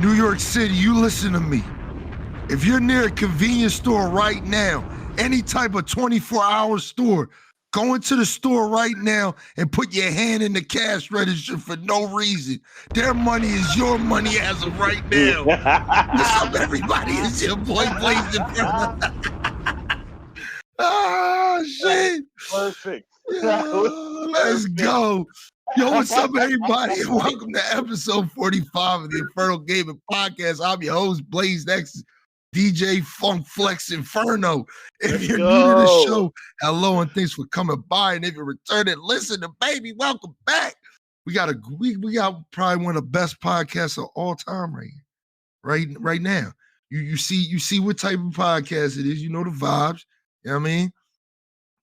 New York City, you listen to me. If you're near a convenience store right now, any type of 24-hour store, go into the store right now and put your hand in the cash register for no reason. Their money is your money as of right now. What's up, everybody? It's your boy Blaze Inferno. Ah, shit. Perfect. Yo, let's go. Yo, what's up, everybody? And welcome to episode 45 of the Infernal Gaming Podcast. I'm your host, Blaze X, DJ Funk Flex Inferno. If you're new to the show, hello and thanks for coming by. And if you're returning, listen to baby, welcome back. We got probably one of the best podcasts of all time right now. You see what type of podcast it is. You know the vibes. You know what I mean?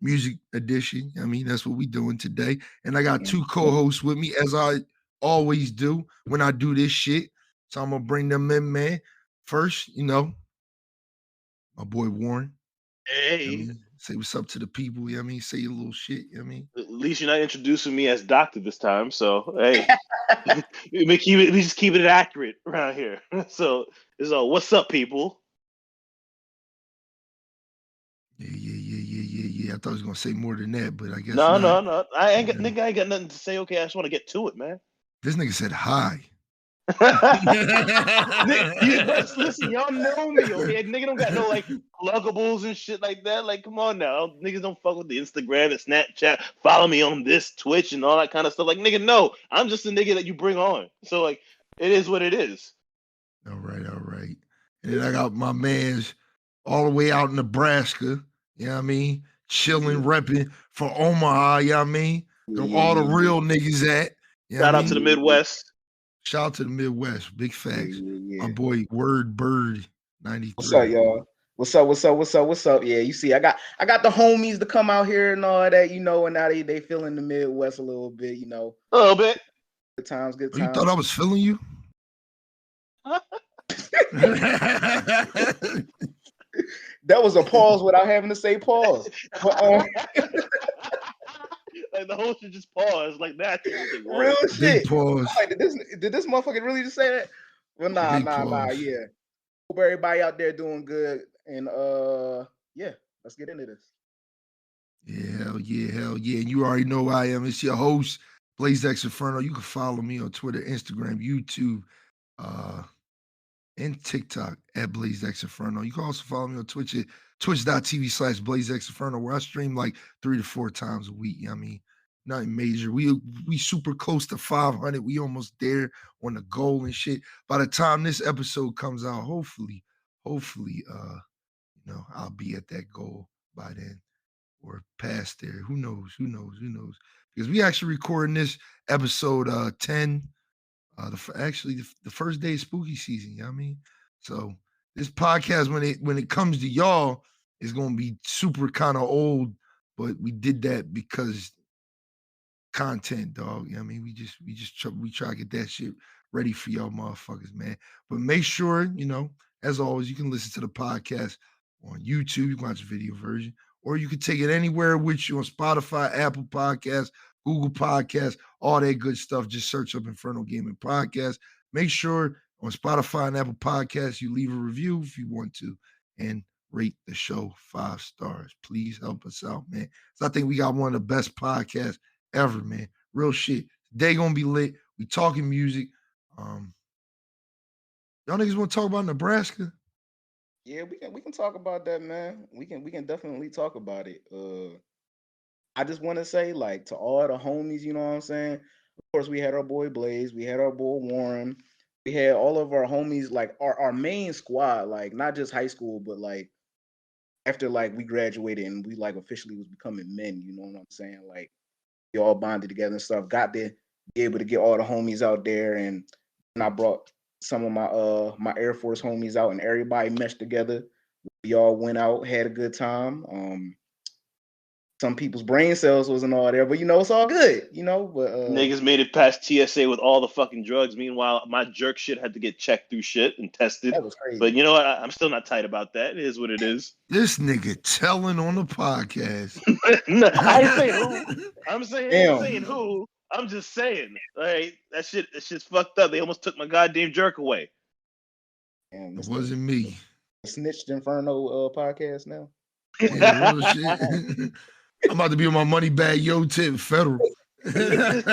Music edition. I mean, that's what we're doing today. And I got two co-hosts with me, as I always do when I do this shit. So I'm gonna bring them in, man. First, my boy Warren. Hey. You know say what's up to the people, you know what I mean? Say your little shit, you know what I mean? At least you're not introducing me as doctor this time, so hey. we just keep it accurate around here. So it's all what's up, people? Yeah. I thought I was gonna say more than that, but I guess No. I ain't got nothing to say. Okay, I just want to get to it, man. This nigga said hi. Listen, y'all know me, okay? Nigga don't got no like pluggables and shit like that. Like, come on now, niggas don't fuck with the Instagram and Snapchat. Follow me on this Twitch and all that kind of stuff. Like, nigga, no, I'm just a nigga that you bring on. So like, it is what it is. All right. And then I got my man's all the way out in Nebraska. You know what I mean? Chilling, repping for Omaha. You know what I mean? All the real niggas at. You know Shout out to the Midwest. Shout out to the Midwest. Big facts. My boy Byrd 93. What's up, y'all? What's up? Yeah, you see, I got the homies to come out here and all that, and now they feeling the Midwest a little bit, A little bit. Good times. Oh, you thought I was feeling you? That was a pause without having to say pause. But, like the whole shit just paused like that. Real shit. Pause. Like, did this motherfucker really just say that? Well, nah, yeah. Hope everybody out there doing good. And yeah, let's get into this. Yeah, hell yeah. And you already know who I am. It's your host, Blaze X Inferno. You can follow me on Twitter, Instagram, YouTube, and TikTok at Blaze X Inferno. You can also follow me on Twitch at twitch.tv/Blaze X Inferno, where I stream like 3 to 4 times a week. I mean, nothing major. We super close to 500. We almost there on the goal and shit. By the time this episode comes out, hopefully, I'll be at that goal by then or past there. Who knows? Because we actually recording this episode 10. The first day of spooky season, you know what I mean? So this podcast, when it comes to y'all, is gonna be super kind of old, but we did that because content, dog. You know what I mean? We try to get that shit ready for y'all motherfuckers, man. But make sure, as always, you can listen to the podcast on YouTube. You can watch the video version, or you can take it anywhere with you on Spotify, Apple Podcasts, Google Podcasts, all that good stuff. Just search up Infernal Gaming Podcast. Make sure on Spotify and Apple Podcasts, you leave a review if you want to, and rate the show 5 stars. Please help us out, man. So I think we got one of the best podcasts ever, man. Real shit. Today gonna be lit. We talking music. Y'all niggas want to talk about Nebraska? Yeah, we can talk about that, man. We can definitely talk about it. I just want to say, like, to all the homies, you know what I'm saying? Of course, we had our boy Blaze, we had our boy Warren, we had all of our homies, like our main squad, like not just high school, but like after like we graduated and we like officially was becoming men, you know what I'm saying? Like we all bonded together and stuff. Got to be able to get all the homies out there, and I brought some of my Air Force homies out, and everybody meshed together. We all went out, had a good time. Some people's brain cells wasn't all there, but it's all good, But niggas made it past TSA with all the fucking drugs. Meanwhile, my jerk shit had to get checked through shit and tested. That was crazy. But you know what? I'm still not tight about that. It is what it is. This nigga telling on the podcast. No, I ain't saying who. I'm saying who. I'm just saying. All right, that shit's fucked up. They almost took my goddamn jerk away. Damn, It it's wasn't me. the Snitched Inferno podcast now. Yeah, real shit. I'm about to be on my money bag, yo, tip federal. This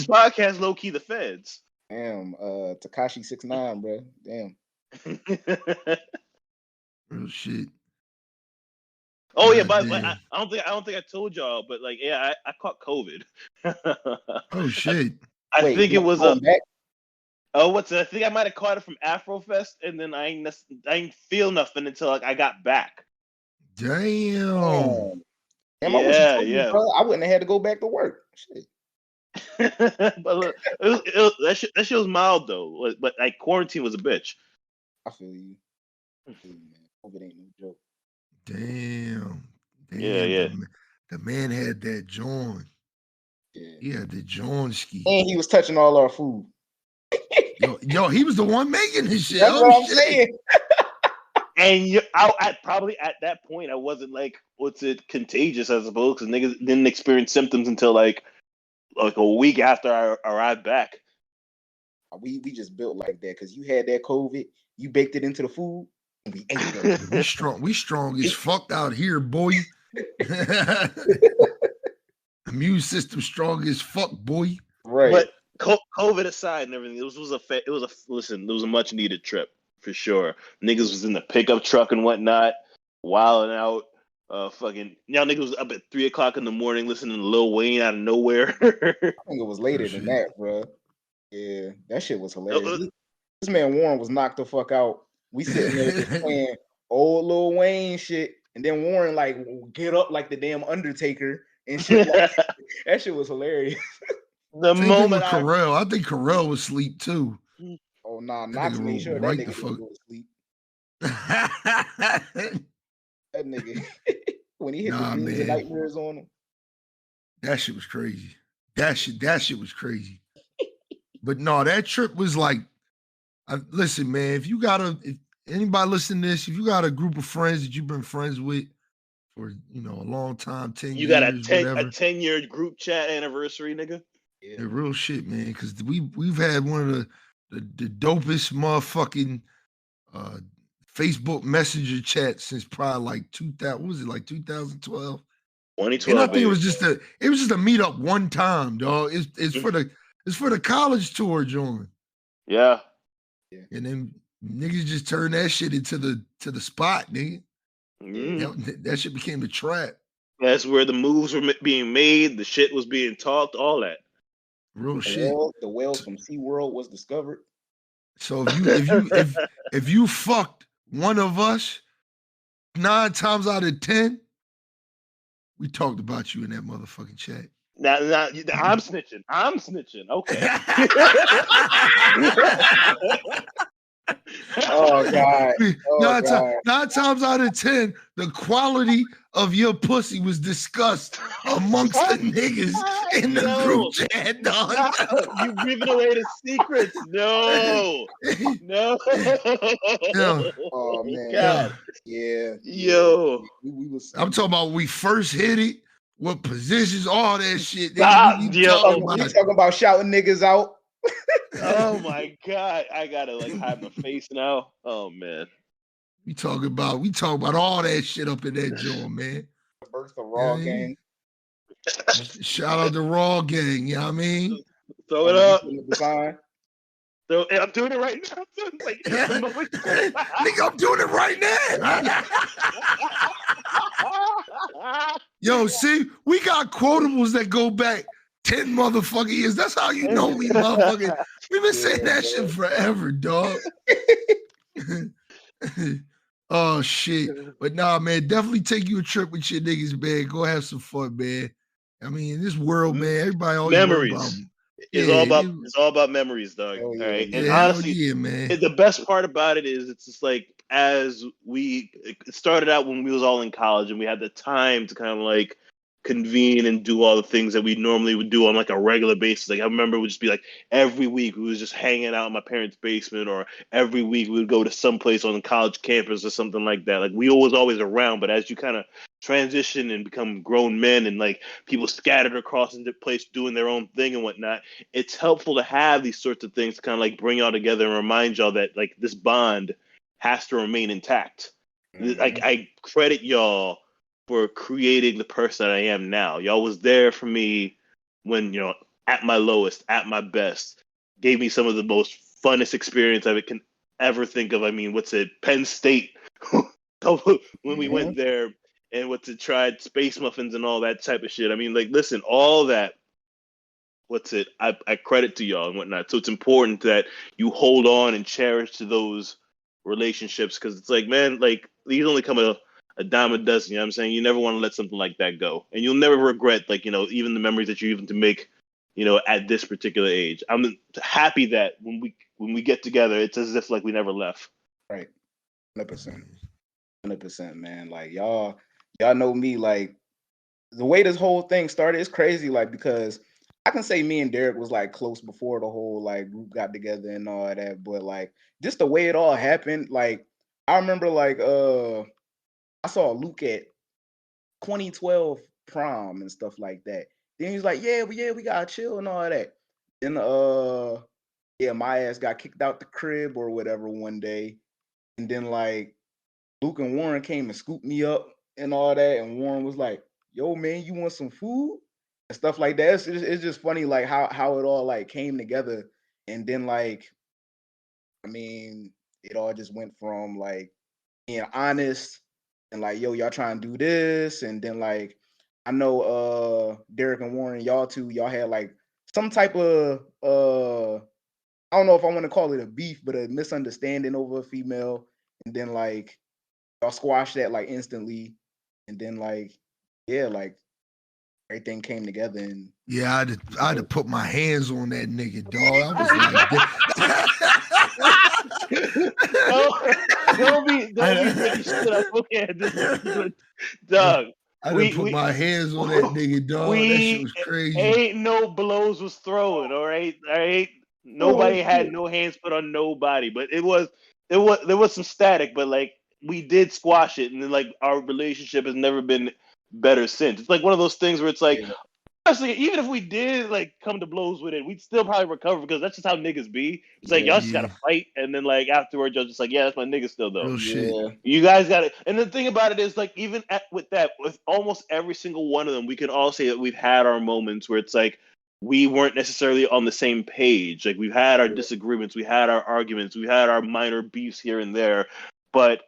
podcast low key the feds. Damn, Takashi 6ix9ine, bro. Damn. Real shit. Oh yeah, God but damn. I don't think I told y'all, but like yeah, I caught COVID. Oh shit. I Wait, think you it was going back? I think I might have caught it from Afrofest, and then I ain't feel nothing until like I got back. Damn. Damn, I wish you told me, Yeah. bro. I wouldn't have had to go back to work. Shit. But look, that shit was mild though. But like quarantine was a bitch. I feel you. Man. COVID ain't no joke. Damn. Yeah. The man had that joint. Yeah. He had the joint ski. And he was touching all our food. Yo, he was the one making this shit. That's what I'm saying. And probably at that point I wasn't like contagious, I suppose, because niggas didn't experience symptoms until like a week after I arrived back. We just built like that because you had that COVID, you baked it into the food, and we ate it. We strong as fuck out here, boy. Immune system strong as fuck, boy. Right. But COVID aside and everything, it was a much needed trip for sure. Niggas was in the pickup truck and whatnot, wilding out. Fucking y'all niggas was up at 3:00 in the morning listening to Lil Wayne out of nowhere. I think it was later than that, bro. Yeah, that shit was hilarious. This man Warren was knocked the fuck out. We sitting there just playing old Lil Wayne shit, and then Warren like get up like the damn Undertaker and shit. Like, that shit was hilarious. The Same moment thing with Carell, I think Carell was asleep too. Oh nah, Knox made sure that nigga didn't go to sleep. That nigga when he hit the dreams and nightmares on him. That shit was crazy. That shit was crazy. But no, that trip was like, listen, man, if anybody listening to this, if you got a group of friends that you've been friends with for a long time, 10 years, you got a 10-year group chat anniversary, nigga. Yeah, real shit, man. Because we've had one of the dopest motherfucking Facebook Messenger chats since probably like 2000. What was it, like 2012? 2012. And I think it was just a meetup one time, dog. It's for the college tour, John. Yeah. And then niggas just turned that shit into the spot, nigga. That shit became the trap. That's where the moves were being made, the shit was being talked, all that. Real shit. The whales from SeaWorld was discovered. So if you fucked one of us 9 times out of 10, we talked about you in that motherfucking chat. Now I'm snitching. Okay. Oh God. 9 times out of 10, the quality of your pussy was discussed amongst the niggas in the group chat, dog. You giving away the secrets. No. Oh man. God. Yeah. Yo. I'm talking about we first hit it, what positions, all that shit. We talking about shouting niggas out. Oh my God. I gotta hide my face now. Oh man. We talk about all that shit up in that joint, man. Birth the Raw gang. Shout out the Raw gang, you know what I mean? Throw it up. I'm doing it right now. Nigga, I'm doing it right now. Yo, see, we got quotables that go back 10 motherfucking years. That's how you know we motherfucking. We've been saying that shit forever, dog. Oh shit. But nah, man, definitely take you a trip with your niggas, man. Go have some fun, man. I mean, in this world, man, everybody always memories. It's all about memories, dog. All right. And honestly, man. The best part about it is it's just like as it started out when we was all in college and we had the time to kind of like convene and do all the things that we normally would do on like a regular basis. Like I remember it would just be like every week we was just hanging out in my parents' basement, or every week we would go to some place on the college campus or something like that. Like we was always around, but as you kind of transition and become grown men, and like people scattered across into place doing their own thing and whatnot, it's helpful to have these sorts of things to kind of like bring y'all together and remind y'all that like this bond has to remain intact. Like I credit y'all for creating the person I am now. Y'all was there for me when, you know, at my lowest, at my best. Gave me some of the most funnest experience I can ever think of. I mean, what's it? Penn State when we went there, and what's it? Tried space muffins and all that type of shit. I mean, like, listen, all that. What's it? I credit to y'all and whatnot. So it's important that you hold on and cherish to those relationships, because it's like, man, like these only come a dime a dozen. You know what I'm saying? You never want to let something like that go, and you'll never regret, like, you know, even the memories that you even to make, you know, at this particular age. I'm happy that when we get together, it's as if like we never left. Right. 100%. 100%, man. Like y'all know me, like the way this whole thing started is crazy, like, because I can say me and Derek was like close before the whole like group got together and all that, but like just the way it all happened, like I remember like I saw Luke at 2012 prom and stuff like that. Then he's like, yeah, we gotta chill and all that. Then yeah, my ass got kicked out the crib or whatever one day. And then like Luke and Warren came and scooped me up and all that. And Warren was like, yo, man, you want some food? And stuff like that. It's just funny, like how it all like came together. And then like, I mean, it all just went from like being honest and like, yo, y'all trying to do this. And then like, I know Derek and Warren, y'all had like some type of I don't know if I want to call it a beef, but a misunderstanding over a female. And then like y'all squashed that like instantly. And then like, yeah, like everything came together. And yeah, I had to put my hands on that nigga, dog. I was like, don't be making shit up. Okay, Doug. I had to put my hands on that nigga, dog. That shit was crazy. Ain't no blows was throwing. All right. Nobody had no hands put on nobody, but there was some static, but like we did squash it, and then like our relationship has never been better since. It's like one of those things where it's like, honestly, even if we did like come to blows with it, we'd still probably recover, because that's just how niggas be. It's like y'all just gotta fight, and then like afterwards, y'all just like, yeah, that's my nigga still though. Real shit. You guys got it. And the thing about it is, like, even with almost every single one of them, we can all say that we've had our moments where it's like we weren't necessarily on the same page. Like we've had our disagreements, we had our arguments, we had our minor beefs here and there, but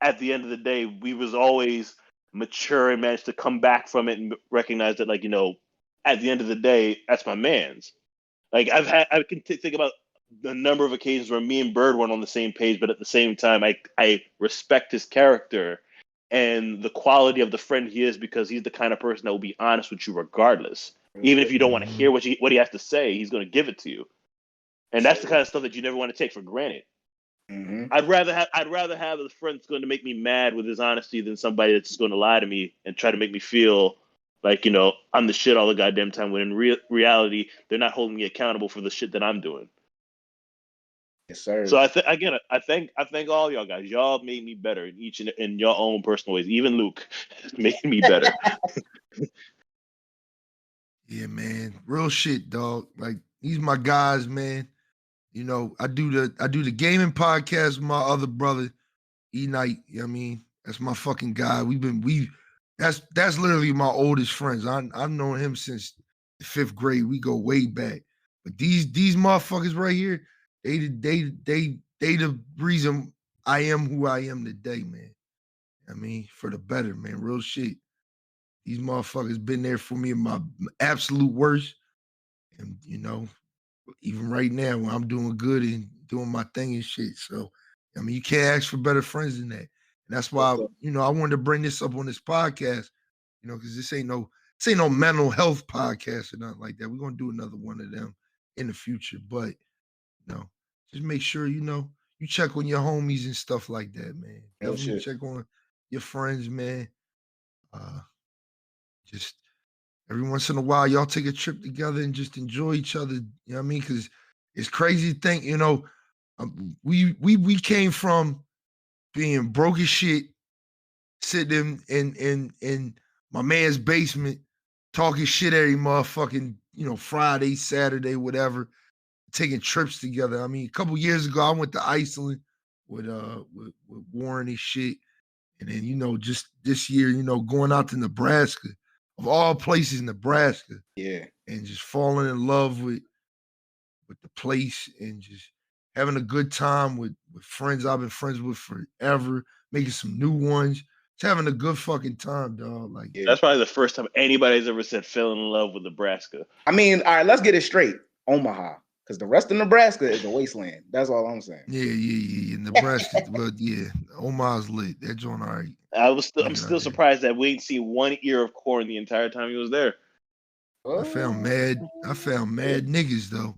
at the end of the day, we was always mature and managed to come back from it and recognize that, like, you know, at the end of the day, that's my man's. Like I can think about the number of occasions where me and Byrd weren't on the same page, but at the same time, I respect his character and the quality of the friend he is, because he's the kind of person that will be honest with you regardless. Even if you don't want to hear what he has to say, he's going to give it to you. And that's the kind of stuff that you never want to take for granted. I'd rather have a friend that's going to make me mad with his honesty than somebody that's just going to lie to me and try to make me feel like, you know, I'm the shit all the goddamn time, when in reality they're not holding me accountable for the shit that I'm doing. Yes, sir. So I thank all y'all guys. Y'all made me better in your own personal ways. Even Luke made me better. Yeah, man. Real shit, dog. Like, these my guys, man. You know, I do the gaming podcast with my other brother, E-Night. You know what I mean? That's my fucking guy. That's literally my oldest friends. I've known him since the 5th grade. We go way back. But these motherfuckers right here, they the reason I am who I am today, man. I mean, for the better, man. Real shit. These motherfuckers been there for me in my absolute worst. And, you know, even right now when I'm doing good and doing my thing and shit. So, I mean, you can't ask for better friends than that. And that's why, you know, I wanted to bring this up on this podcast, you know, because this ain't no mental health podcast or nothing like that. We're going to do another one of them in the future. But, you know, just make sure, you know, you check on your homies and stuff like that, man. Definitely check on your friends, man. Just every once in a while, y'all take a trip together and just enjoy each other. You know what I mean? Because it's crazy to think, you know, we came from being broke as shit, sitting in my man's basement, talking shit every motherfucking, Friday, Saturday, whatever, taking trips together. I mean, a couple years ago, I went to Iceland with Warren and shit. And then, just this year, going out to Nebraska, of all places, Nebraska, Yeah. and just falling in love with the place and just having a good time with friends I've been friends with forever, making some new ones. Just having a good fucking time, dog. Like, Yeah. That's probably the first time anybody's ever said fell in love with Nebraska. I mean, all right, let's get it straight. Omaha. Because the rest of Nebraska is a wasteland. That's all I'm saying. yeah. Nebraska, but yeah, Omaha's lit. That joint, all right. I'm Nigga still out there. surprised that we ain't seen one ear of corn the entire time he was there. I found mad niggas though.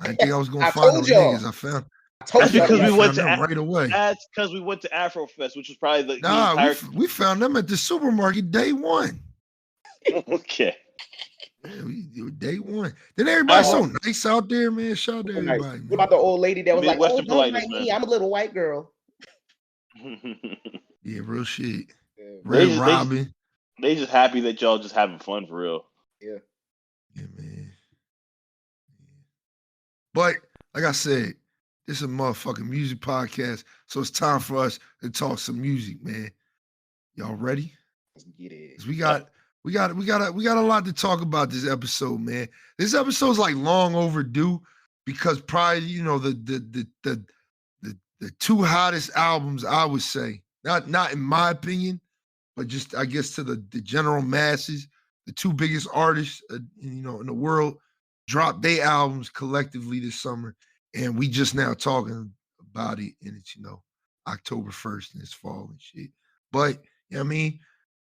I didn't think I was gonna I find no told y'all. niggas. I found That's because we went them to right away. That's because we went to Afrofest, which was probably the Nah, entire. we found them at the supermarket day one. Okay. Yeah, we day one. Then everybody's so nice out there, man. Shout out to everybody. What Man. about the old lady that was like, Midwestern "Oh, don't politeness, mind man. me. I'm a little white girl." Yeah, real shit. Yeah. Red Robin. They just happy that y'all just having fun for real. Yeah. Yeah, man. But like I said, this is a motherfucking music podcast, so it's time for us to talk some music, man. Y'all ready? Let's get it. 'Cause we got a lot to talk about this episode, man. This episode's like long overdue because probably the two hottest albums, I would say, not in my opinion, but just I guess to the general masses, the two biggest artists in the world dropped their albums collectively this summer, and we just now talking about it, and it's October 1st and it's fall and shit. But I mean,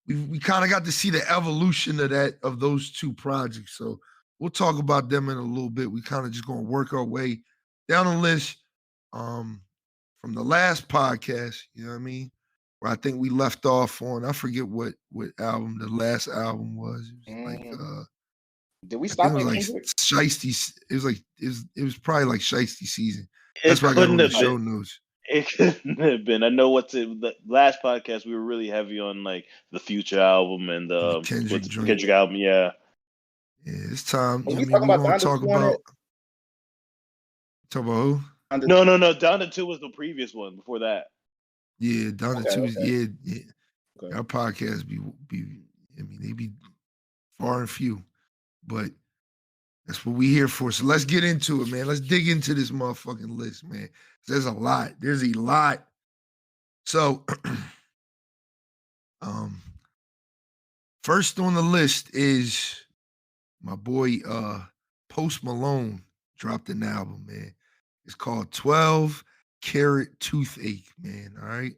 we kind of got to see the evolution of those two projects. So we'll talk about them in a little bit. We kind of just gonna work our way down the list from the last podcast, you know what I mean? Where I think we left off on, I forget what album the last album was. It was like did we I think stop it was at like Kendrick? Shiesty. It was probably like Shiesty season. It That's why I got on couldn't the have show been. notes. It couldn't have been. I know the last podcast we were really heavy on like the Future album and The Kendrick what's the joint. Kendrick album, yeah. Yeah, it's time. Was I we mean, talking we're about gonna Donda talk 2 on about it? talk about who? Donda- No. Donda 2 was the previous one before that. Yeah, down to Okay, Tuesday. okay. Yeah. Okay. Our podcasts be I mean, they be far and few, but that's what we here for. So let's get into it, man. Let's dig into this motherfucking list, man. There's a lot. There's a lot. So, first on the list is my boy Post Malone dropped an album, man. It's called 12 Karat Toothache, man. All right.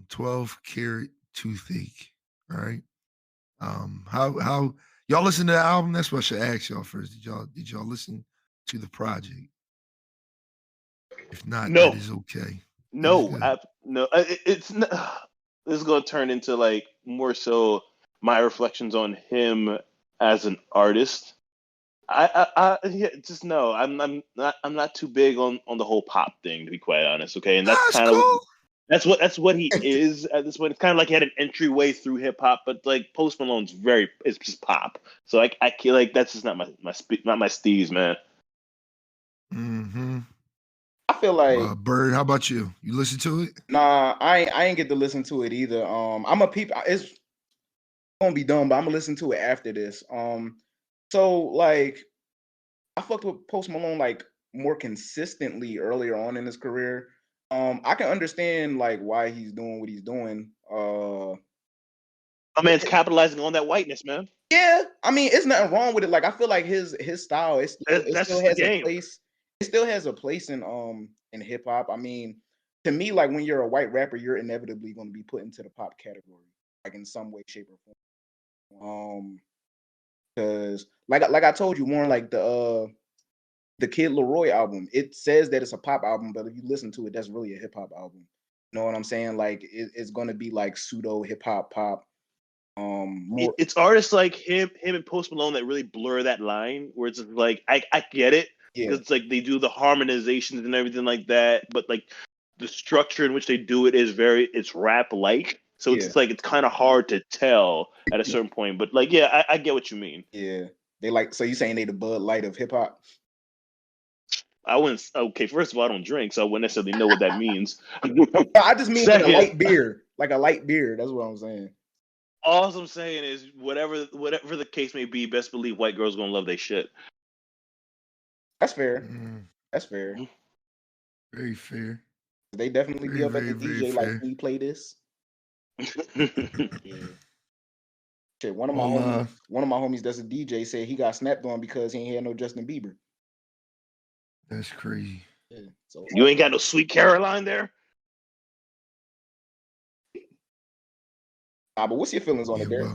12 Karat Toothache. All right. How y'all listen to the album? That's what I should ask y'all first. Did y'all listen to the project? If not, No. that is okay. No, That's good. no. It's not, this is going to turn into like more so my reflections on him as an artist. Yeah, just no. I'm not too big on the whole pop thing, to be quite honest. Okay, and that's That's kind of cool. that's what he is at this point. It's kind of like he had an entryway through hip hop, but like Post Malone's it's just pop. So I can't, like, that's just not my steez, man. Mm-hmm. I feel like Byrd, how about you? You listen to it? nah, I ain't get to listen to it either. I'm a peep. It's gonna be done, but I'm gonna listen to it after this. So like I fucked with Post Malone like more consistently earlier on in his career. I can understand like why he's doing what he's doing. My man's capitalizing on that whiteness, man. Yeah, I mean, it's nothing wrong with it. Like I feel like his style it That's still the has a game. place. It still has a place in hip hop. I mean, to me, like when you're a white rapper, you're inevitably going to be put into the pop category, like in some way, shape, or form. Because like I told you, more like the Kid Leroy album, it says that it's a pop album, but if you listen to it, that's really a hip hop album. You know what I'm saying? Like it's going to be like pseudo hip hop pop. More It's artists like him and Post Malone that really blur that line, where it's like I get it, yeah. because it's like they do the harmonizations and everything like that, but like the structure in which they do it is it's rap like. So Yeah. it's like it's kind of hard to tell at a certain point. But like, yeah, I get what you mean. Yeah. They like, so you saying they the Bud Light of hip hop? I wouldn't. Okay, first of all, I don't drink, so I wouldn't necessarily know what that means. I just mean like a Second, light beer. Like a light beer. That's what I'm saying. all I'm saying is whatever the case may be, best believe white girls gonna love their shit. That's fair. Mm, That's fair. very fair. They definitely be Very, up at very, the very DJ like, fair. can you play this? Yeah. Shit, one of my Well, homies that's a DJ said he got snapped on because he ain't had no Justin Bieber. that's crazy. Yeah. So You ain't got no Sweet Caroline there. but what's your feelings on Yeah, it, Derek?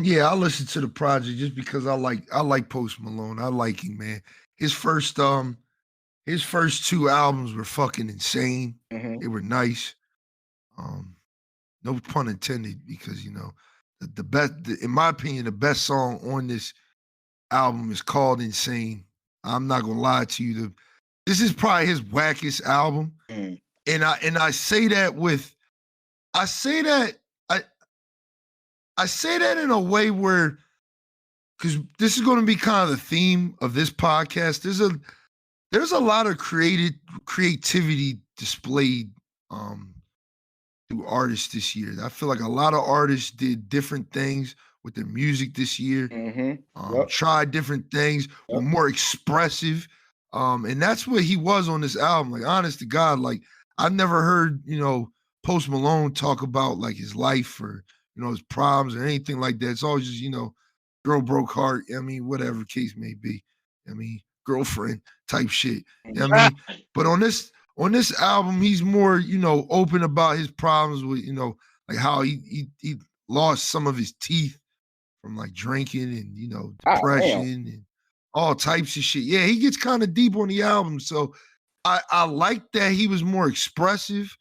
yeah, I listened to the project just because I like Post Malone. I like him, man. His first two albums were fucking insane. Mm-hmm. They were nice. No pun intended, because the best, in my opinion, the best song on this album is called Insane. I'm not gonna lie to you. This is probably his wackest album. Mm. And I say that I say that in a way where, because this is going to be kind of the theme of this podcast. There's a lot of creativity displayed through artists this year. I feel like a lot of artists did different things with their music this year. Mm-hmm. Tried different things, were more expressive. And that's what he was on this album. Like, honest to God, like, I've never heard, Post Malone talk about like his life or, his problems or anything like that. It's always just, girl broke heart. I mean, whatever case may be. I mean, girlfriend type shit. I mean, but on this album, he's more, open about his problems with, like how he lost some of his teeth from like drinking and, depression and all types of shit. Yeah, he gets kind of deep on the album. So I like that he was more expressive.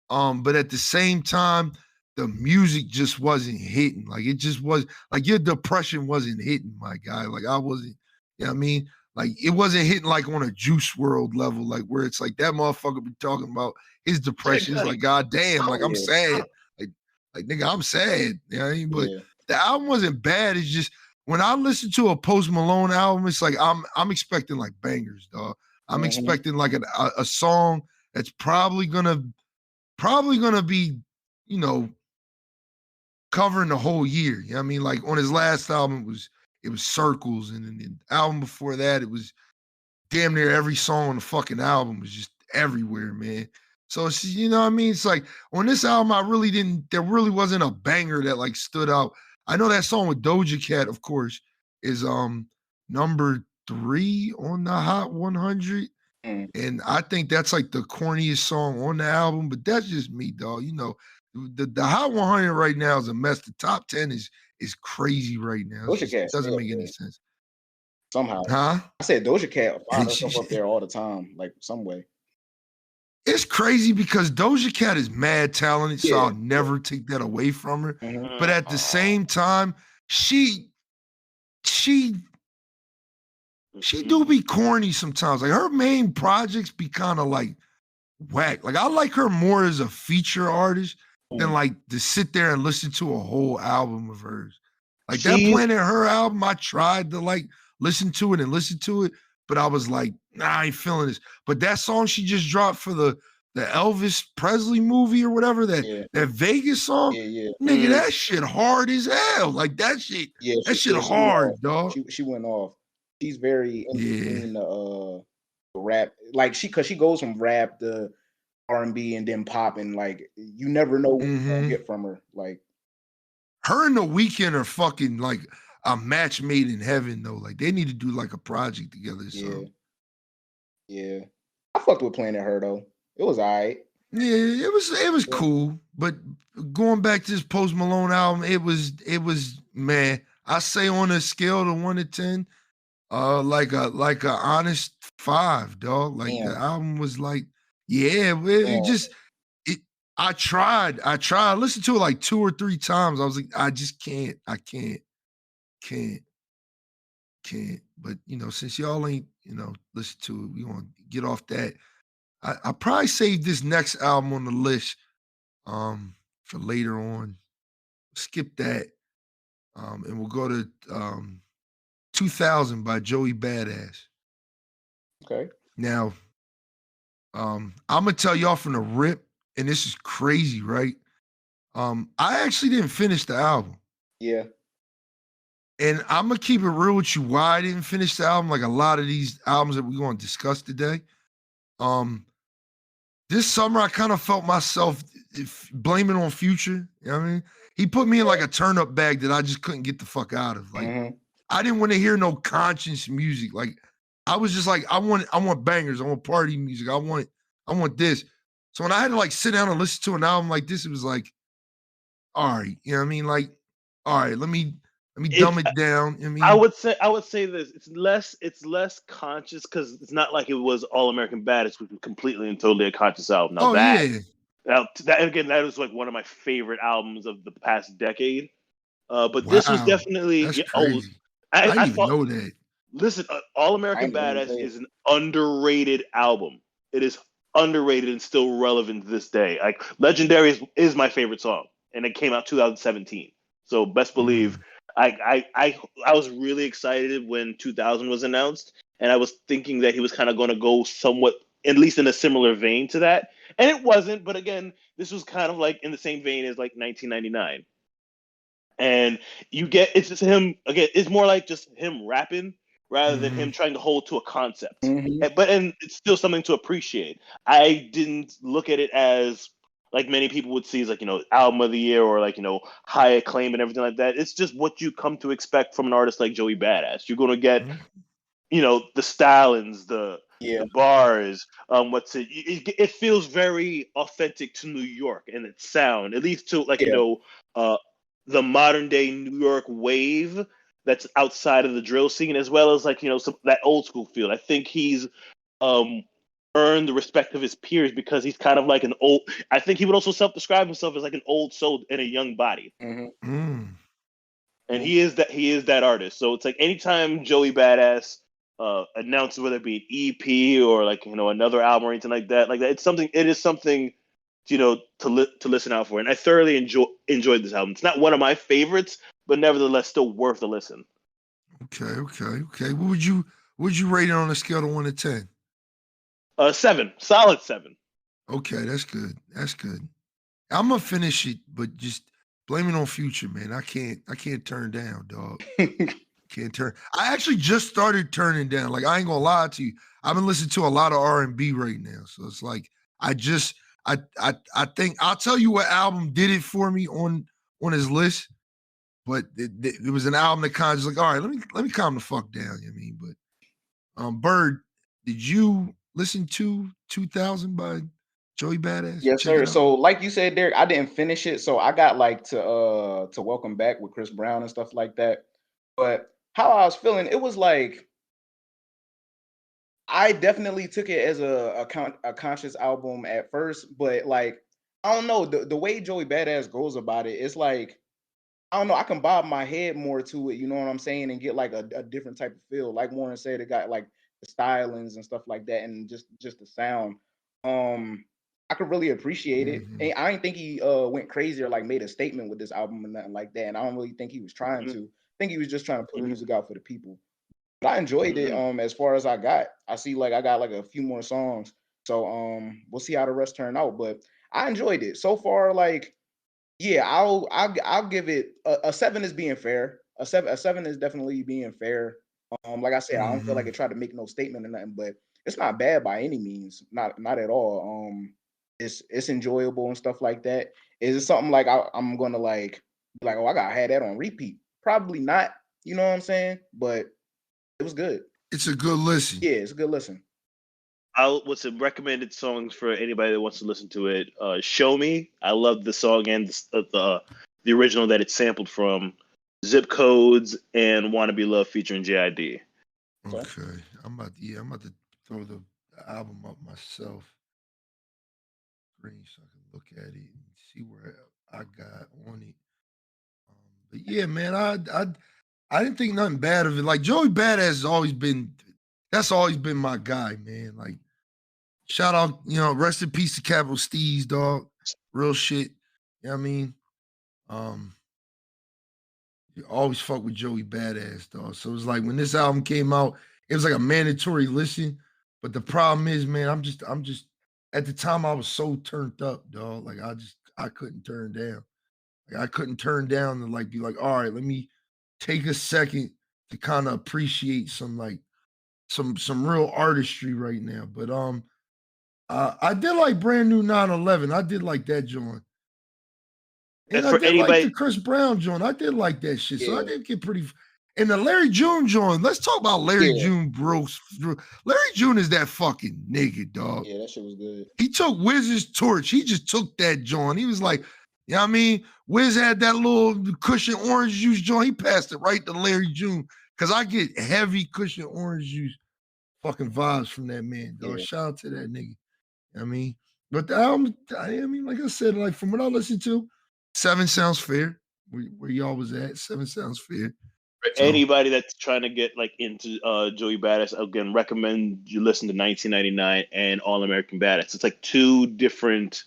But at the same time, the music just wasn't hitting. Like, it just was like your depression wasn't hitting, my guy. Like, I wasn't, you know what I mean? Like, it wasn't hitting like on a Juice World level, like where it's like that motherfucker be talking about his depression. It's like, God damn, like, I'm sad. Like nigga, I'm sad. You know what I mean? But the album wasn't bad. It's just when I listen to a Post Malone album, it's like I'm expecting like bangers, dog. I'm expecting like a song that's probably gonna be, covering the whole year. You know what I mean? Like on his last album, it was Circles, and then the album before that, it was damn near every song on the fucking album was just everywhere, man. So it's, you know what I mean? It's like on this album, there really wasn't a banger that like stood out. I know that song with Doja Cat, of course, is number 3 on the Hot 100. And I think that's like the corniest song on the album, but that's just me, dog. The Hot 100 right now is a mess. The top 10 is crazy right now. It doesn't make any sense. Somehow. Huh? I said Doja Cat find herself up there all the time, like some way. It's crazy because Doja Cat is mad talented, so I'll never take that away from her. But at the same time, she do be corny sometimes. Like, her main projects be kind of like whack. Like, I like her more as a feature artist than like to sit there and listen to a whole album of hers. Like, that Planet Her album, I tried to like listen to it, but I was like, nah, I ain't feeling this. But that song she just dropped for the Elvis Presley movie or whatever, that Vegas song, nigga, that shit hard as hell. Like, that shit, hard, dog. She went off. She's very in the rap, like because she goes from rap to R&B and then pop, and like you never know what you're gonna get from her. Like, her and The Weeknd are fucking like a match made in heaven, though. Like, they need to do like a project together. Yeah. I fucked with Planet Her though. It was alright. Yeah, it was cool. But going back to this Post Malone album, it was man. I say on a scale of 1 to 10, like a honest 5, dog. Like, the album was like, I tried. I listened to it like 2 or 3 times. I was like, I just can't. I can't. But since y'all ain't, listen to it, we gonna get off that. I probably saved this next album on the list for later on. Skip that. And we'll go to 2000 by Joey Badass. Okay. Now, I'm gonna tell y'all from the rip, and this is crazy, right? I actually didn't finish the album. Yeah. And I'm gonna keep it real with you why I didn't finish the album, like a lot of these albums that we're gonna discuss today. This summer I kind of felt myself blaming on Future. You know what I mean? He put me in like a turn up bag that I just couldn't get the fuck out of. Like I didn't want to hear no conscious music. Like I was just like, I want bangers, I want party music, I want this. So when I had to like sit down and listen to an album like this, it was like, all right, you know what I mean? Like, all right, let me dumb it down. You know what I mean? I would say this. It's less conscious because it's not like it was All American Baddest, which was completely and totally a conscious album. Now that again, that was like one of my favorite albums of the past decade. But this was definitely that's crazy. I didn't even know that. Listen, All American Badass is an underrated album. It is underrated and still relevant to this day. Like Legendary is my favorite song, and it came out 2017. So best believe I was really excited when 2000 was announced, and I was thinking that he was kind of going to go somewhat, at least in a similar vein to that, and it wasn't. But again, this was kind of like in the same vein as like 1999. And you get it's just him again. It's more like just him rapping rather than him trying to hold to a concept. But it's still something to appreciate. I didn't look at it as like many people would see as like, album of the year or like, high acclaim and everything like that. It's just what you come to expect from an artist like Joey Badass. You're going to get, the stylings, the bars, it feels very authentic to New York and its sound, at least to like, the modern day New York wave that's outside of the drill scene, as well as like, that old school feel. I think he's earned the respect of his peers because he's kind of like I think he would also self-describe himself as like an old soul in a young body. And he is that artist. So it's like anytime Joey Badass announces, whether it be an EP or like, another album or anything like that, it is something to listen out for. And I thoroughly enjoyed this album. It's not one of my favorites, but nevertheless still worth a listen. Okay. What would you rate it on a scale of 1 to 10? 7, solid 7. Okay, that's good. I'm gonna finish it, but just blame it on Future, man. I can't turn down, dog. Can't turn. I actually just started turning down. Like I ain't gonna lie to you. I've been listening to a lot of R&B right now, so it's like I think I'll tell you what album did it for me on his list, but it was an album that kind of just like, all right, let me calm the fuck down. You know what I mean? But Byrd, did you listen to 2000 by Joey Badass? Yes, sir. So like you said, Derek, I didn't finish it. So I got like to Welcome Back with Chris Brown and stuff like that. But how I was feeling, it was like I definitely took it as a conscious album at first, but like I don't know, the way Joey Badass goes about it, it's like I don't know, I can bob my head more to it, you know what I'm saying, and get like a different type of feel. Like Warren said, it got like the stylings and stuff like that, and just the sound. I could really appreciate it. And I didn't think he went crazy or like made a statement with this album or nothing like that. And I don't really think he was trying to. I think he was just trying to put music out for the people. But I enjoyed it as far as I got. I see like I got like a few more songs. So we'll see how the rest turn out. But I enjoyed it. So far, like, yeah, I'll give it a 7 is being fair. A 7 is definitely being fair. Like I said, I don't feel like it tried to make no statement or nothing, but it's not bad by any means. Not at all. It's enjoyable and stuff like that. Is it something like I'm gonna like be like, oh, I gotta have that on repeat? Probably not. You know what I'm saying? But it was good. It's a good listen. Yeah, it's a good listen. What's some recommended songs for anybody that wants to listen to it? Show Me. I love the song and the original that it's sampled from. Zip Codes and Wanna Be Loved featuring JID. Okay. I'm about to throw the album up myself. So I can look at it and see where I got on it. But yeah, man, I didn't think nothing bad of it. Like Joey Badass has always been my guy, man. Like shout out, rest in peace to Capital Steez, dog. Real shit. You know what I mean? Um, you always fuck with Joey Badass, dog. So it's like when this album came out, it was like a mandatory listen. But the problem is, man, I'm just at the time I was so turned up, dog. Like I couldn't turn down. Like I couldn't turn down and like be like, all right, let me take a second to kind of appreciate some like some real artistry right now. But I did like brand new 911. I did like that joint. And And I for did like the anybody, Chris Brown joint. I did like that shit. So I Yeah, did get pretty. And the Larry June joint. Let's talk about Larry yeah, June, bro. Larry June is that fucking nigga, dog. yeah. That shit was good. He took Wiz's torch. He just took that joint. He was like, you know what I mean? Wiz had that little cushion orange juice joint. He passed it right to Larry June. Cause I get heavy cushion orange juice fucking vibes from that man, dog. Yeah. Shout out to that nigga. I mean, but the album, I mean, like I said, like from what I listened to, 7 sounds fair. Where y'all was at, 7 sounds fair. for So anybody that's trying to get like into Joey Badass, again, recommend you listen to 1999 and All American Badass. It's like two different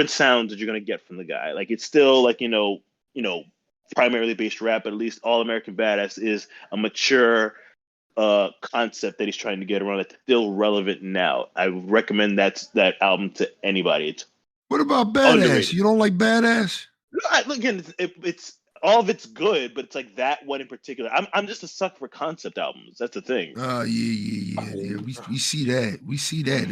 sounds that you're gonna get from the guy. Like it's still like primarily based rap, but at least All American Badass is a mature concept that he's trying to get around that's still relevant now. I recommend that album to anybody. It's what about Badass? underrated. You don't like Badass? Look, again, it's all of it's good, but it's like that one in particular. I'm just a sucker for concept albums. That's the thing. Yeah. We see that. We see that.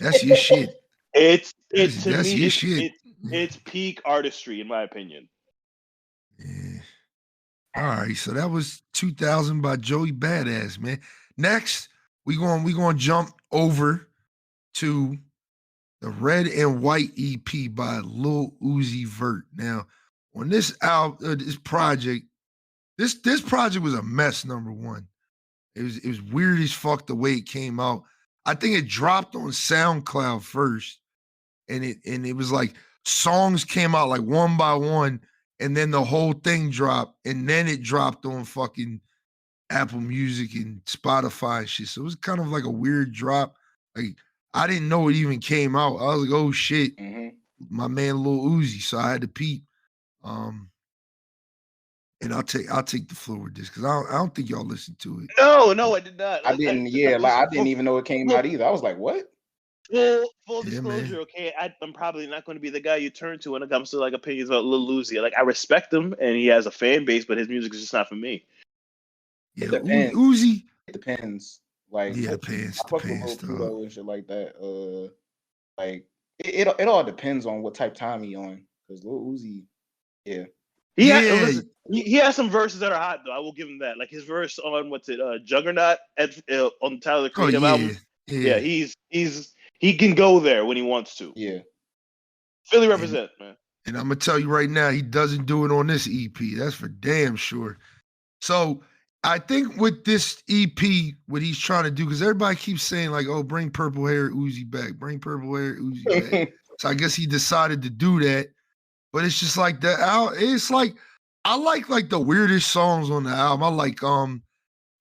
That's your shit. It's That's your shit. it's peak artistry in my opinion. Yeah. All right, so that was 2000 by Joey Badass, man. Next, we going to jump over to the Red and White EP by Lil Uzi Vert. Now, on this album, this project was a mess. Number one, it was weird as fuck the way it came out. I think it dropped on SoundCloud first, and it was like songs came out like one by one, and then the whole thing dropped, and then it dropped on fucking Apple Music and Spotify and shit. So it was kind of like a weird drop. Like I didn't know it even came out. I was like, oh shit, my man Lil Uzi. So I had to peep. And I'll take the floor with this because I don't think y'all listened to it. No, I did not. I didn't. Yeah, like I didn't even know it came out either. I was like, what? Full Yeah, disclosure, man. okay. I'm probably not going to be the guy you turn to when it comes to like opinions about Lil Uzi. Like I respect him and he has a fan base, but his music is just not for me. Yeah, It depends. Uzi. It depends. Like Yeah, I fuck with Lil Pluto and shit like that. Like it all depends on what type of time he on. Because Lil Uzi, yeah. Listen, he has some verses that are hot though. I will give him that. Like his verse on Juggernaut on Tyler the Creative album. Yeah, he can go there when he wants to. Yeah. And Philly represent, man. I'm gonna tell you right now, he doesn't do it on this EP. That's for damn sure. So I think with this EP, what he's trying to do, because everybody keeps saying like, "Oh, bring purple hair Uzi back, bring purple hair Uzi back." So I guess he decided to do that. But it's just like that. It's like I like the weirdest songs on the album. I like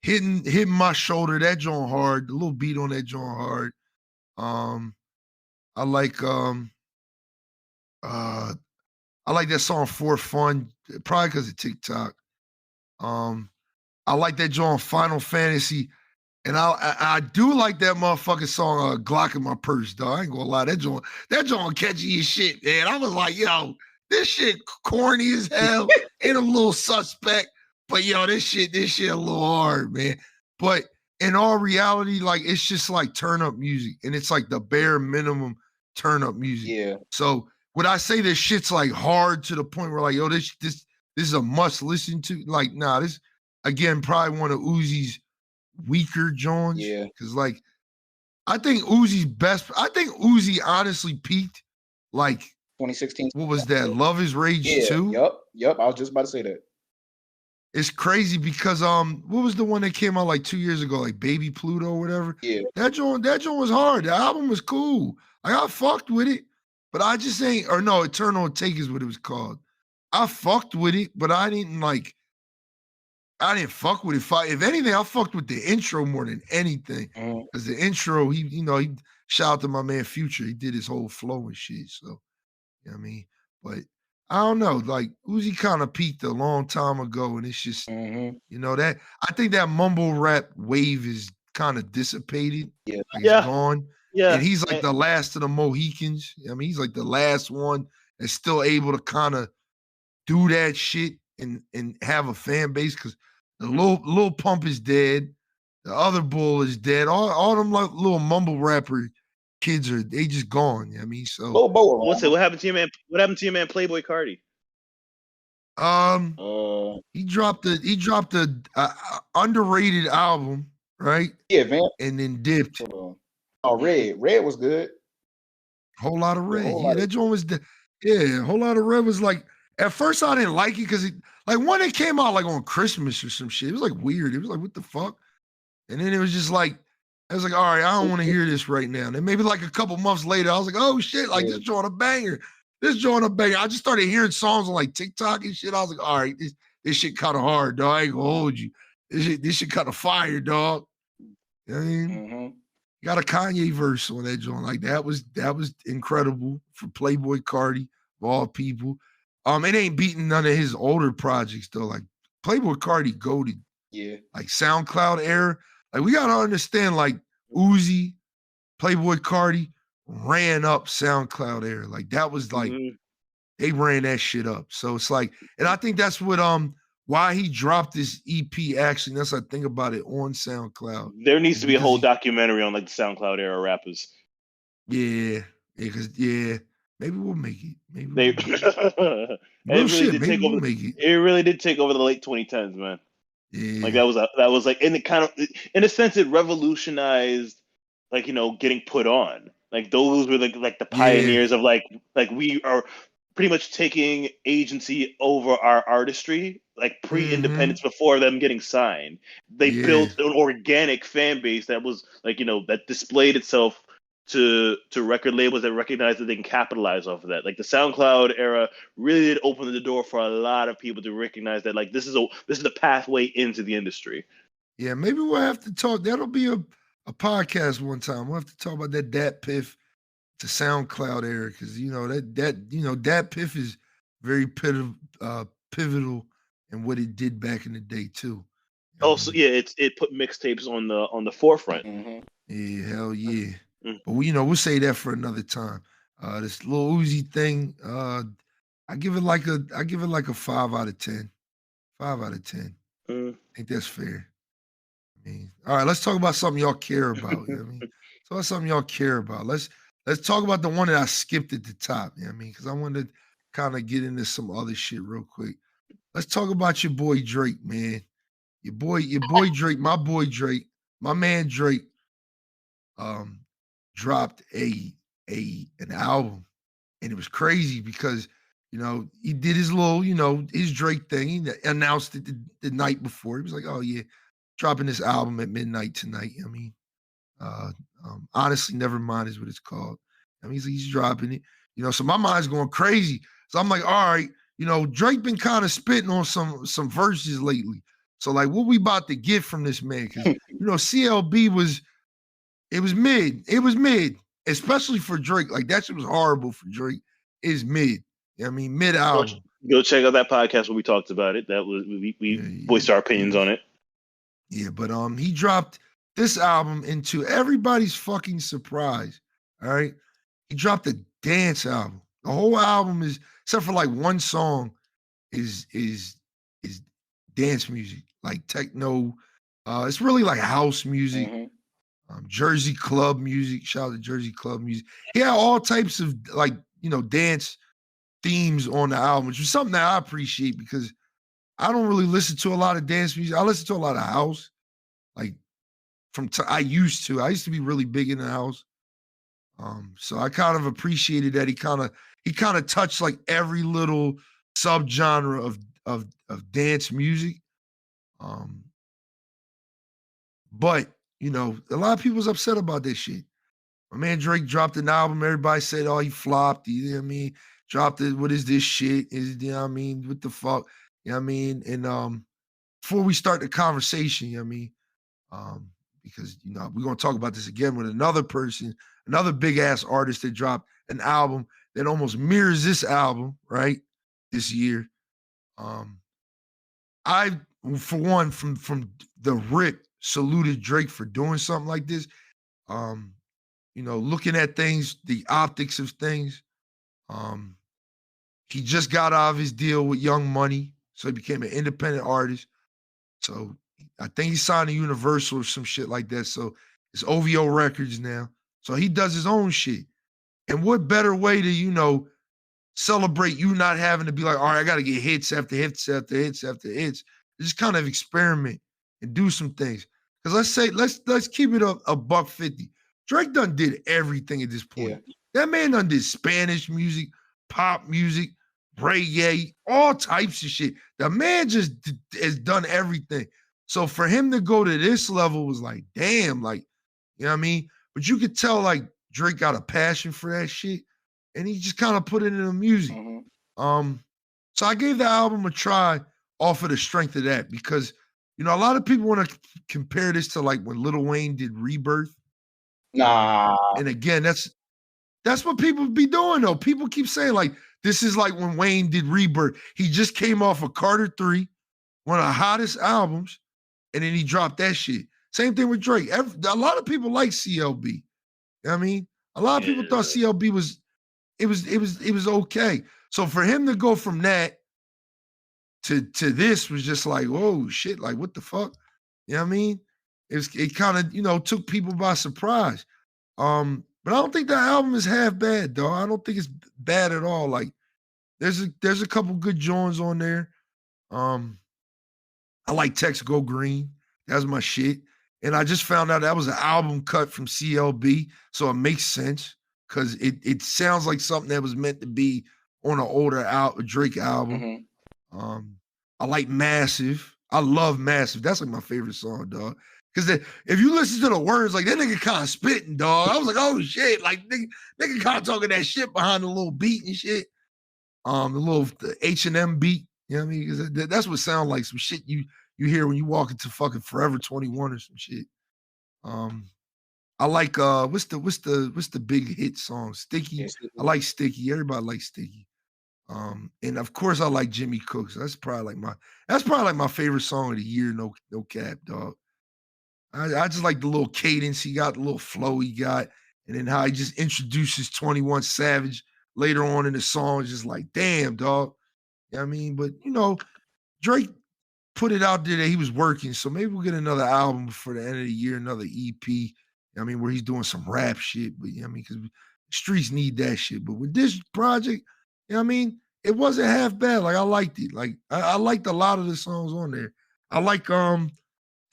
hitting my shoulder, that joint hard, the little beat on that joint hard. I like I like that song For Fun, probably because of TikTok. I like that joint Final Fantasy. And I do like that motherfucking song, Glock in My Purse, dog. I ain't gonna lie, that joint catchy as shit, man. I was like, yo, this shit corny as hell and a little suspect, but yo, this shit a little hard, man. But in all reality, like it's just like turn up music, and it's like the bare minimum turn up music. Yeah. So would I say this shit's like hard to the point where like, yo, this is a must listen to? Like, nah, this again probably one of Uzi's weaker joints. Yeah. Because like I think Uzi honestly peaked like 2016. what was that? Love is Rage 2? Yep. I was just about to say that. It's crazy because what was the one that came out like 2 years ago, like Baby Pluto or whatever? Yeah. That joint was hard. The album was cool. Like I fucked with it, but I just ain't, or no, Eternal Take is what it was called. I fucked with it, but I didn't fuck with it. If anything, I fucked with the intro more than anything. Because the intro, he shout out to my man Future. He did his whole flow and shit. So You know what I mean? But I don't know. Like Uzi kind of peaked a long time ago, and it's just that I think that mumble rap wave is kind of dissipated. Yeah. Like it's Yeah, gone. yeah. And he's like the last of the Mohicans. I mean, he's like the last one that's still able to kind of do that shit and have a fan base because the Lil Pump is dead. The other bull is dead. All them like little mumble rapper kids they just gone. You know what I mean? So Lil Bo What's it? around. What happened to your man? What happened to your man, Playboy Cardi? he dropped a underrated album, right? Yeah, Van. And then dipped. Oh, Red was good. Whole lot of Yeah, red. whole Yeah, lot of that joint was a whole lot of red was like at first I didn't like it because it like when it came out like on Christmas or some shit. It was like weird. It was like, what the fuck? And then it was just like, I was like, all right, I don't want to hear this right now. And then maybe like a couple months later, I was like, oh shit, like this joint a banger. This joint a banger. I just started hearing songs on like TikTok and shit. I was like, all right, this shit kind of hard, dog. I ain't gonna hold you. This shit kind of fire, dog. You know what I mean? You got a Kanye verse on that joint. Like that was incredible for Playboy Cardi, of all people. It ain't beating none of his older projects though. Like Playboy Cardi goated. Yeah. Like SoundCloud era. Like we gotta understand, like Uzi, Playboy Cardi ran up SoundCloud era. Like that was like they ran that shit up. So it's like, and I think that's what why he dropped this EP. Actually, that's I think about it on SoundCloud. There needs to be a whole documentary on like the SoundCloud era rappers. Yeah, because maybe we'll make it. Maybe They we'll real shit. Maybe we'll make it. It really did take over the late 2010s, man. Yeah, like that was like, and it kind of, in a sense, it revolutionized, like, getting put on. Like those were like the pioneers of like we are pretty much taking agency over our artistry, like pre-independence, before them getting signed. They built an organic fan base that was like, that displayed itself to record labels that recognize that they can capitalize off of that. Like the SoundCloud era really did open the door for a lot of people to recognize that like this is the pathway into the industry. Yeah, maybe we'll have to talk. That'll be a podcast one time. We'll have to talk about that Dat Piff to SoundCloud era because Dat Piff is very pivotal in what it did back in the day too. Also, it put mixtapes on the forefront. Yeah, hell yeah. But we'll say that for another time. This little Uzi thing, I give it like a 5 out of 10. 5 out of 10. I think that's fair. I mean, all right, let's talk about something y'all care about. You know what I mean? Talk about something y'all care about. Let's talk about the one that I skipped at the top. You know what I mean? Because I wanted to kind of get into some other shit real quick. Let's talk about your boy Drake, man. Your boy Drake, my boy Drake, my man Drake, dropped an album, and it was crazy because he did his little his Drake thing. He announced it the night before. He was like, "Oh yeah, dropping this album at midnight tonight." I mean, honestly, Nevermind is what it's called. I mean, he's dropping it. So my mind's going crazy. So I'm like, all right, Drake been kind of spitting on some verses lately. So like, what we about to get from this man? Because CLB was mid. It was mid, especially for Drake. Like that shit was horrible for Drake. It's mid. I mean, mid album. Go check out that podcast where we talked about it. That was we voiced our opinions on it. Yeah, but he dropped this album into everybody's fucking surprise. All right, he dropped a dance album. The whole album is, except for like one song, is dance music, like techno. It's really like house music. Jersey club music. Shout out to Jersey club music. He had all types of like dance themes on the album, which is something that I appreciate because I don't really listen to a lot of dance music. I listen to a lot of house. Like I used to be really big in the house. So I kind of appreciated that he kind of touched like every little subgenre of dance music. But a lot of people's upset about this shit. My man Drake dropped an album. Everybody said, "Oh, he flopped." You know what I mean? Dropped it. What is this shit? You know what I mean? What the fuck? You know what I mean? And before we start the conversation, you know what I mean? Because we're gonna talk about this again with another person, another big ass artist that dropped an album that almost mirrors this album, right? This year. I, for one, from the rip, saluted Drake for doing something like this. Looking at things, the optics of things. He just got out of his deal with Young Money, so he became an independent artist. So I think he signed to Universal or some shit like that. So it's OVO Records now. So he does his own shit. And what better way to, celebrate you not having to be like, all right, I got to get hits after hits after hits after hits. Just kind of experiment and do some things. Because let's keep it a buck 50. Drake done did everything at this point. Yeah. That man done did Spanish music, pop music, reggae, all types of shit. The man just has done everything. So for him to go to this level was like, damn, like, you know what I mean? But you could tell like Drake got a passion for that shit, and he just kind of put it in the music. So I gave the album a try off of the strength of that because, a lot of people want to compare this to like when Lil Wayne did Rebirth. Nah. And again, that's what people be doing though. People keep saying like, this is like when Wayne did Rebirth. He just came off of Carter 3, one of the hottest albums, and then he dropped that shit. Same thing with Drake. A lot of people like CLB. You know what I mean? A lot of people thought CLB was okay. So for him to go from that to this was just like, whoa, shit, like what the fuck? You know what I mean? It kind of, took people by surprise. But I don't think that album is half bad, though. I don't think it's bad at all. Like, there's a couple good joints on there. I like Tex Go Green. That's my shit. And I just found out that was an album cut from CLB, so it makes sense because it sounds like something that was meant to be on an older Drake album. I like Massive. I love Massive. That's like my favorite song, dog. Because if you listen to the words, like that nigga kind of spitting, dog. I was like, oh shit, like nigga kind of talking that shit behind the little beat and shit. The H&M beat. You know what I mean? Because that's what sounds like some shit you hear when you walk into fucking Forever 21 or some shit. I like what's the big hit song? Sticky. Yeah, I like Sticky. Everybody likes Sticky. And of course I like Jimmy Cooks. That's probably like my favorite song of the year. No cap, dog. I just like the little cadence he got, the little flow he got, and then how he just introduces 21 Savage later on in the song. Just like, damn, dog. You know what I mean? But Drake put it out there that he was working, so maybe we'll get another album before the end of the year, another EP. I mean, where he's doing some rap shit, but because the streets need that shit. But with this project, it wasn't half bad. Like I liked it. Like I liked a lot of the songs on there. I like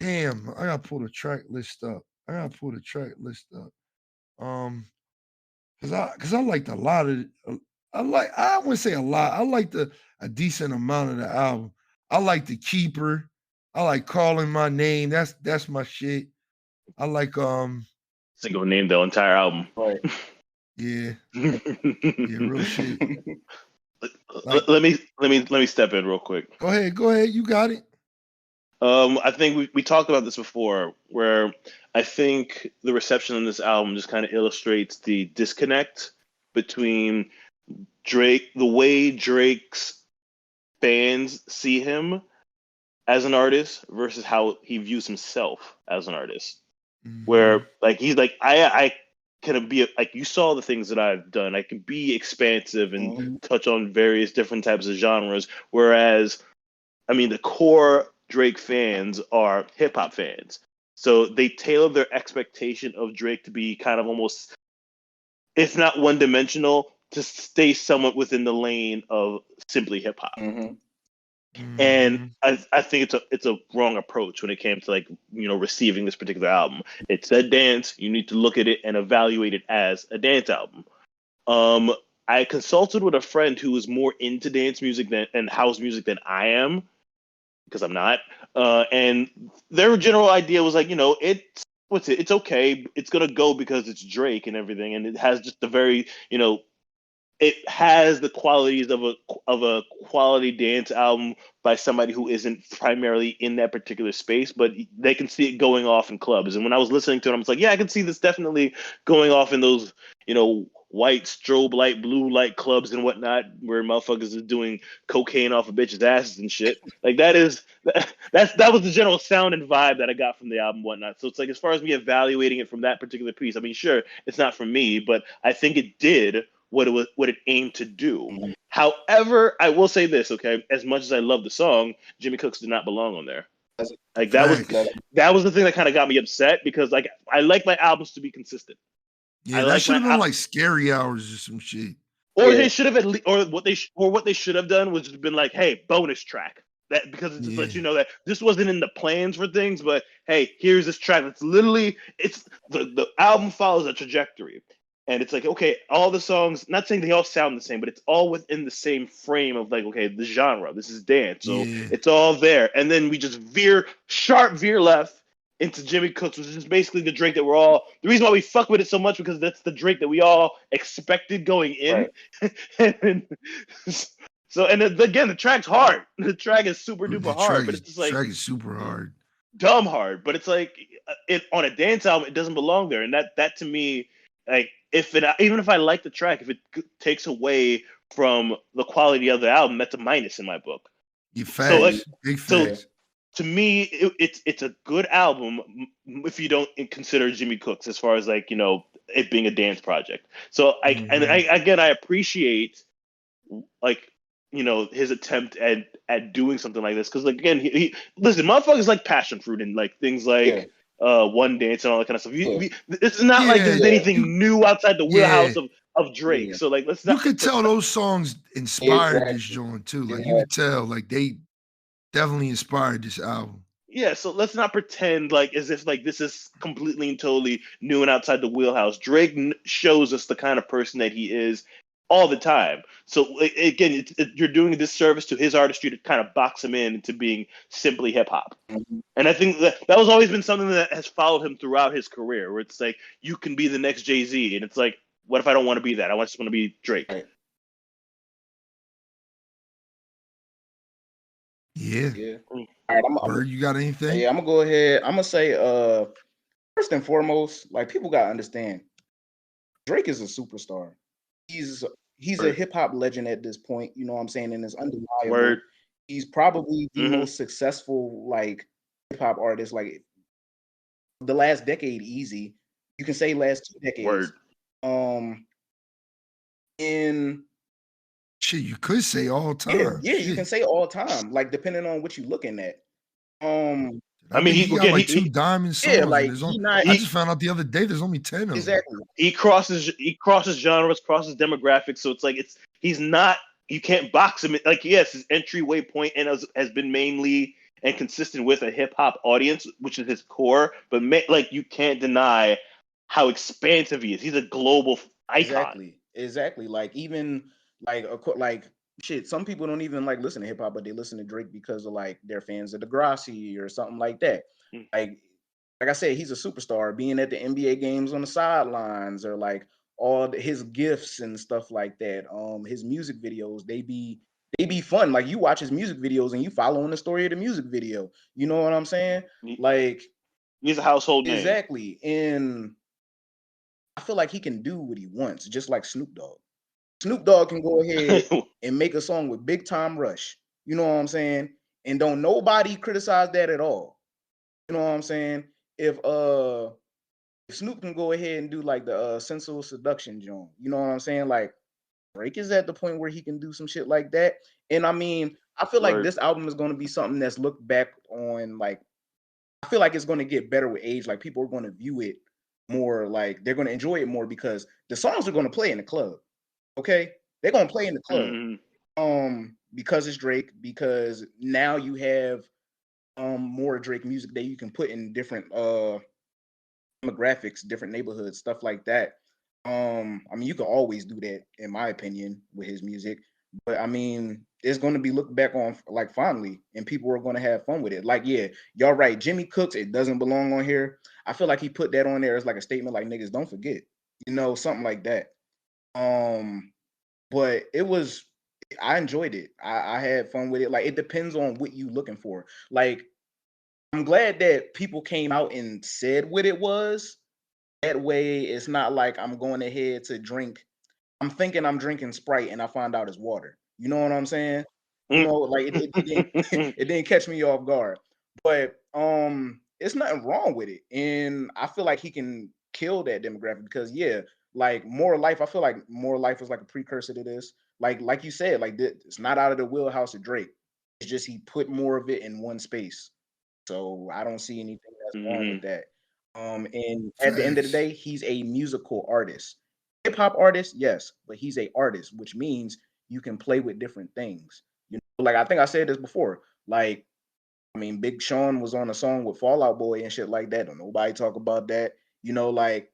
damn, I gotta pull the track list up. Cause I liked a lot of I wouldn't say a lot. I liked a decent amount of the album. I like The Keeper. I like Calling My Name. That's my shit. I like Single name the entire album. Right. Yeah. Yeah, real shit. Let me step in real quick. Go ahead. You got it. I think we talked about this before, where I think the reception on this album just kind of illustrates the disconnect between Drake, the way Drake's fans see him as an artist versus how he views himself as an artist. Mm-hmm. Where like he's like, I can be like, you saw the things that I've done. I can be expansive and touch on various different types of genres. Whereas, I mean, the core Drake fans are hip hop fans. So they tailor their expectation of Drake to be kind of almost, if not one dimensional, to stay somewhat within the lane of simply hip hop. And I think it's a wrong approach when it came to receiving this particular album. It said dance. You need to look at it and evaluate it as a dance album. I consulted with a friend who was more into dance music and house music than I am, because I'm not. And their general idea was like, it's okay. It's gonna go because it's Drake and everything, and it has just the very, it has the qualities of a quality dance album by somebody who isn't primarily in that particular space, but they can see it going off in clubs. And when I was listening to it, I was like, yeah, I can see this definitely going off in those, white strobe light, blue light clubs and whatnot, where motherfuckers is doing cocaine off of bitches' asses and shit. Like that was the general sound and vibe that I got from the album, and whatnot. So it's like, as far as me evaluating it from that particular piece, I mean, sure, it's not for me, but I think it did what it aimed to do. Mhm. However, I will say this, okay? As much as I love the song, Jimmy Cooks did not belong on there. That's- Like Facts. that was the thing that kind of got me upset, because like I like my albums to be consistent. Yeah, I that like should my have been like Scary Hours or some shit. or Yeah. they should have at least, or what they should have done was just been like, hey, bonus track. That, because it just lets Yeah. you know that this wasn't in the plans for things, but hey, here's this track that's literally, it's the album follows a trajectory. And it's like, okay, all the songs, not saying they all sound the same, but it's all within the same frame of like, okay, the genre. This is dance. So Yeah. it's all there. And then we just sharp veer left into Jimmy Cooks, which is just basically the Drake that the reason why we fuck with it so much, because that's the Drake that we all expected going in. Right. And so, and then, again, the track's hard. The track is super duper The hard, but it's just like track is super hard. dumb hard. But it's like, it on a dance album, it doesn't belong there. And that to me, like, even if I like the track, if it takes away from the quality of the album, that's a minus in my book. Yeah, So, like, facts. Big so facts. to me, it's a good album if you don't consider Jimmy Cooks, as far as like, it being a dance project. So I appreciate, like, his attempt at doing something like this, because like, again, he listen, motherfuckers like passion fruit and like things like One Dance and all that kind of stuff. It's not like there's Yeah, anything new outside the wheelhouse of Drake. Yeah. So like, let's you not could tell those songs inspired this Exactly. joint too. Like you could tell, like they definitely inspired this album. Yeah, so let's not pretend like as if like this is completely and totally new and outside the wheelhouse. Drake shows us the kind of person that he is all the time. So again, you're doing a disservice to his artistry to kind of box him into being simply hip hop. Mhm. And I think that was always been something that has followed him throughout his career, where it's like, you can be the next Jay-Z, and it's like, what if I don't want to be that? I just want to be Drake. Right. Yeah. Yeah. All right, Byrd, you got anything? I'm gonna go ahead. I'm gonna say, first and foremost, like, people gotta understand, Drake is a superstar. He's a Word. hip hop legend at this point. You know what I'm saying? And it's undeniable. Word. He's probably the Mhm. most successful like hip hop artist, like the last decade, easy. You can say last 2 decades. Word. In Shit, you could say all time. yeah, you can say all time, like depending on what you're looking at. I mean, think he got again, like 2 diamond songs. Yeah, and like there's I I just found out the other day there's only 10 of them. exactly. he crosses genres, crosses demographics. So it's like, he's not, you can't box him. Like, yes, his entryway point and has been mainly and consistent with a hip hop audience, which is his core. But like, you can't deny how expansive he is. He's a global icon. Exactly. Like, even like shit, some people don't even like listen to hip hop, but they listen to Drake because of like they're fans of Degrassi or something like that. Mm. Like I said, he's a superstar, being at the NBA games on the sidelines, or like his gifts and stuff like that. His music videos, they be fun. Like, you watch his music videos and you following the story of the music video. You know what I'm saying? Like, He's a household name. exactly. And I feel like he can do what he wants, just like Snoop Dogg. Snoop Dogg can go ahead and make a song with Big Time Rush. You know what I'm saying? And don't nobody criticize that at all. You know what I'm saying? If Snoop can go ahead and do like the sensual seduction joint, you know what I'm saying? Like, Drake is at the point where he can do some shit like that. And I mean, I feel like Word. this album is going to be something that's looked back on. Like, I feel like it's going to get better with age. Like, people are going to view it more, like they're going to enjoy it more, because the songs are going to play in the club. Okay, they're going to play in the club. Because it's Drake. Because now you have more Drake music that you can put in different demographics, different neighborhoods, stuff like that. I mean, you can always do that, in my opinion, with his music. But I mean, it's going to be looked back on like fondly, and people are going to have fun with it. Like, yeah, y'all right. Jimmy Cooks, it doesn't belong on here. I feel like he put that on there as like a statement, like, niggas, don't forget, something like that. But I enjoyed it. I had fun with it. Like, it depends on what you looking for. Like, I'm glad that people came out and said what it was. That way, it's not like I'm going ahead to drink I'm thinking I'm drinking Sprite and I find out it's water. You know what I'm saying? You Mm. know, like it didn't it didn't catch me off guard. But it's nothing wrong with it. And I feel like he can kill that demographic because yeah, like More Life, I feel like More Life is like a precursor to this. Like you said, like it's not out of the wheelhouse of Drake. It's just he put more of it in one space. So I don't see anything that's wrong with Mhm. that. And at the end of the Facts. day, he's a musical artist. Hip hop artist, yes, but he's a artist, which means you can play with different things. You know, like I think I said this before. Like, I mean, Big Sean was on a song with Fallout Boy and shit like that. Don't nobody talk about that. You know, like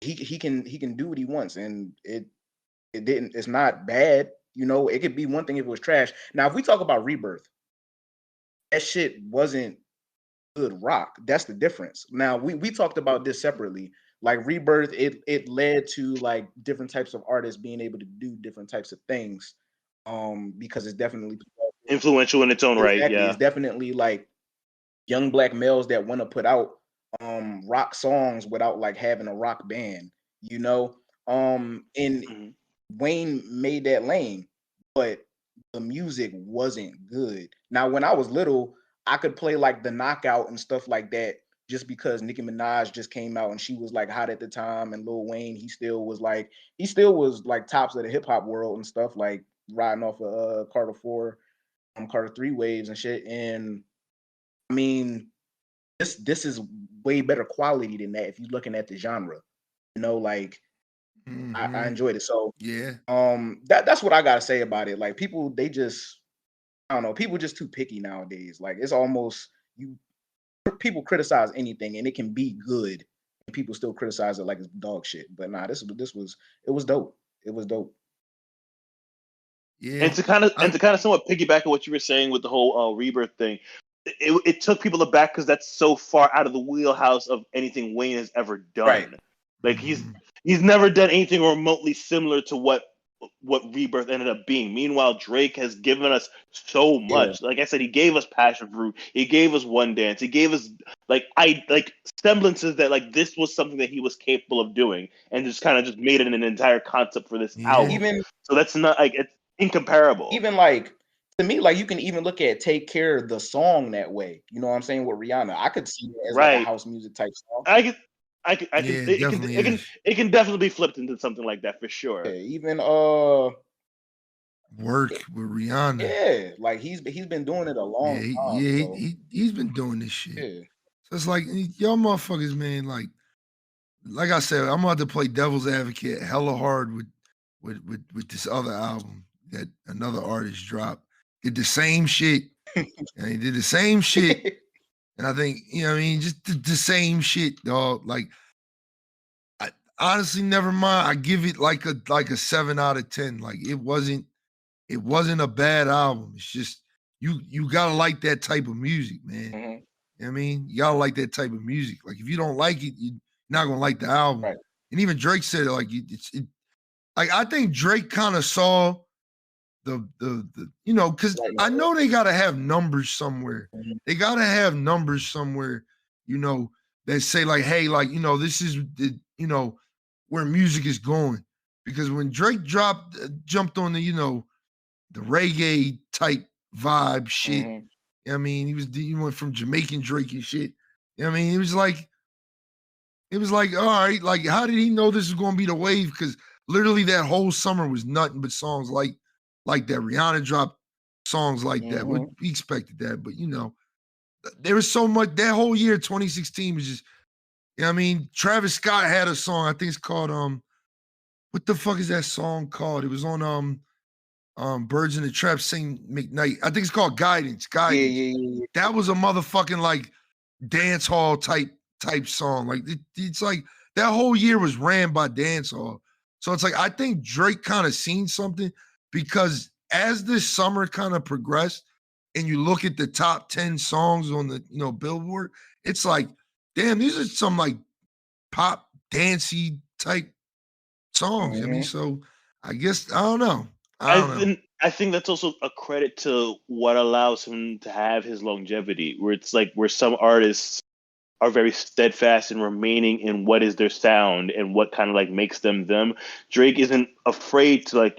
he can do what he wants, and it didn't. It's not bad. You know, it could be one thing if it was trash. Now, if we talk about Rebirth, that shit wasn't good rock. That's the difference. Now we talked about this separately. Like Rebirth, it led to like different types of artists being able to do different types of things. Because it's definitely Influential in its own right, exactly it's yeah. definitely like young black males that want to put out rock songs without like having a rock band, you know. And Mhm. Wayne made that lane, but the music wasn't good. Now, when I was little, I could play like the Knockout and stuff like that just because Nicki Minaj just came out and she was like hot at the time, and Lil Wayne, he still was like tops of the hip hop world and stuff, like riding off of Carter 4, Carter 3 waves and shit. And I mean, this is way better quality than that if you're looking at the genre. You know, like I Hmm. enjoyed it. So Yeah. that's what I gotta say about it. Like people, they just I don't know, people just too picky nowadays. Like it's almost you people criticize anything and it can be good and people still criticize it like it's dog shit. But nah, this was it was dope. It was dope. Yeah. And to kind of I somewhat piggyback on what you were saying with the whole rebirth thing, it took people aback because that's so far out of the wheelhouse of anything Wayne has ever Right. done. Like mhm. he's never done anything remotely similar to what Rebirth ended up being. Meanwhile, Drake has given us so Yeah. much. Like I said, he gave us Passion Fruit, he gave us One Dance, he gave us like semblances that like this was something that he was capable of doing, and just kind of just made it an entire concept for this Yeah. album. Even So that's not like it's incomparable. even like to me, like you can even look at Take Care the song that way. You know what I'm saying with Rihanna. I could see it as like a Right. house music type song. I can I can Yeah, it definitely is. it can definitely be flipped into something like that for Yeah, sure. even Work with Rihanna. yeah, like he's been doing it a long time. So He's been doing this shit. yeah. So it's like y'all motherfuckers, man. Like I said, I'm about to play devil's advocate hella hard with this other album that another artist dropped. Did the same shit, and he did the same shit. And I think, you know what I mean, just the same shit, dog. Like I honestly never mind. I give it like a 7 out of 10. Like it wasn't a bad album. It's just you gotta like that type of music, man. Mhm. You know what I mean? You gotta like that type of music. Like if you don't like it, you're not gonna like the album. Right. And even Drake said it like like I think Drake kind of saw the because Right. I know they gotta have numbers somewhere. Mhm. They gotta have numbers somewhere, you know, that say like, hey, like, this is where music is going. Because when Drake jumped on the reggae type vibe shit, Mhm. I mean, he went from Jamaican Drake and shit. I mean, it was like, all right, like, how did he know this was gonna be the wave? Because literally that whole summer was nothing but songs like that. Rihanna dropped songs like that. We Mhm. expected that, but there was so much that whole year, 2016 was just, I mean, Travis Scott had a song, I think it's called what the fuck is that song called? It was on Birds in the Trap sing McKnight. I think it's called Guidance. Yeah, Guidance. yeah, yeah, That was a motherfucking like dance hall type song. Like it's like that whole year was ran by dance hall. So it's like I think Drake kind of seen something because as this summer kind of progressed and you look at the top 10 songs on the Billboard, it's like, damn, these are some like pop dancey type songs. I mean, Mhm. so I guess I don't know. I don't know. I think that's also a credit to what allows him to have his longevity, where it's like where some artists are very steadfast in remaining in what is their sound and what kind of like makes them them. Drake isn't afraid to like,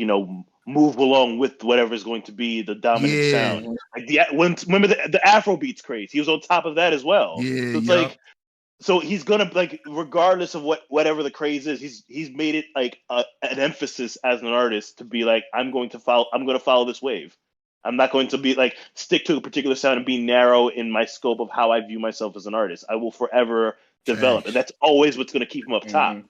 move along with whatever is going to be the dominant Yeah, sound. Like remember the Afro beats craze. He was on top of that as well. yeah, So it's yup. like, so he's gonna like, regardless of whatever the craze is, he's made it like an emphasis as an artist to be like, I'm going to follow this wave. I'm not going to be like stick to a particular sound and be narrow in my scope of how I view myself as an artist. I will forever develop, and Facts. that's always what's going to keep him up top. Mhm.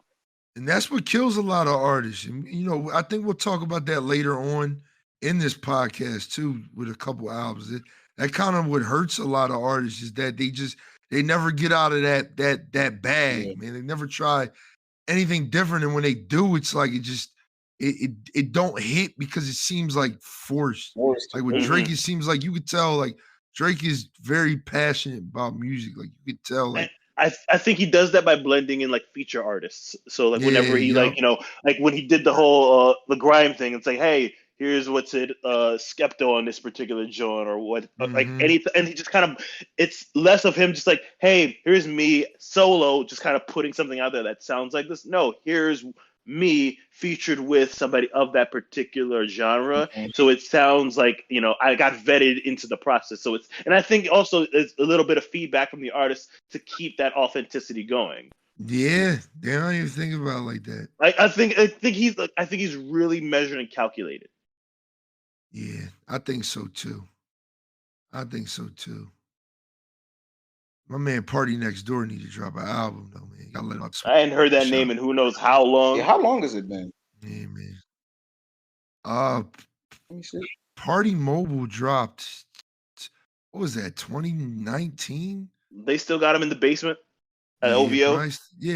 And that's what kills a lot of artists. And I think we'll talk about that later on in this podcast too, with a couple albums. That kind of what hurts a lot of artists is that they never get out of that bag, Yeah. man. They never try anything different. And when they do, it's like it don't hit because it seems like forced. Forced. Like with Mhm. Drake, it seems like you could tell like Drake is very passionate about music. Like you could tell like I think he does that by blending in like feature artists. So like Yeah, whenever he yup. like like when he did the whole the grime thing, it's like, hey, here's what's it Skepto on this particular joint or what like Mhm. any, and he just kind of, it's less of him just like, hey, here's me solo just kind of putting something out there that sounds like this. No, here's me featured with somebody of that particular genre, Mhm. so it sounds like I got vetted into the process. So it's, and I think also it's a little bit of feedback from the artist to keep that authenticity going. Yeah, they don't even think about it like that. I think he's really measured and calculated. Yeah, I think so too. I think so too. My man Party Next Door need to drop an album though, man. Gotta let him out the I hadn't heard that shop. name in who knows how long. Yeah, how long has it been? Yeah, man. Let me see. Party Mobile dropped. What was that? 2019? They still got him in the basement at Yeah, OVO.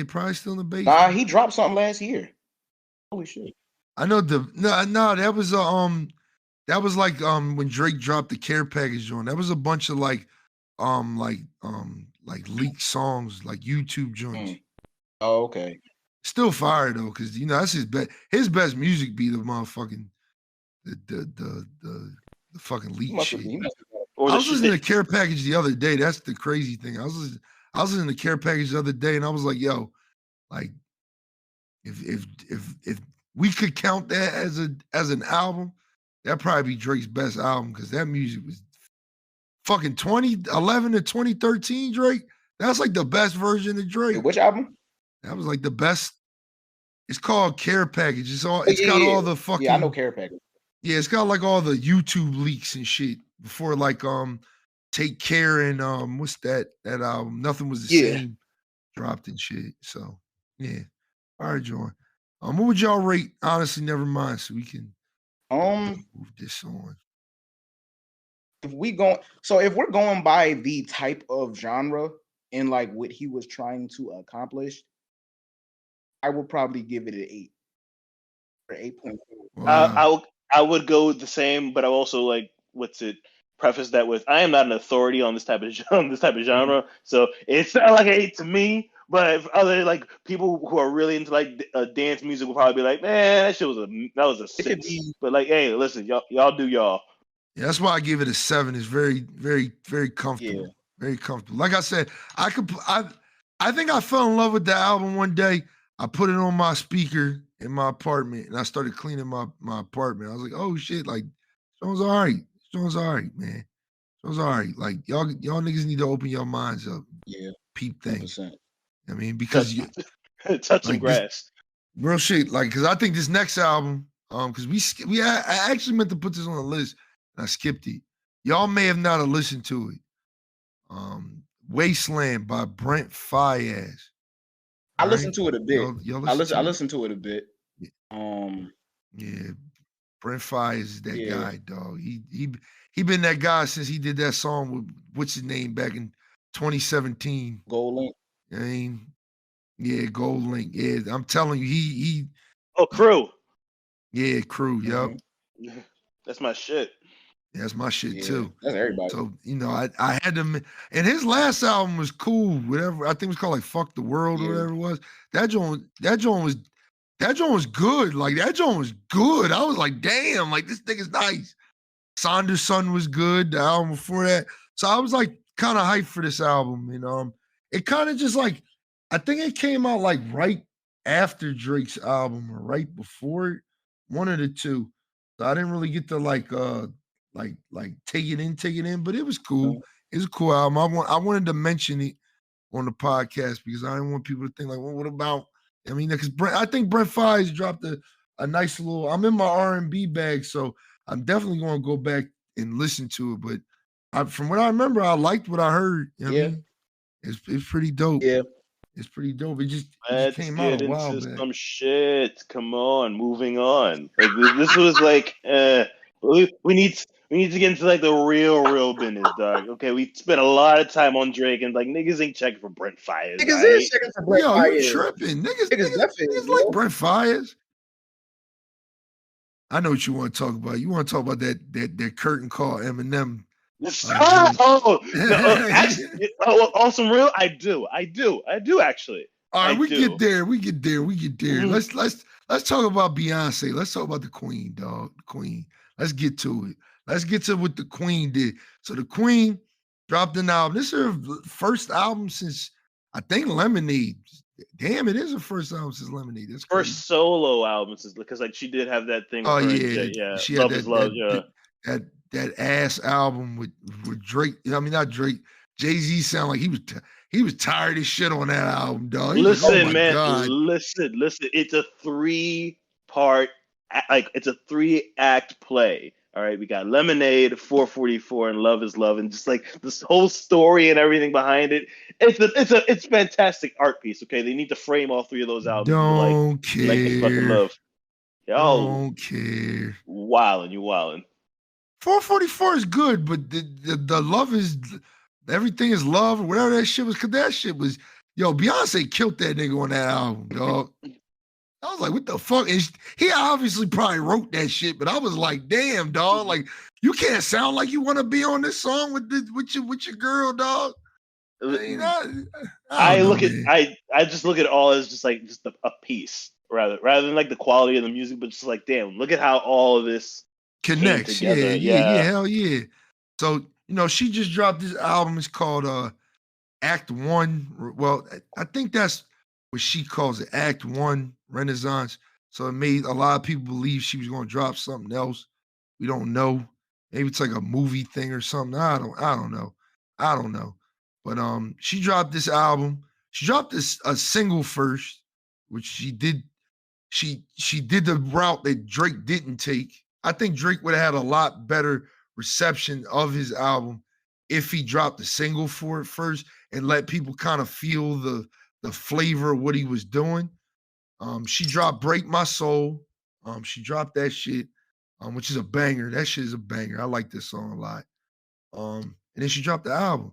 probably still in the basement. Nah, he dropped something last year. Holy shit. I know no, that was like when Drake dropped the Care Package joint. That was a bunch of like leaked songs, like YouTube joints. Oh, okay. Still fire though, because that's his best music be the motherfucking the fucking He leak must have shit. been. Or I the was shit listening to that, Care Package the other day. That's the crazy thing. I was listening to Care Package the other day, and I was like, yo, like if we could count that as an album, that'd probably be Drake's best album because that music was fucking 2011 to 2013 Drake. That's like the best version of Drake. Wait, which album? That was like the best. It's called Care Package. It's Oh, got yeah. all the fucking Yeah, I know Care Package. Yeah, it's got like all the YouTube leaks and shit before like Take Care and what's that album? Nothing Was the Yeah. Same dropped and shit. So yeah. All right, John. What would y'all rate Honestly Nevermind so we can move this on? If we're going by the type of genre and like what he was trying to accomplish, I would probably give it an 8 or 8.4. Wow. I would go the same, but I also like preface that with, I am not an authority on this type of genre, so it's not like an 8 to me. But for other like people who are really into like dance music will probably be like, man, that shit was a 6. But like, hey, listen, y'all do y'all. Yeah, that's why I give it a 7. It's very, very, very comfortable. Yeah. Very comfortable. Like I said, I think I fell in love with the album one day. I put it on my speaker in my apartment and I started cleaning my apartment. I was like, oh shit, like song's all right. Song's all right, man. Song's all right. Like y'all niggas need to open your minds up. Yeah. Peep things. 100%. I mean, because you touch some like grass. real shit. Like, because I think this next album, because I actually meant to put this on the list and I skipped it. Y'all may have not have listened to it. Wasteland by Brent Faiyaz. I listened to it a bit. Y'all I listened to it a bit. Yeah, Brent Faiyaz is that Yeah. guy, dog. He been that guy since he did that song with what's his name back in 2017. Gold Link. I mean, yeah, Gold Link. Yeah, I'm telling you, he Crew. Yeah, Crew. Yup. That's my shit. That's my shit Yeah, too. that's everybody. So I had to, and his last album was cool. Whatever, I think it was called like "Fuck the World" or Yeah. whatever it was. That joint was good. Like that joint was good. I was like, damn, like this nigga's nice. Saunders Son was good. The album before that, so I was like kind of hyped for this album, it kind of just like I think it came out like right after Drake's album or right before it, one of the two. So I didn't really get to like take it in, but it was cool. It was a cool album. I wanted to mention it on the podcast because I didn't want people to think like, well, what about? I mean, because I think Brent Fires dropped a nice little. I'm in my R&B bag, so I'm definitely going to go back and listen to it. But from what I remember, I liked what I heard. You know what I mean? It's pretty dope. Yeah. It's pretty dope. It just Let's came out get a while into back. some shit. Come on, moving on. Like this was like, we need to get into like the real business, dog. Okay, we spent a lot of time on Drake, and like niggas ain't checking for Brent Fires. Niggas right? is checking for Brent Yo, Fires. you tripping? Niggas definitely, like Brent Fires. I know what you want to talk about. You want to talk about that curtain call Eminem. Actually, on some real, I do actually. All right, we do. get there. Mhm. Let's talk about Beyonce. Let's talk about the Queen, dog. The Queen. Let's get to it. Let's get to what the Queen did. So the Queen dropped an album. This is her first album since I think Lemonade. Damn, it is her first album since Lemonade. That's crazy. First solo album, because like she did have that thing. Oh with her yeah, and yeah. she Love had is Love. Yeah. that ass album with Drake. I mean, not Drake. Jay-Z sound like he was tired as shit on that album, dog. Listen, like, oh my man. God. Listen. It's a 3-part, like it's a 3-act play. All right, we got Lemonade, 444, and Love is Love, and just like this whole story and everything behind it. It's fantastic art piece. Okay, they need to frame all 3 of those albums. Don't care. Like they fucking love. Don't care. You wildin'. 444 is good, but the love is everything is love or whatever that shit was. Cause that shit was Beyonce killed that nigga on that album, dog. I was like, what the fuck? And he obviously probably wrote that shit, but I was like, damn, dog. Like, you can't sound like you want to be on this song with your girl, dog. I just look at it all as just like a piece rather than like the quality of the music, but just like, damn, look at how all of this connects. came together. Yeah, hell yeah. So, she just dropped this album. It's called Act One. Well, I think that's what she calls it, Act One Renaissance. So it made a lot of people believe she was going to drop something else. We don't know. Maybe it's like a movie thing or something. I don't know. But she dropped this album. She dropped a single first, which she did. She did the route that Drake didn't take. I think Drake would have had a lot better reception of his album if he dropped a single for it first and let people kind of feel the flavor of what he was doing. She dropped Break My Soul. She dropped that shit, which is a banger. That shit is a banger. I like this song a lot. And then she dropped the album.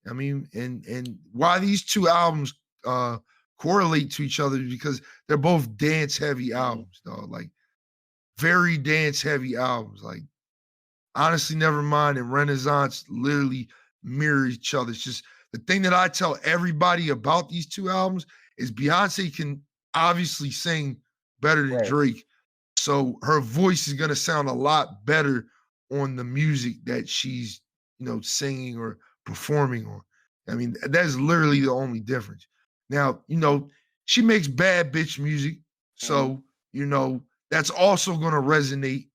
I mean, and why these two albums correlate to each other is because they're both dance heavy albums, dog. Like very dance heavy albums. Like honestly, Nevermind and Renaissance literally mirror each other. It's just the thing that I tell everybody about these two albums is Beyonce can obviously sing better than Drake. So her voice is going to sound a lot better on the music that she's, singing or performing on. I mean, that's literally the only difference. Now, she makes bad bitch music. So, that's also going to resonate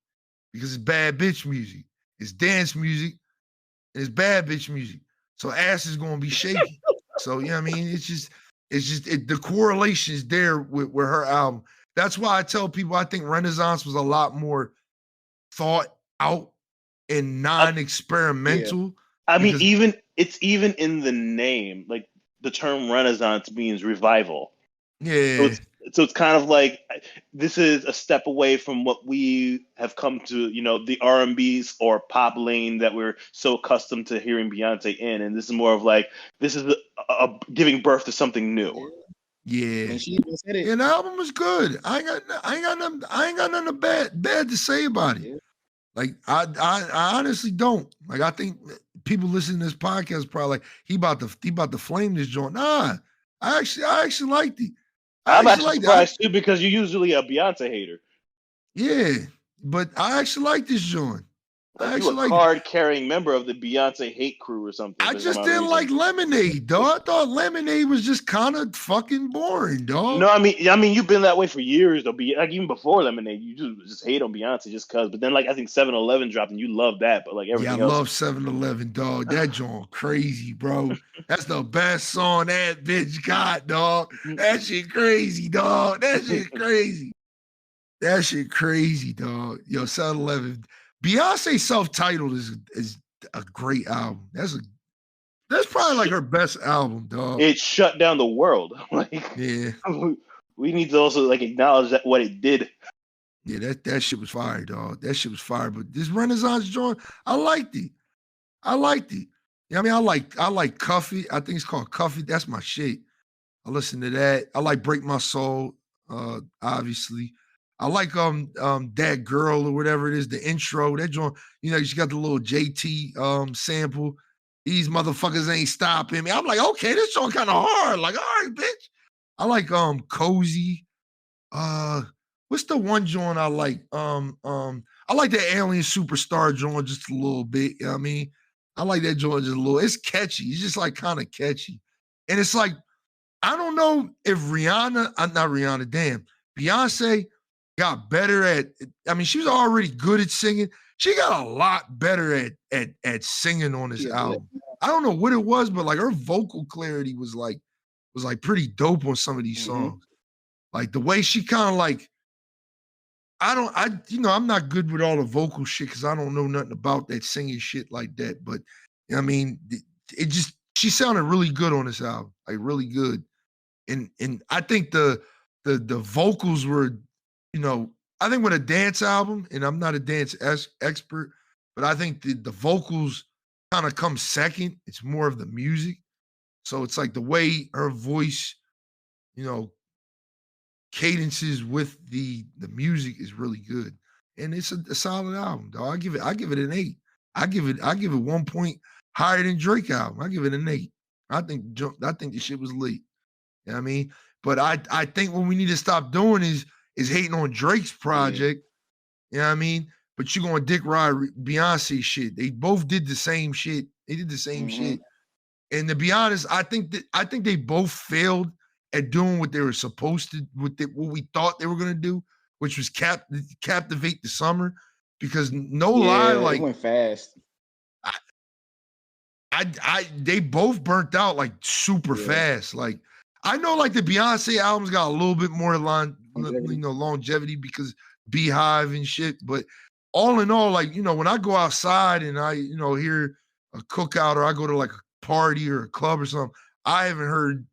because it's bad bitch music. It's dance music and it's bad bitch music. So ass is going to be shaky. So, I mean? It's just the correlation is there with her album. That's why I tell people I think Renaissance was a lot more thought out and non-experimental. I mean, it's even in the name, like the term Renaissance means revival. Yeah. So it's kind of like this is a step away from what we have come to, the R&B's or pop lane that we're so accustomed to hearing Beyonce in, and this is more of like this is a giving birth to something new. Yeah, and she even said it. And the album was good. I ain't got nothing bad to say about it. Yeah. Like I honestly don't. Like I think people listening to this podcast probably like he about to flame this joint. Nah, I actually liked it. I'm actually surprised too because you're usually a Beyonce hater. Yeah, but I actually like this joint. Like I you actually a like. card-carrying member of the Beyonce hate crew or something. I for just some odd didn't reason. like Lemonade, dog. I thought Lemonade was just kind of fucking boring, dog. No, I mean, you've been that way for years, though. Like even before Lemonade, you just hate on Beyonce just cause. But then, like I think 7-Eleven dropped, and you love that. But like Yeah, I everything else, love 7-Eleven, dog. That joint crazy, bro. That's the best song that bitch got, dog. That shit crazy, dog. That shit crazy. That shit crazy, dog. Yo, 7-Eleven. Beyonce self-titled is a great album. That's probably like her best album, dog. it shut down the world. Like, Yeah. we need to also like acknowledge that what it did. Yeah, that shit was fire, dog. That shit was fire. But this Renaissance joint, I liked it. I liked it. Yeah, I mean, I like Cuffy. I think it's called Cuffy. That's my shit. I listen to that. I like Break My Soul, obviously. I like That Girl or whatever it is, the intro. That joint, she got the little JT sample. These motherfuckers ain't stopping me. I'm like, okay, this joint kind of hard. Like, all right, bitch. I like Cozy. What's the one joint I like? I like the Alien Superstar joint just a little bit. You know what I mean? I like that joint just a little. It's catchy. It's just like kind of catchy. And it's like, I don't know if Beyonce got better at, I mean, she was already good at singing. She got a lot better at singing on this album. I don't know what it was, but like her vocal clarity was like pretty dope on some of these songs. Like the way she kind of like, I'm not good with all the vocal shit because I don't know nothing about that singing shit like that. But I mean, she sounded really good on this album, like really good. And I think the vocals were, I think with a dance album, and I'm not a dance expert, but I think the vocals kind of come second. It's more of the music. So it's like the way her voice, cadences with the music is really good. And it's a solid album, dog. I give it an 8. I give it 1 point higher than Drake album. I give it an 8. I think the shit was lit. You know what I mean? But I think what we need to stop doing is hating on Drake's project. You know what I mean? But you're going to dick ride Beyonce shit. They both did the same shit. They did the same shit. And to be honest, I think they both failed at doing what they were supposed to, what we thought they were going to do, which was captivate the summer. Because lie, like it went fast. They both burnt out like super fast. Like I know, like the Beyonce albums got a little bit more longevity because Beehive and shit. But all in all, like when I go outside and I hear a cookout or I go to like a party or a club or something, I haven't heard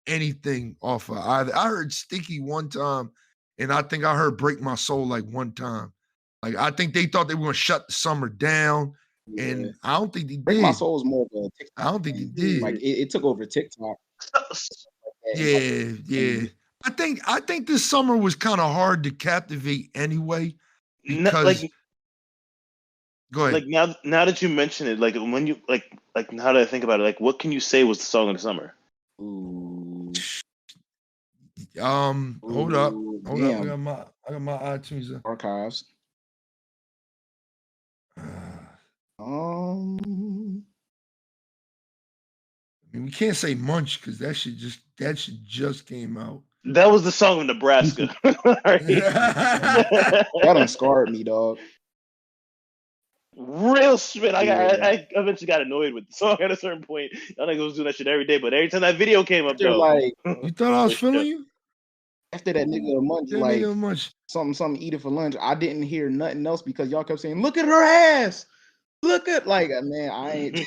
anything off of either. I heard Sticky one time, and I think I heard Break My Soul like one time. Like I think they thought they were gonna shut the summer down. And I don't think they Break did. My Soul is more of a TikTok. I don't think they did. Like it took over TikTok. Yeah. I think this summer was kind of hard to captivate anyway. Because go ahead. Like now that you mention it, like when you like now that I think about it, like what can you say was the song of the summer? Ooh. Hold up. I got my iTunes archives. I mean, we can't say Munch because that shit just came out. That was the song of Nebraska. That done scarred me, dog. Real spit. I eventually got annoyed with the song at a certain point. I think I was doing that shit every day, but every time that video came up, though, like you thought I was feeling you? After that nigga Munch, something eat it for lunch. I didn't hear nothing else because y'all kept saying, "Look at her ass." Look at man, I ain't.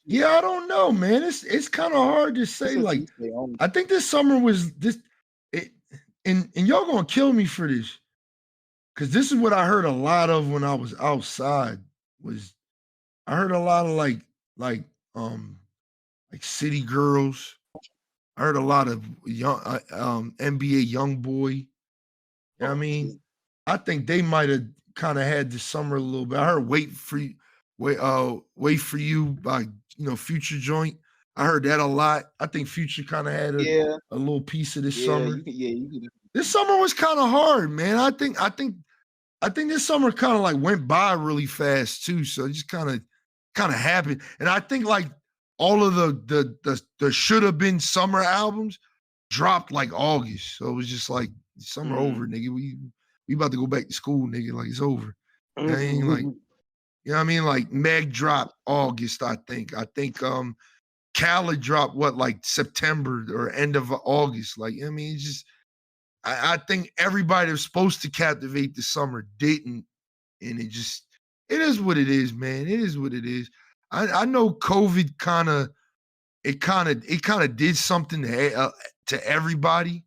Yeah, I don't know, man. It's kind of hard to say. Like, I think this summer was and y'all gonna kill me for this, because this is what I heard a lot of when I was outside. I heard a lot of like City Girls. I heard a lot of young NBA Young Boy. You know what I mean? I think they might have kind of had this summer a little bit. I heard Wait for You by Future joint. I heard that a lot. I think Future kind of had a little piece of this summer. You could. This summer was kind of hard, man. I think I think this summer kind of like went by really fast too. So it just kind of happened. And I think like all of the should have been summer albums dropped like August. So it was just like summer over, nigga. We about to go back to school, nigga. Like it's over. I ain't like, you know what I mean? Like Meg dropped August, I think. I think Khaled dropped what, like September or end of August. Like, I mean, it's just I think everybody that was supposed to captivate the summer didn't. And it is what it is, man. It is what it is. I know COVID kind of did something to everybody.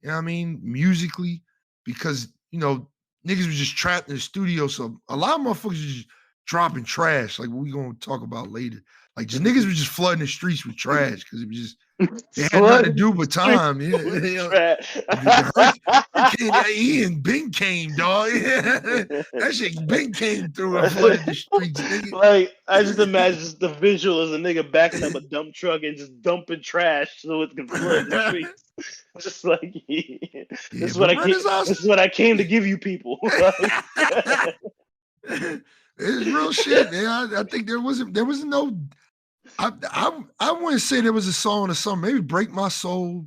You know what I mean? Musically, because niggas was just trapped in the studio. So a lot of motherfuckers was just dropping trash, like what we gonna talk about later. Like just niggas was just flooding the streets with trash because it was just it had nothing to do with time. Yeah, Hurricane Ian been came, dog. That shit been came through and flooded the streets, nigga. Like I just imagine just the visual as a nigga backing up a dump truck and just dumping trash so it can flood the streets. Just like this is what I came to give you people. It's real shit, man. I think there wasn't no. I wouldn't say there was a song in the summer. Maybe "Break My Soul,"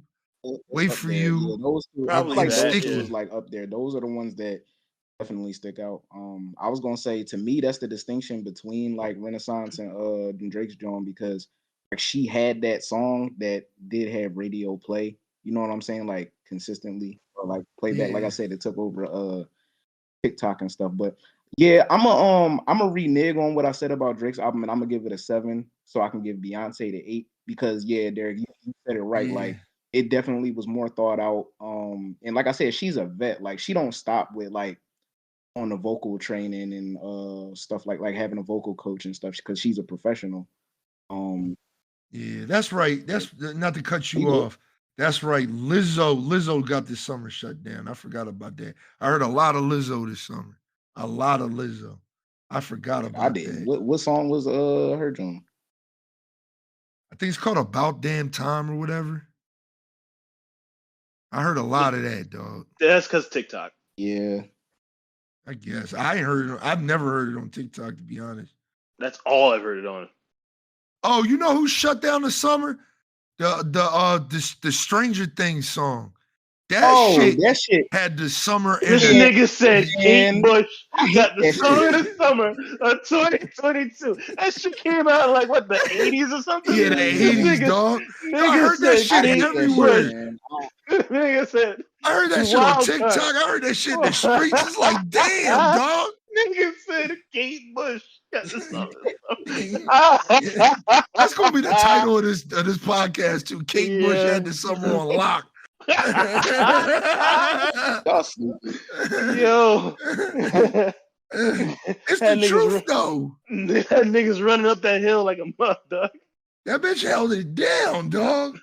"Wait for You." Yeah, those two, Probably like that, Sticky yeah. was like up there. Those are the ones that definitely stick out. I was gonna say to me that's the distinction between like Renaissance and Drake's Joan, because like she had that song that did have radio play. You know what I'm saying? Like consistently or like playback. Like I said, it took over TikTok and stuff. But yeah, I'm a renege on what I said about Drake's album, and I'm gonna give it a 7 so I can give Beyonce the 8 because yeah, Derek, you said it right. Yeah. Like it definitely was more thought out. And like I said, she's a vet. Like she don't stop with like on the vocal training and stuff like having a vocal coach and stuff because she's a professional. Yeah, that's right. That's not to cut you You good. off. That's right. Lizzo got this summer shut down. I forgot about that. I heard a lot of Lizzo this summer. A lot of Lizzo. I forgot about I did. that. What song was her joint? I think it's called About Damn Time or whatever. I heard a lot of that, dog. That's because TikTok. Yeah. I guess. I've never heard it on TikTok, to be honest. That's all I've heard it on. Oh, you know who shut down the summer? The Stranger Things song. That shit had the summer This energy. nigga said Kate Bush got the song of the summer of 2022. That shit came out in like what, the 80s or something? Yeah, the 80s, dog. I heard that shit everywhere. Nigga said, I heard that shit on TikTok. I heard that shit in the streets. It's like, damn, dog. Nigga said Kate Bush got the song of the summer. That's gonna be the title of this podcast too. Kate Bush had the summer on lock. Y'all stupid. Yo. It's the truth, though. That nigga's running up that hill like a mud, dog. That bitch held it down, dog.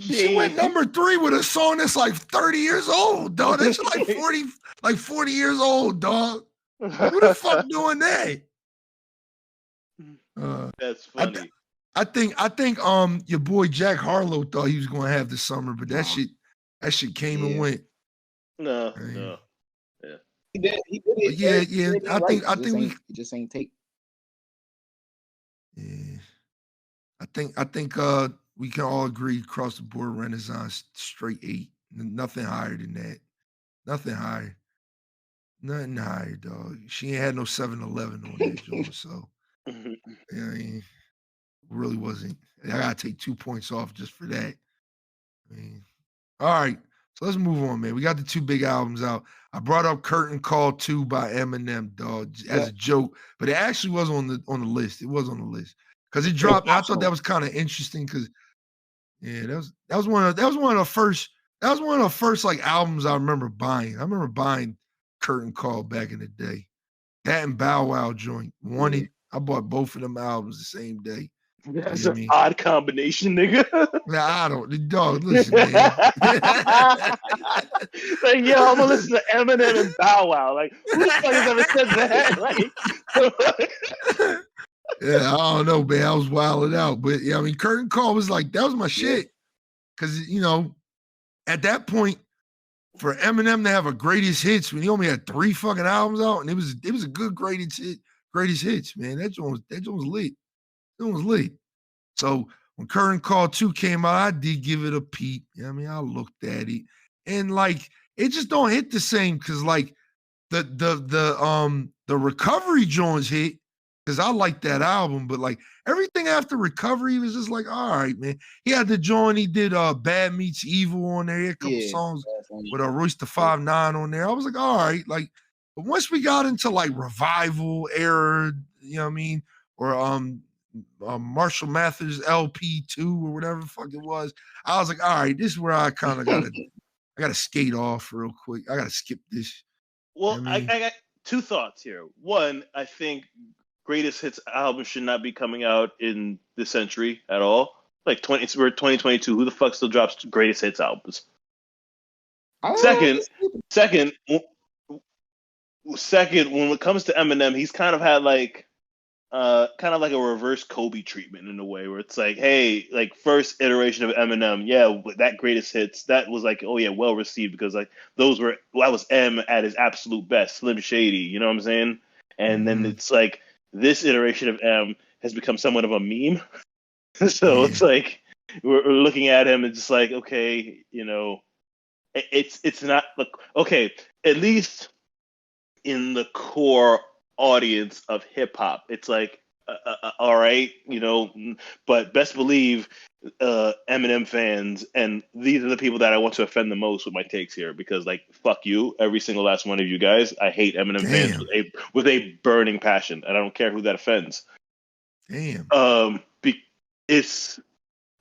She went number 3 with a song that's like 30 years old, dog. That's like 40 years old, dog. Who the fuck doing that? That's funny. I think your boy Jack Harlow thought he was gonna have the summer, but that shit came and went. No. Yeah. He did it. Yeah. I think we just ain't take. Yeah. I think we can all agree across the board Renaissance straight 8. Nothing higher than that. Nothing higher. Nothing higher, dog. She ain't had no 7-Eleven on that joint, so yeah, I mean, really wasn't. I gotta take 2 points off just for that. I mean, all right. So let's move on, man. We got the 2 big albums out. I brought up Curtain Call 2 by Eminem, dog, as a joke, but it actually was on the list. It was on the list because it dropped. I thought that was kind of interesting because that was one of the first like albums I remember buying. I remember buying Curtain Call back in the day. That and Bow Wow joint. I bought both of them albums the same day. That's an odd combination, nigga. Nah, I don't. Dog, listen, man. Like, yo, I'm gonna listen to Eminem and Bow Wow. Like, who the fuck has ever said that? Like, yeah, I don't know, man. I was wilding out, but yeah, I mean, Curtain Call was like that was my shit, because at that point, for Eminem to have a greatest hits when he only had 3 fucking albums out, and it was a good greatest hits, man. That joint was lit. That was lit. So when Curtain Call 2 came out, I did give it a peep. You know what I mean? I looked at it. And like it just don't hit the same because like the Recovery joints hit because I like that album, but like everything after Recovery was just like, all right, man. He had the joint, he did Bad Meets Evil on there. He had a couple songs with Royce the 5'9" on there. I was like, all right, like, but once we got into like Revival era, you know what I mean? Or Marshall Mathers LP2 or whatever the fuck it was, I was like, all right, this is where I kind of gotta skate off real quick. I gotta skip this. Well, I got 2 thoughts here. One, I think greatest hits album should not be coming out in this century at all. Like we're 2022. Who the fuck still drops greatest hits albums? Second, when it comes to Eminem, he's kind of had like a reverse Kobe treatment in a way where it's like, hey, like first iteration of Eminem, yeah, that greatest hits, that was like, oh yeah, well received because like that was M at his absolute best, Slim Shady, you know what I'm saying? And then it's like this iteration of M has become somewhat of a meme. So it's like we're looking at him and just like, okay, you know, it's not like okay, at least in the core audience of hip hop, it's like all right, you know, but best believe Eminem fans, and these are the people that I want to offend the most with my takes here because like fuck you, every single last one of you guys. I hate Eminem fans with a burning passion, and I don't care who that offends. It's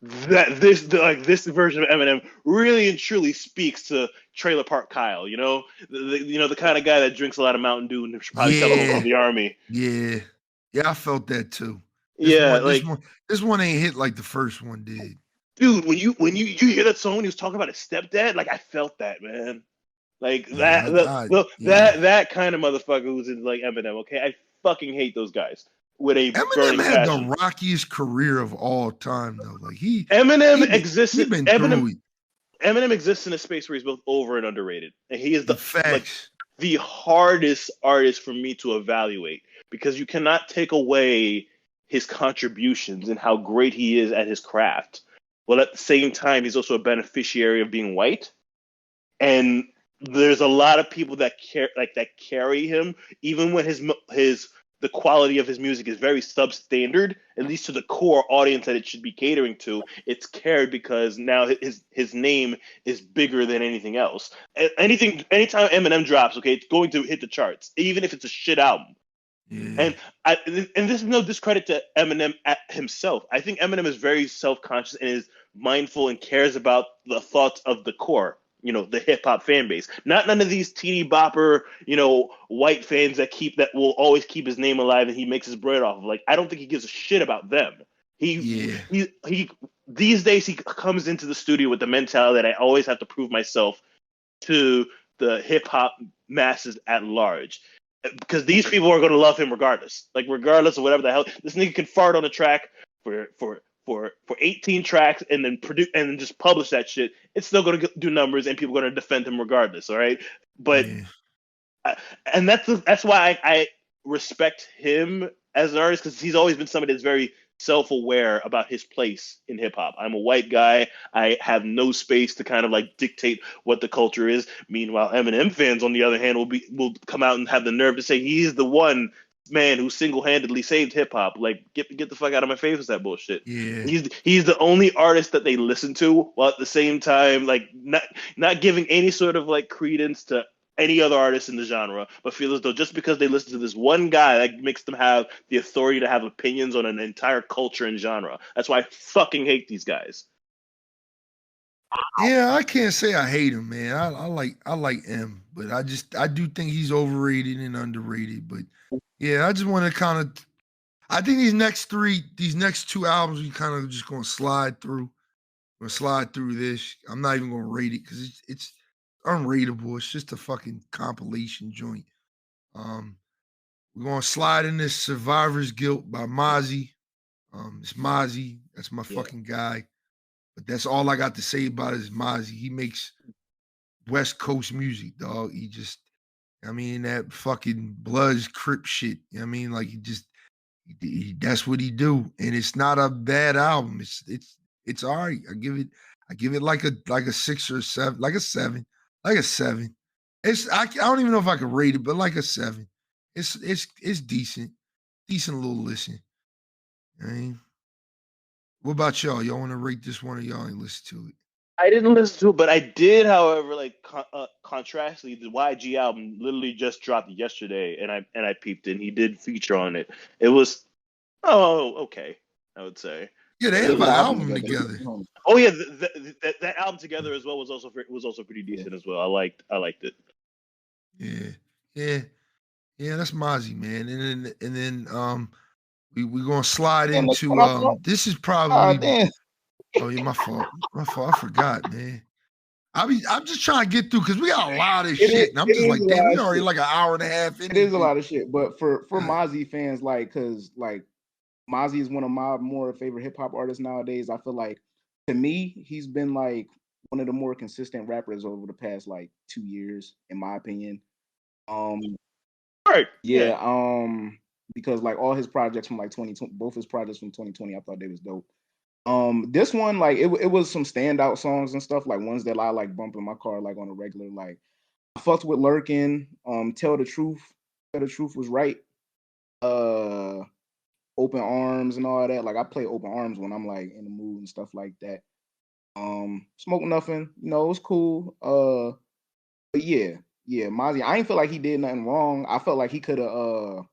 that this version of Eminem really and truly speaks to Trailer Park Kyle, you know, the kind of guy that drinks a lot of Mountain Dew and should probably tell him from the army. Yeah, I felt that too. This one ain't hit like the first one did. Dude, when you hear that song when he was talking about his stepdad, like I felt that, man. Like that kind of motherfucker who's in like Eminem. Okay, I fucking hate those guys. With a Eminem had passion. the rockiest career of all time, though. Like Eminem exists in a space where he's both over and underrated, and he is the hardest artist for me to evaluate because you cannot take away his contributions and how great he is at his craft. Well, at the same time, he's also a beneficiary of being white, and there's a lot of people that carry him, even when the quality of his music is very substandard, at least to the core audience that it should be catering to. It's cared because now his name is bigger than anything else. Anytime Eminem drops, okay, it's going to hit the charts, even if it's a shit album. Yeah. And this is no discredit to Eminem himself. I think Eminem is very self-conscious and is mindful and cares about the thoughts of the core. You know, the hip hop fan base, not none of these teeny bopper, you know, white fans that will always keep his name alive and he makes his bread off of. Like, I don't think he gives a shit about them. He these days he comes into the studio with the mentality that I always have to prove myself to the hip hop masses at large, because these people are going to love him regardless. Like, regardless of whatever the hell, this nigga can fart on a track for 18 tracks and then produce and then just publish that shit. It's still going to do numbers and people are going to defend him regardless. All right. But, and that's why I respect him as an artist, because he's always been somebody that's very self-aware about his place in hip hop. I'm a white guy. I have no space to kind of like dictate what the culture is. Meanwhile, Eminem fans, on the other hand, will come out and have the nerve to say he's the one man who single-handedly saved hip-hop. Like, get the fuck out of my face with that bullshit. Yeah. He's the only artist that they listen to, while at the same time, like, not giving any sort of like credence to any other artist in the genre, but feel as though just because they listen to this one guy, that makes them have the authority to have opinions on an entire culture and genre. That's why I fucking hate these guys. Yeah, I can't say I hate him, man. I like M, but I do think he's overrated and underrated. But yeah, I just want to kind of, I think these next 2 albums, we kind of just gonna slide through. We're gonna slide through this. I'm not even gonna rate it because it's unrateable. It's just a fucking compilation joint. We're gonna slide in this Survivor's Guilt by Mozzie. It's Mozzie. That's my fucking guy. But that's all I got to say about it is Mozzie. He makes West Coast music, dog. He just, I mean, that fucking Bloods Crip shit. I mean, like that's what he do, and it's not a bad album. It's all right. I give it like a 6 or 7, like a 7, like a 7. I don't even know if I could rate it, but like a 7. It's decent, decent little listen. I mean, what about y'all? Y'all want to rate this one, or y'all ain't listen to it? I didn't listen to it, but I did, however, like contrastly, the YG album literally just dropped yesterday, and I peeped it. And he did feature on it. It was okay, I would say. Yeah, they They have put an an album together. Oh yeah, that album together as well was also pretty Yeah. decent as well. I liked it. Yeah, yeah, yeah. That's Mozzie, man. And then we gonna slide And like, into what I thought, this is probably damn. oh yeah, my fault. My fault. I forgot, man. I'm just trying to get through because we got a lot of shit. And I'm It just is like, a damn, lot we of already shit. like an hour and a half in It this is a bitch. lot of shit. But for God. Mozzie fans, like, cause like Mozzie is one of my more favorite hip hop artists nowadays. I feel like, to me, he's been like one of the more consistent rappers over the past like 2 years, in my opinion. Um, Right. yeah, because like all his projects from like 2020, both his projects from 2020, I thought they was dope. This one, like, it was some standout songs and stuff, like ones that I like bump in my car like on a regular. Like, I fucked with Lurkin, Tell the Truth. Tell the Truth was right. Open Arms and all that. Like, I play Open Arms when I'm like in the mood and stuff like that. Smoke Nothing, it was cool. But yeah, Mozzie, I ain't feel like he did nothing wrong. I felt like he could have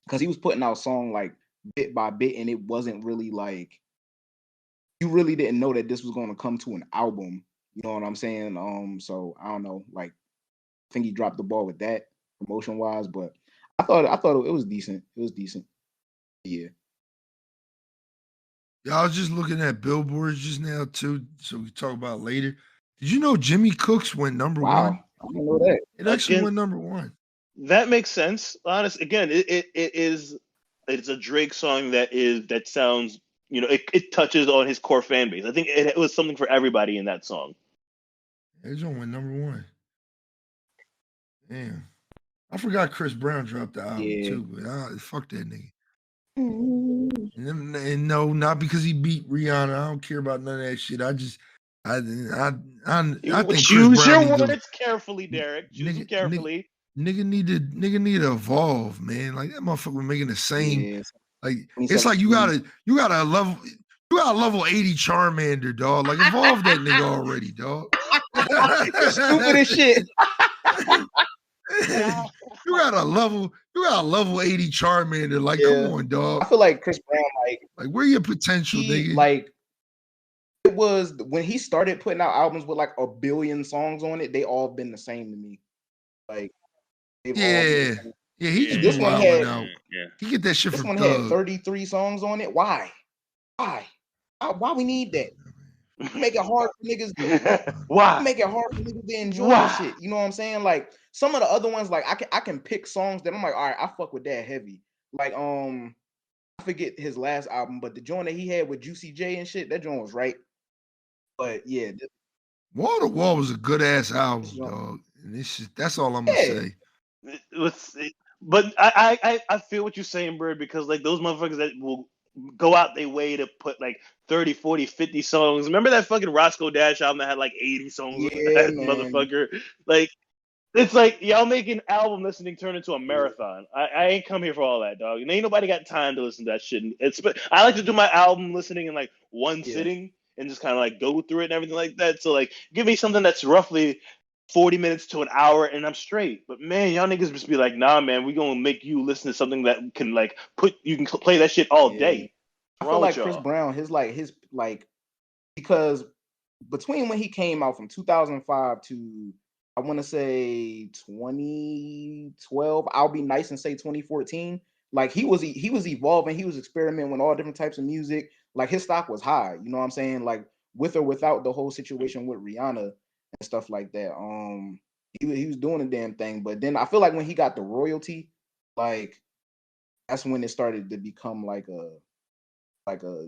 because he was putting out song like bit by bit, and it wasn't really like, you really didn't know that this was going to come to an album. You know what I'm saying? So I don't know. Like, I think he dropped the ball with that promotion wise, but I thought it was decent. It was decent. Yeah. Yeah, I was just looking at billboards just now too, so we can talk about it later. Did you know Jimmy Cooks went number Wow. one? I didn't know that. It actually Again, went number one. that makes sense. Honest, again, it's a Drake song that sounds, it touches on his core fan base. I think it was something for everybody in that song. It just went number one. Damn. I forgot Chris Brown dropped the album Yeah. too, but fuck that nigga. Mm. And no, not because he beat Rihanna. I don't care about none of that shit. I think Chris Choose Brown your need to words carefully, Derek. Choose them nigga, carefully. nigga need to evolve, man. Like that motherfucker making the same. Yeah. Like it's like you got a level 80 Charmander, dog. Like evolve that nigga already, dog. Stupid as shit. You got a level 80 Charmander. Like, Yeah. come on, dog. I feel like Chris Brown, like where your potential, nigga? like, it was when he started putting out albums with like a billion songs on it, they all been the same to me. Like, they've all been the same. Yeah, he just This be one wilding had- out. He get that shit This from one Thug. had 33 songs on it. Why? We need that? Make it hard for niggas. Why? Make it hard for niggas to enjoy Why? the shit. You know what I'm saying? Like, some of the other ones, like, I can pick songs that I'm like, all right, I fuck with that heavy. Like, I forget his last album, but the joint that he had with Juicy J and shit, that joint was right. But yeah, Wall to Wall was a good ass album, joint- dog. And this is, that's all I'm gonna Yeah. say. But I feel what you're saying, Bird, because like those motherfuckers that will go out their way to put like 30, 40, 50 songs. Remember that fucking Roscoe Dash album that had like 80 songs on Yeah, that man. motherfucker? Like, it's like y'all making album listening turn into a marathon. I ain't come here for all that, dog. And ain't nobody got time to listen to that shit. I like to do my album listening in like one Yeah. sitting and just kind of like go through it and everything like that. So like, give me something that's roughly 40 minutes to an hour and I'm straight. But man, y'all niggas just be like, nah, man, we gonna make you listen to something that can like you can play that shit all Yeah. day. I What's feel wrong like with Chris y'all? Brown, his because between when he came out from 2005 to, I want to say 2012, I'll be nice and say 2014. Like, he was evolving, he was experimenting with all different types of music. Like, his stock was high. You know what I'm saying? Like, with or without the whole situation with Rihanna and stuff like that. He was doing a damn thing. But then I feel like when he got the royalty, like, that's when it started to become like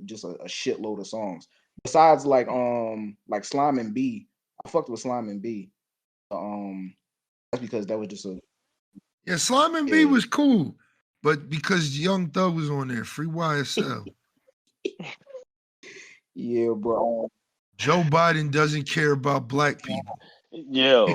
just a shitload of songs. Besides like Slime and B, I fucked with Slime and B. That's because that was just a Yeah, Slime and B yeah. was cool, but because Young Thug was on there, free YSL. Yeah, bro. Joe Biden doesn't care about black people. Yo.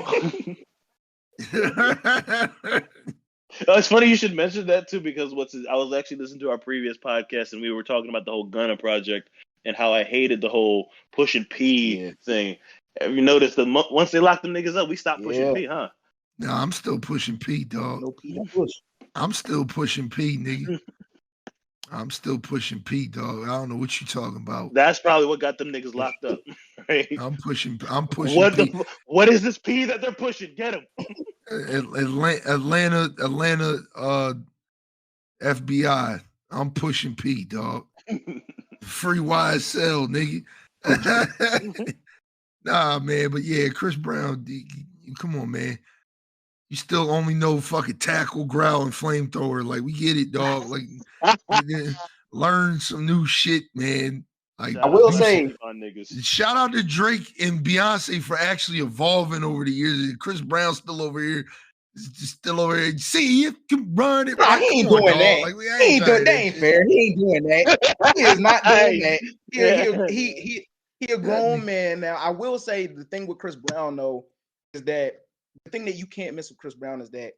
It's funny you should mention that too, because I was actually listening to our previous podcast and we were talking about the whole Gunna project and how I hated the whole pushing P Yeah. thing. Have you noticed that once they locked them niggas up, we stopped pushing Yeah. P, huh? Nah, I'm still pushing P, dog. No P, no push. I'm still pushing P, nigga. I'm still pushing P, dog. I don't know what you talking about. That's probably what got them niggas locked up, right? I'm pushing P. What is this P that they're pushing? Get him. Atlanta, FBI. I'm pushing P, dog. Free YSL, nigga. Nah, man, but yeah, Chris Brown, come on, man. You still only know fucking tackle, growl, and flamethrower. Like, we get it, dog. Like, learn some new shit, man. Like, I will say, shout out to Drake and Beyonce for actually evolving over the years. Chris Brown still over here. See, you can run it. Nah, he ain't doing that. Like, that ain't fair. He ain't doing that. He is not doing that. He a grown man now. I will say the thing with Chris Brown though is that the thing that you can't miss with Chris Brown is that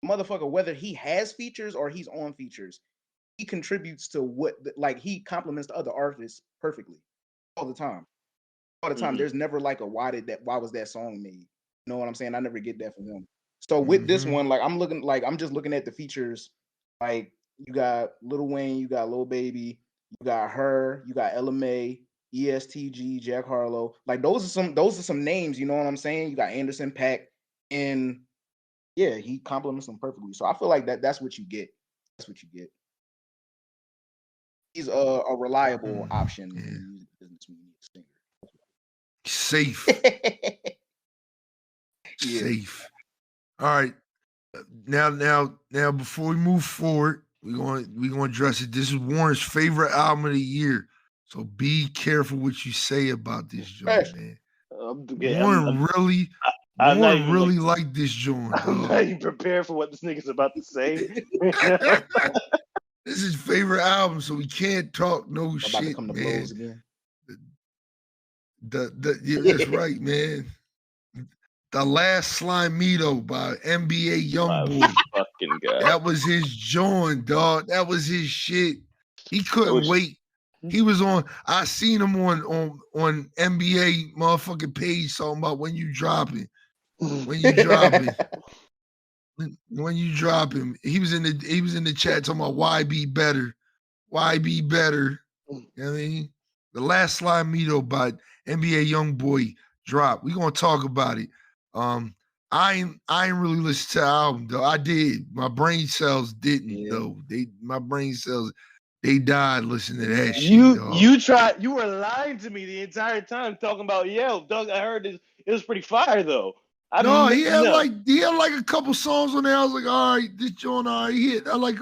motherfucker, whether he has features or he's on features, he contributes to like he compliments the other artists perfectly all the time. All the time. Mm-hmm. There's never like why was that song made? You know what I'm saying? I never get that from him. So with this one, like I'm just looking at the features. Like you got Lil Wayne, you got Lil Baby, you got her, you got Ella Mai, ESTG, Jack Harlow. Like those are some names, you know what I'm saying? You got Anderson .Paak, and yeah, he compliments them perfectly. So I feel like that's what you get. That's what you get. He's a reliable option in the music business when you need a singer. Safe. Yeah. Safe. All right. Now, before we move forward, we're gonna address it. This is Warren's favorite album of the year. So be careful what you say about this joint, man. Warren really liked this joint. I'm not even prepared for what this nigga's about to say. This is his favorite album, so we can't talk no shit, man. That's right, man. The Last Slimeito by NBA Youngboy. Fucking God. That was his joint, dog. That was his shit. He couldn't wait. He was on. I seen him on NBA motherfucking page talking about when you dropping. When you dropping. When you drop him. He was in the chat talking about why be better. Why be better. You know what I mean? The Last Slimeito by NBA Youngboy drop. We gonna talk about it. I ain't really listened to the album though. I did. My brain cells didn't though. My brain cells they died listening to that shit. Dog. You were lying to me the entire time talking about Doug. I heard it was pretty fire though. He had like a couple songs on there. I was like, all right, this joint all right hit. I like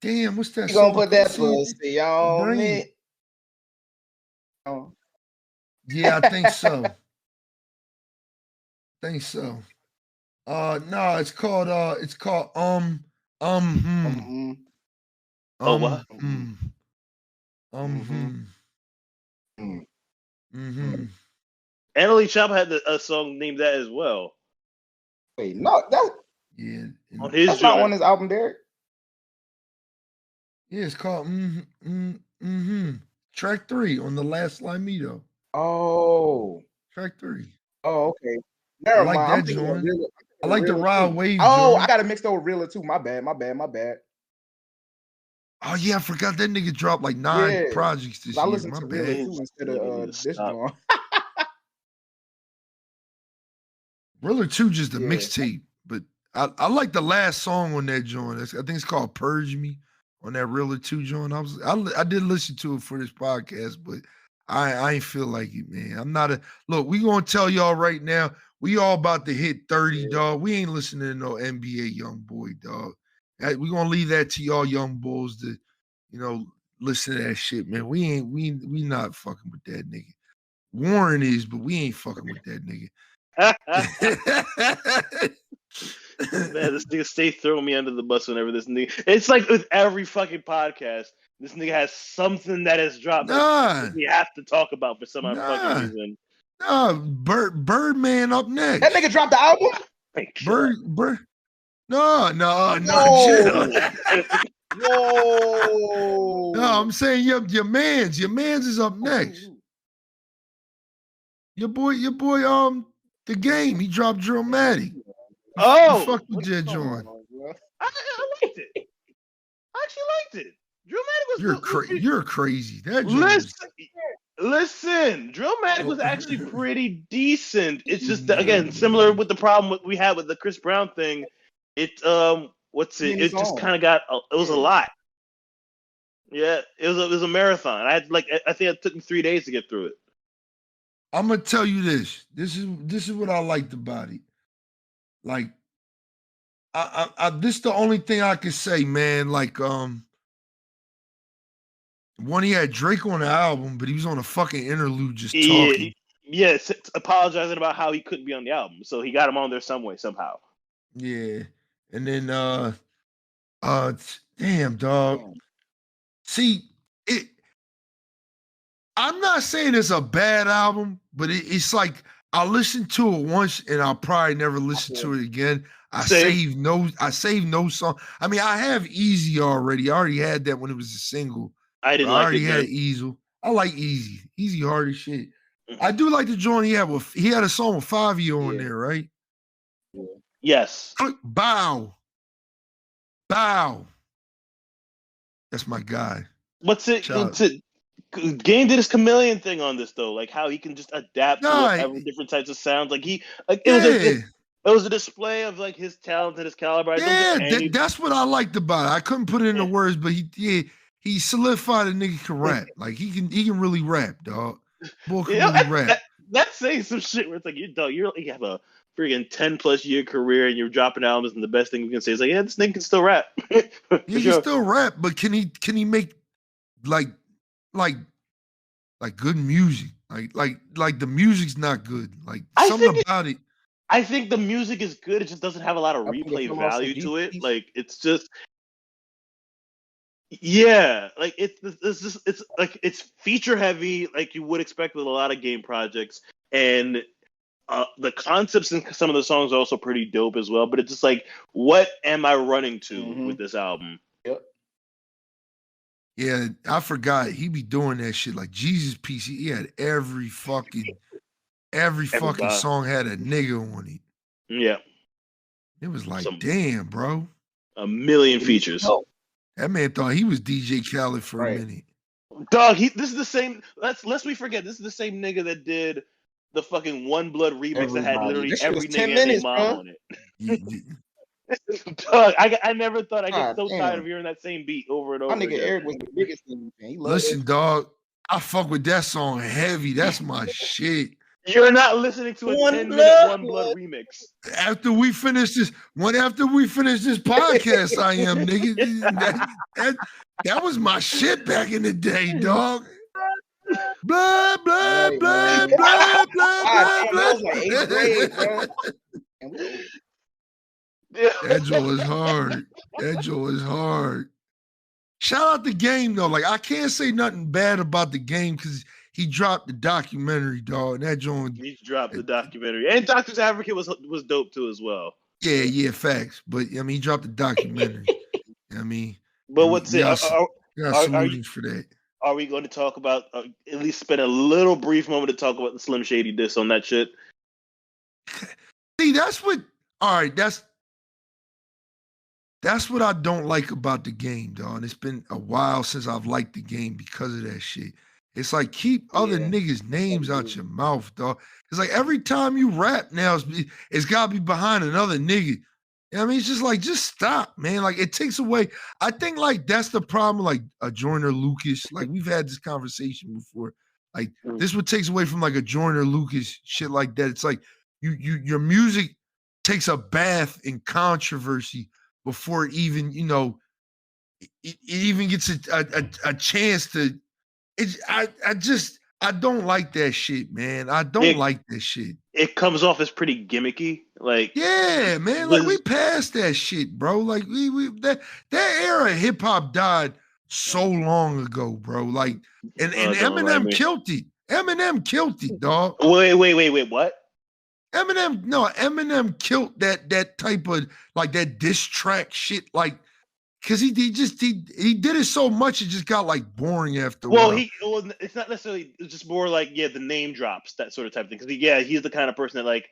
damn, what's that? You gonna put that pussy on me? Oh. Yeah, I think so. No, it's called what? Annalie Chop had a song named that as well. Wait, no, that's not on his album, Derek. Yeah, it's called Track 3 on the Last Slimeito. Oh, Track 3. Oh, okay. I like that joint. I like the Rod Wave. Oh, I got it mixed up with Real too. My bad. Oh yeah, I forgot that nigga dropped like 9 projects this year. I listened to Real too instead of this joint. Realer 2 just a mixtape, but I like the last song on that joint. I think it's called Purge Me on that Realer 2 joint. I did listen to it for this podcast, but I ain't feel like it, man. I'm not look, we gonna tell y'all right now, we all about to hit 30, dog. We ain't listening to no NBA Youngboy, dog. We gonna leave that to y'all young bulls to, listen to that shit, man. We not fucking with that nigga. Warren is, but we ain't fucking with that nigga. Man, this nigga stay throwing me under the bus whenever this nigga. It's like with every fucking podcast, this nigga has something that has dropped that we have to talk about for some fucking reason. Birdman up next. That nigga dropped the album. Bird. No. Whoa. No, I'm saying your man's is up next. Your boy, the game. He dropped Drillmatic. Oh, fuck with Jet Joint. I liked it. I actually liked it. Drillmatic was you're crazy. That listen, Drillmatic was actually pretty decent. It's just again similar with the problem we had with the Chris Brown thing. It it just kind of got it was a lot. Yeah, it was a marathon. I think it took me 3 days to get through it. I'm gonna tell you this. This is what I liked about it. Like, this is the only thing I can say, man. Like, one, he had Drake on the album, but he was on a fucking interlude just talking. Yes, apologizing about how he couldn't be on the album, so he got him on there some way somehow. Yeah, and then damn dog. See it. I'm not saying it's a bad album, but it's like I listened to it once and I'll probably never listen to it again. I saved no song. I mean, I have Easy already. I already had that when it was a single. I didn't I like already it. had Easel. I like Easy. Easy hard as shit. I do like the joint he had a song with 5-year on there, right? Yes. Bow. That's my guy. What's it? Game did his chameleon thing on this though, like how he can just adapt to whatever different types of sounds. Like it was a display of like his talent and his caliber. That's what I liked about it. I couldn't put it into words, but he solidified a nigga can rap. Like he can really rap, dog. Boy can really rap. That's saying some shit where it's like you have a freaking 10+ year career and you're dropping albums, and the best thing we can say is like, yeah, this nigga can still rap. He can still rap, but can he make like good music? Like the music's not good. Like something about it. I think the music is good. It just doesn't have a lot of replay value to it. Like it's just, like it's feature heavy, like you would expect with a lot of Game projects, and the concepts in some of the songs are also pretty dope as well. But it's just like, what am I running to with this album? Yep. Yeah, I forgot he be doing that shit. Like Jesus Piece, he had every fucking song had a nigga on it. Yeah. It was like, damn, bro. A million features. That man thought he was DJ Khaled for a minute. Dog, this is the same. Lest we forget, this is the same nigga that did the fucking One Blood remix that had literally every nigga and their mom on it. Dog, I never thought I'd get so tired of hearing that same beat over and over. My nigga Eric was the biggest thing. Listen, dog, I fuck with that song heavy. That's my shit. You're not listening to a 10-minute One Blood remix. After we finish this podcast, I am, nigga. That was my shit back in the day, dog. Blah, blah, blah, blah, blah, blah, blah. That joint is hard. Shout out the Game though. Like I can't say nothing bad about the Game because he dropped the documentary, dog. And that joint. He dropped the documentary, and Doctor's Advocate was dope too as well. Yeah, facts. But I mean, he dropped the documentary. I mean, but what's it? Solutions for that. Are we going to talk about at least spend a little brief moment to talk about the Slim Shady diss on that shit? See, that's what. All right, that's what I don't like about the Game, dog. And it's been a while since I've liked the Game because of that shit. It's like, keep other niggas' names out your mouth, dog. It's like every time you rap now, it's got to be behind another nigga. You know what I mean? It's just like, just stop, man. Like, it takes away. I think, like, that's the problem, like, a Joyner Lucas. Like, we've had this conversation before. Like, this what takes away from, like, a Joyner Lucas, shit like that. It's like, your music takes a bath in controversy before it even, it even gets a chance to. I I don't like that shit, man. I don't like that shit. It comes off as pretty gimmicky. Like, Yeah, man. Like we passed that shit, bro. Like we that era of hip hop died so long ago, bro. Like and don't remind Eminem me. killed it. Eminem killed it, dog. Wait, what? Eminem killed that type of like that diss track shit, like because he did it so much it just got like boring after a while. It's not necessarily, it's just more like the name drops, that sort of type of thing. Because he's the kind of person that like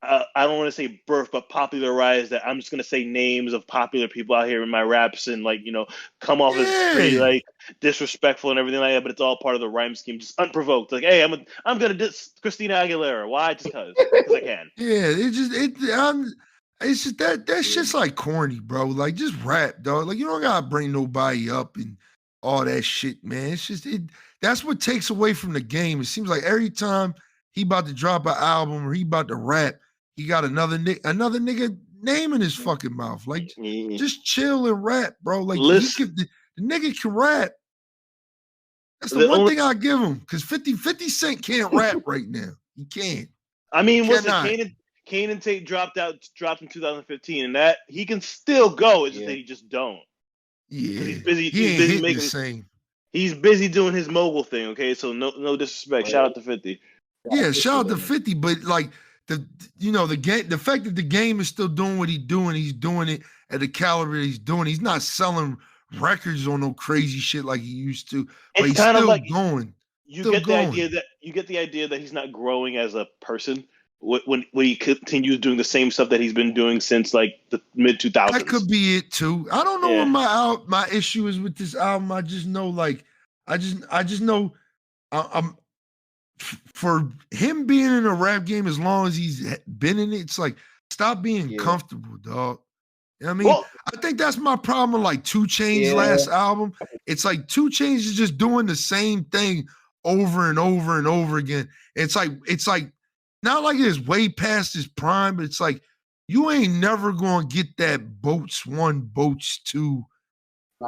I don't want to say birth, but popularized that. I'm just gonna say names of popular people out here in my raps and like come off as pretty like disrespectful and everything like that. But it's all part of the rhyme scheme, just unprovoked. Like, hey, I'm gonna diss Christina Aguilera. Why? Just because I can. Yeah, it's just that shit's like corny, bro. Like just rap, dog. Like you don't gotta bring nobody up and all that shit, man. It's just that's what takes away from the game. It seems like every time he about to drop an album or he about to rap, he got another nigga name in his fucking mouth. Like just chill and rap, bro. Like the nigga can rap. That's the one thing I give him, because 50 Cent can't rap right now. He can't. I mean, what's it? Kane and Tate dropped in 2015, and that he can still go. It's just that he just don't. Yeah, he's busy. He's busy making the same. He's busy doing his mogul thing. Okay, so no disrespect. Shout out to 50. Yeah, shout out to 50. But like the game, the fact that the game is still doing what he's doing it at the caliber he's doing. He's not selling records on no crazy shit like he used to. But he's still like going. You get the idea that he's not growing as a person when he continues doing the same stuff that he's been doing since like the mid 2000s. That could be it too. I don't know what my issue is with this album. I just know I just know I'm for him being in a rap game as long as he's been in it. It's like stop being comfortable, dog. You know what I mean? Well, I think that's my problem with like 2 Chainz's last album. It's like 2 Chainz is just doing the same thing over and over and over again. It's like not like it's way past his prime, but it's like you ain't never gonna get that Boats 1, Boats 2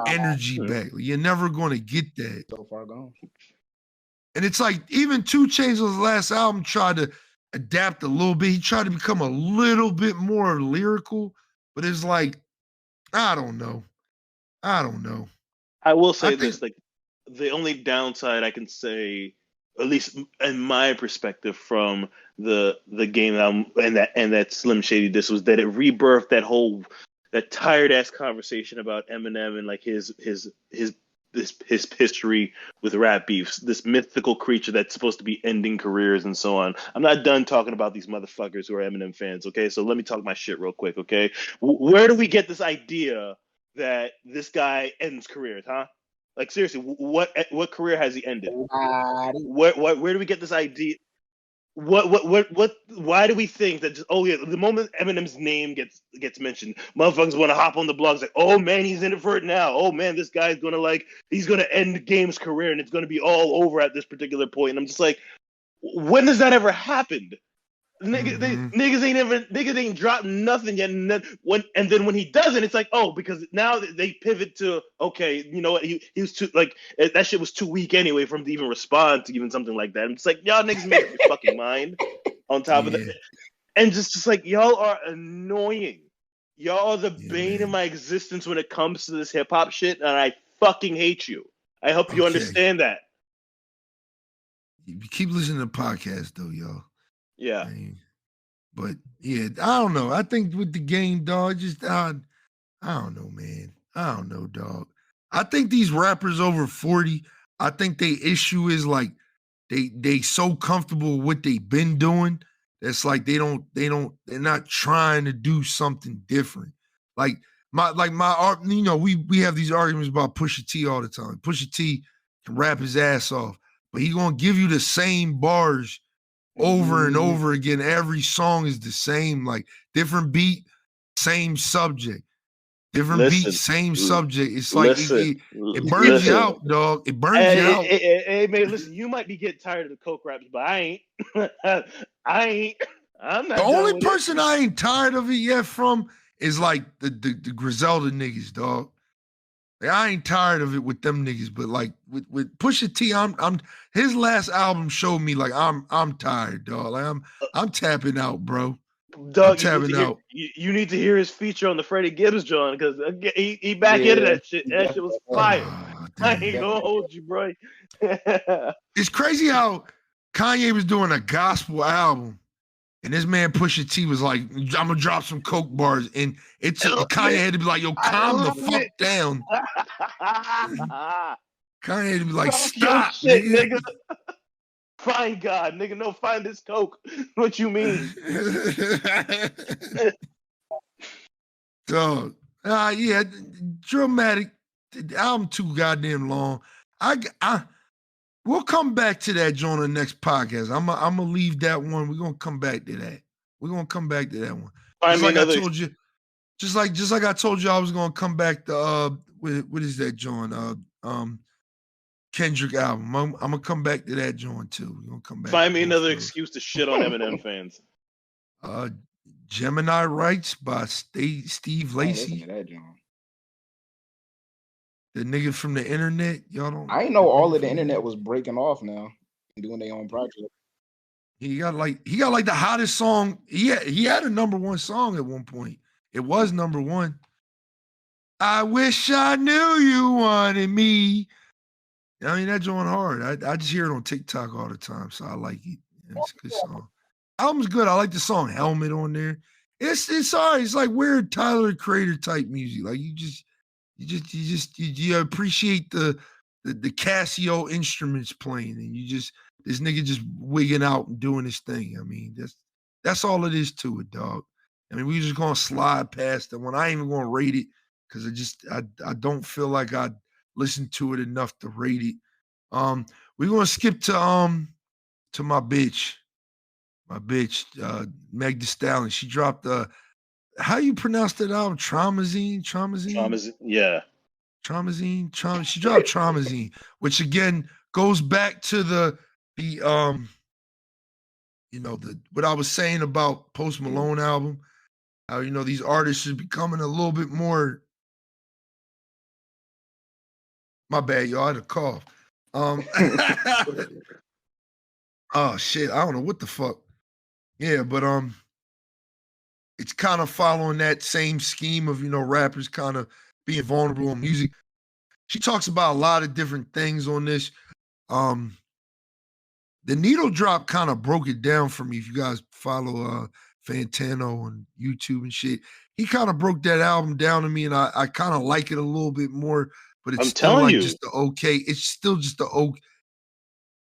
energy back. You're never gonna get that. So far gone. And it's like even 2 Chainz's last album tried to adapt a little bit. He tried to become a little bit more lyrical, but it's like, I don't know. I will say this, like the only downside I can say, at least in my perspective from the game and that Slim Shady diss, was that it rebirthed that tired ass conversation about Eminem and like his history with rap beefs, this mythical creature that's supposed to be ending careers and so on. I'm not done talking about these motherfuckers who are Eminem fans, okay? So let me talk my shit real quick, okay? Where do we get this idea that this guy ends careers, huh? Like seriously, what career has he ended? Where do we get this idea? Why do we think that the moment Eminem's name gets mentioned, motherfuckers want to hop on the blogs like, oh man, he's in it for it now. Oh man, this guy's he's gonna end Game's career and it's gonna be all over at this particular point. And I'm just like, when does that ever happen? Niggas ain't dropped nothing yet. And then when he doesn't, it's like, oh, because now they pivot to, okay, you know what? He was too, like, that shit was too weak anyway for him to even respond to even something like that. I'm just like, y'all niggas make up your fucking mind on top of that. And just like, y'all are annoying. Y'all are the bane of my existence when it comes to this hip hop shit. And I fucking hate you. I hope you understand that. You keep listening to the podcast though, y'all. Yeah. I mean, but yeah, I don't know. I think with the game, dog, I don't know, man. I don't know, dog. I think these rappers over 40, I think their issue is like they so comfortable with what they've been doing. That's like they're not trying to do something different. Like my art, we have these arguments about Pusha T all the time. Pusha T can rap his ass off, but he gonna give you the same bars over and over again. Every song is the same, like different beat, same subject. Different beat, same subject. It's like it burns you out, dog. It burns you out. Hey, man, listen, you might be getting tired of the coke raps, but I ain't. I'm not. The only person I ain't tired of it yet from is like the Griselda niggas, dog. Like, I ain't tired of it with them niggas, but like with Pusha T, I'm his last album showed me like I'm tired, dog. Like I'm tapping out, bro. I'm Doug, tapping out. you need to hear his feature on the Freddie Gibbs joint because he back into that shit. That shit was fire. Oh, I ain't damn. gonna hold you, bro. It's crazy how Kanye was doing a gospel album, and this man Pusha T was like, "I'm gonna drop some coke bars," and it took Kanye had to be like, "Yo, calm the fuck down." Kanye had to be like, Talk your "Stop, shit, nigga." Find God, nigga. No, find this coke. What you mean? Dog. Yeah, dramatic. The album too goddamn long. We'll come back to that joint on the next podcast. I'm gonna leave that one. We're gonna come back to that. We're gonna come back to that one. Find Just me like I another. told you, just like I told you I was gonna come back to what is that joint? Kendrick album. I'm gonna come back to that joint too. We're gonna come back. Find to me both another of those. excuse to shit on Eminem fans. Gemini Rights by Steve I ain't listen Lacy. to that, John. The nigga from the internet. Y'all don't. I ain't know all of the internet was breaking off now and doing their own project. He got like the hottest song. He had a number one song at one point. It was number one. I wish I knew you wanted me. I mean, that joint hard. I just hear it on TikTok all the time, so I like it. It's a good song. Album's good. I like the song Helmet on there. It's all right. It's like weird Tyler the Creator type music. Like you appreciate the Casio instruments playing, and this nigga just wigging out and doing his thing. I mean, that's all it is to it, dog. I mean, we just gonna slide past that one. I ain't even gonna rate it because I don't feel like I listened to it enough to rate it. We're gonna skip to my bitch, Meg Thee Stallion. She dropped how you pronounce that album? Traumazine. Yeah. She dropped Traumazine, which again goes back to the what I was saying about Post Malone album. How these artists are becoming a little bit more. My bad, y'all. I had a cough. Oh shit, I don't know what the fuck. Yeah, but it's kind of following that same scheme of rappers kind of being vulnerable in music. She talks about a lot of different things on this. The needle drop kind of broke it down for me. If you guys follow Fantano on YouTube and shit, he kind of broke that album down to me, and I kind of like it a little bit more. But it's I'm still telling like you. just the okay. It's still just the okay.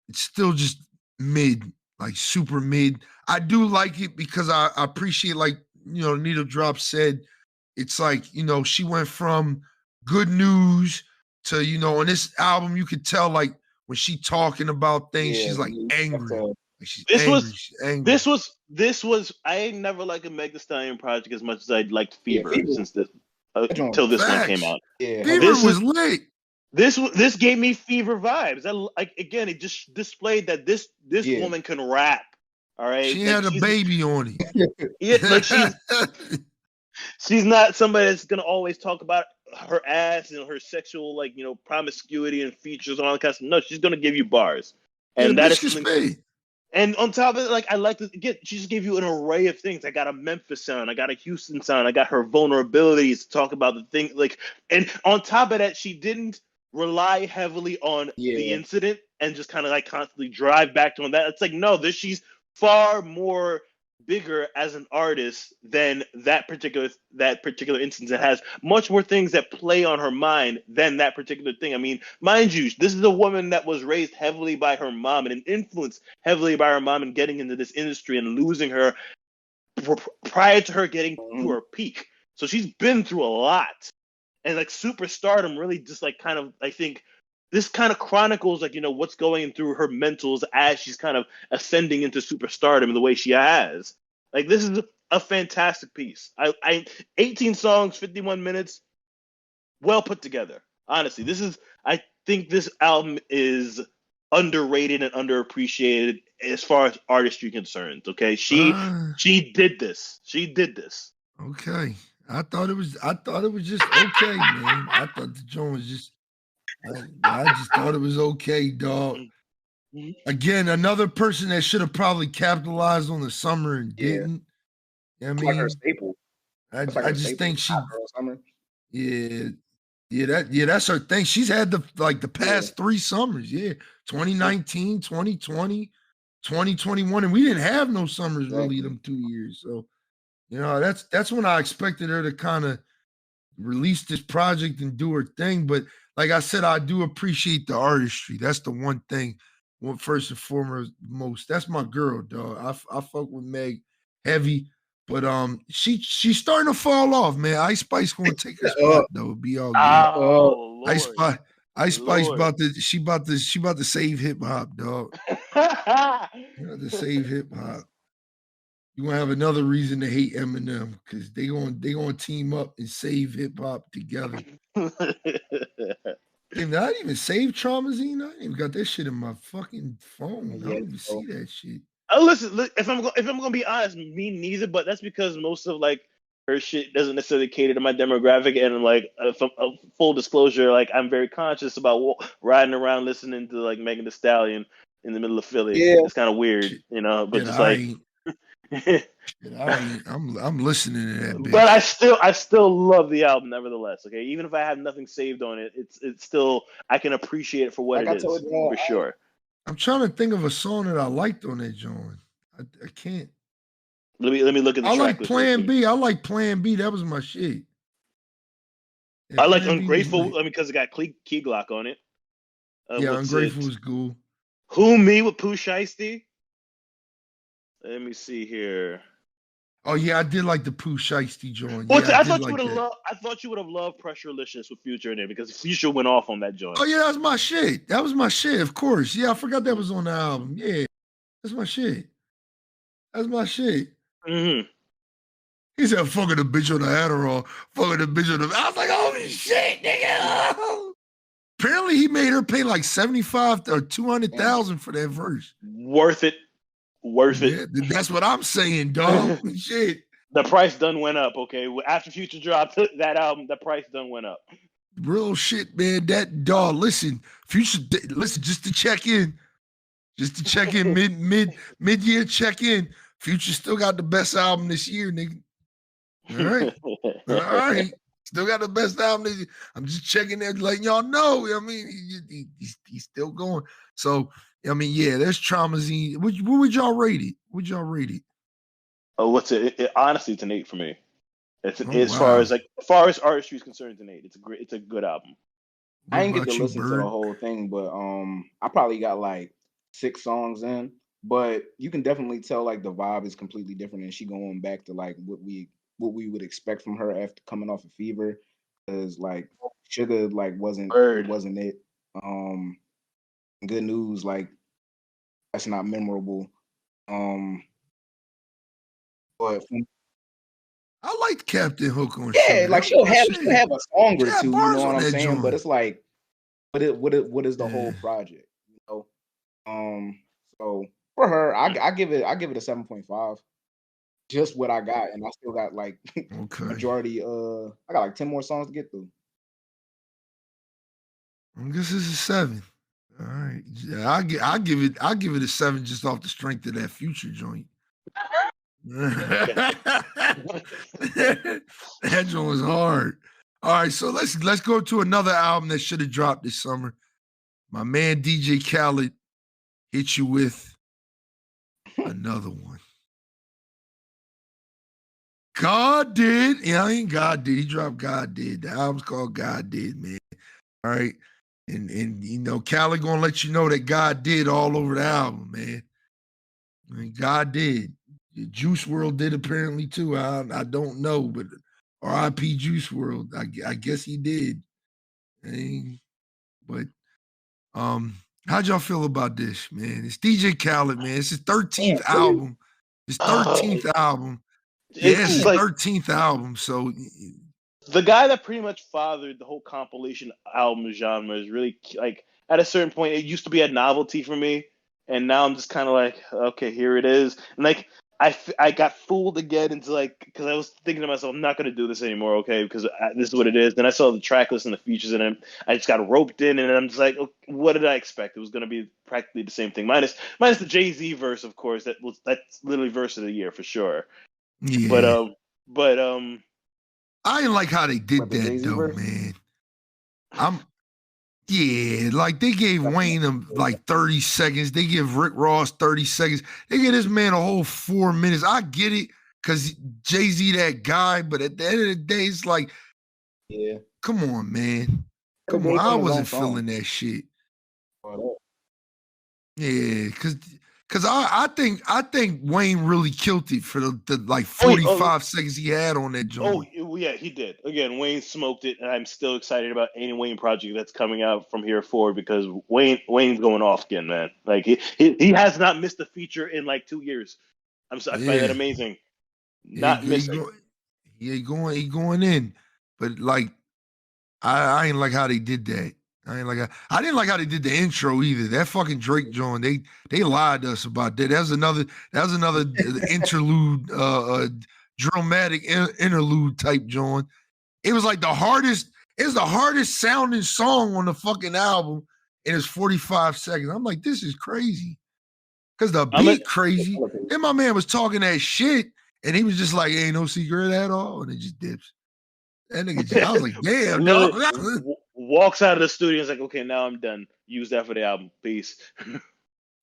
It's still just mid, like super mid. I do like it because I appreciate, like, Needle Drop said, it's like, she went from good news to, on this album, you could tell, like, when she talking about things, she's like angry. Like, she's angry. She's angry. This was I ain't never liked a Meg Thee Stallion project as much as I liked Fever Fever. since until this one came out. Yeah, Fever was lit. This gave me Fever vibes. Again, it just displayed that this woman can rap. All right, she had a baby on it. Yeah, like she's not somebody that's gonna always talk about her ass and her sexual, promiscuity and features and all that kind of stuff. No, she's gonna give you bars, and that is something. And on top of it, I like to get. She just gave you an array of things. I got a Memphis sound, I got a Houston sound, I got her vulnerabilities to talk about the thing. And on top of that, she didn't rely heavily on the incident and just kind of constantly drive back to that. It's like, no, she's far more bigger as an artist than that particular instance. It has much more things that play on her mind than that particular thing. I mean, mind you, this is a woman that was raised heavily by her mom and influenced heavily by her mom and getting into this industry and losing her prior to her getting to her peak. So she's been through a lot. And superstardom really just kind of, I think, this kind of chronicles what's going through her mentals as she's kind of ascending into superstardom the way she has. This is a fantastic piece. 18 songs, 51 minutes, well put together. Honestly, I think this album is underrated and underappreciated as far as artistry concerns. Okay, she did this. She did this. Okay, I thought it was just okay, man. I thought the joint was just I just thought it was okay, dog. Again, another person that should have probably capitalized on the summer and didn't. I It's like her mean, staple. I That's like I her just staple. think she Hot girl summer. that's her thing. She's had the Yeah. past 3 summers. Yeah. 2019, 2020, 2021. And we didn't have no summers really Exactly. them 2 years. So, that's when I expected her to kind of release this project and do her thing. But like I said, I do appreciate the artistry. That's the one thing. Well, first and foremost, that's my girl, dog. I fuck with Meg heavy, but she's starting to fall off, man. Ice Spice gonna take her spot though. It'll be all good. Oh Ice Lord, Spice, Ice Spice Lord. she about to save hip hop, dog. You know, to save hip hop. You gonna have another reason to hate Eminem because they gonna team up and save hip hop together. Damn, did I even save Traumazine? I ain't even got that shit in my fucking phone. I don't even see that shit. Listen, if I'm gonna be honest, me neither. But that's because most of like her shit doesn't necessarily cater to my demographic, and like full disclosure, like I'm very conscious about riding around listening to like Megan Thee Stallion in the middle of Philly. Yeah. It's kind of weird, Shit, but just I like. ain't. I'm listening to that bitch. But I still love the album nevertheless. Okay, even if I have nothing saved on it, it's still I can appreciate it for what Like it I told is you, for sure. I'm trying to think of a song that I liked on that joint. I can't. Let me look at the I track like list real Plan quick. B. I like Plan B. That was my shit. Yeah, I like Plan B was Ungrateful. lit. I mean, because it got Key Glock on it. Yeah, What's Ungrateful it? was cool. Who Me with Pooh Shiesty? Let me see here. Oh yeah, I did like the Pooh Shiesty joint. Well, Yeah, I I did thought you like would have that. loved. I thought you would have loved Pressurelicious with Future in it because Future went off on that joint. Oh yeah, that was my shit. That was my shit. Of course. Yeah, I forgot that was on the album. Yeah, that's my shit. That's my shit. Mm-hmm. He said, "Fucking the bitch on the Adderall, fucking the bitch on the." I was like, "Holy shit, nigga!" Apparently, he made her pay like 75 or 200,000 for that verse. Worth it. Worth it. Yeah, that's what I'm saying, dog. Shit. The price done went up. Okay, after Future dropped that album, the price done went up. Real shit, man. That dog. Listen, Future. Listen, just to check in, mid year check in. Future still got the best album this year, nigga. All right. Still got the best album this year. I'm just checking there, letting y'all know. I mean, he's still going. So, I mean, yeah, there's Traumazine. What would y'all rate it? Oh, what's it? Honestly, it's an 8 for me. It's Oh, as far as artistry is concerned, it's an 8. It's a good album. I didn't get to you, listen to Byrd? the whole thing, but I probably got like 6 songs in. But you can definitely tell like the vibe is completely different, and she going back to like what we would expect from her after coming off of Fever, because like Sugar like wasn't it. Good News, like that's not memorable. But I liked Captain Hook on yeah, Sugar. like That she'll was my have shit. a song or She had two, you bars know on what I'm that saying? But joint. it's like, what is the whole Yeah. project? You know, so for her, I give it a 7.5. Just what I got, and I still got like Okay. majority. I got like 10 more songs to get through. I guess this is 7. All right. Yeah, I'll give it a 7 just off the strength of that Future joint. That joint was hard. All right, so let's go to another album that should have dropped this summer. My man DJ Khaled hit you with another one. God Did. Yeah, I ain't God Did. He dropped God Did. The album's called God Did, man. All right. And you know, Khaled gonna let you know that God did all over the album, man. I mean, God did. Juice World did apparently too. I don't know, but R.I.P. Juice World. I guess he did. But how'd y'all feel about this, man? It's DJ Khaled, man. It's his 13th album. His 13th album. Yeah, it's his like 13th album. So the guy that pretty much fathered the whole compilation album genre is really like at a certain point it used to be a novelty for me, and now I'm just kind of like, okay, here it is. And like I got fooled again into like because I was thinking to myself, I'm not gonna do this anymore, okay? Because this is what it is. Then I saw the track list and the features, and I just got roped in, and I'm just like, okay, what did I expect? It was gonna be practically the same thing, minus the Jay-Z verse, of course. That's literally verse of the year for sure. But Yeah. but I didn't like how they did What, the that Jay-Z though, verse? man. Yeah, like they gave Wayne like 30 seconds. They give Rick Ross 30 seconds. They give this man a whole 4 minutes. I get it because Jay-Z that guy, but at the end of the day, it's like, Yeah. come on, man. They Come on. gave I him his own wasn't song. feeling that shit. Oh, Yeah, because I think Wayne really killed it for the like Oh, yeah, 45 seconds he had on that oh joint. yeah, he did. Again, Wayne smoked it, and I'm still excited about any Wayne project that's coming out from here forward because Wayne's going off again, man. Like he has not missed a feature in like 2 years. I find that Yeah. amazing. He, Not he, missing. go, he going in. But like I ain't like how they did that. I didn't like how they did the intro either. That fucking Drake joint, they lied to us about that. That's another interlude, dramatic interlude type joint. It was like it's the hardest sounding song on the fucking album, and it's 45 seconds. I'm like, this is crazy. Cause the I'm a, beat crazy. Then my man was talking that shit, and he was just like, ain't no secret at all, and it just dips. That nigga just, I was like, damn, dog. literally walks out of the studio and is like, okay, now I'm done. Use that for the album. Peace. I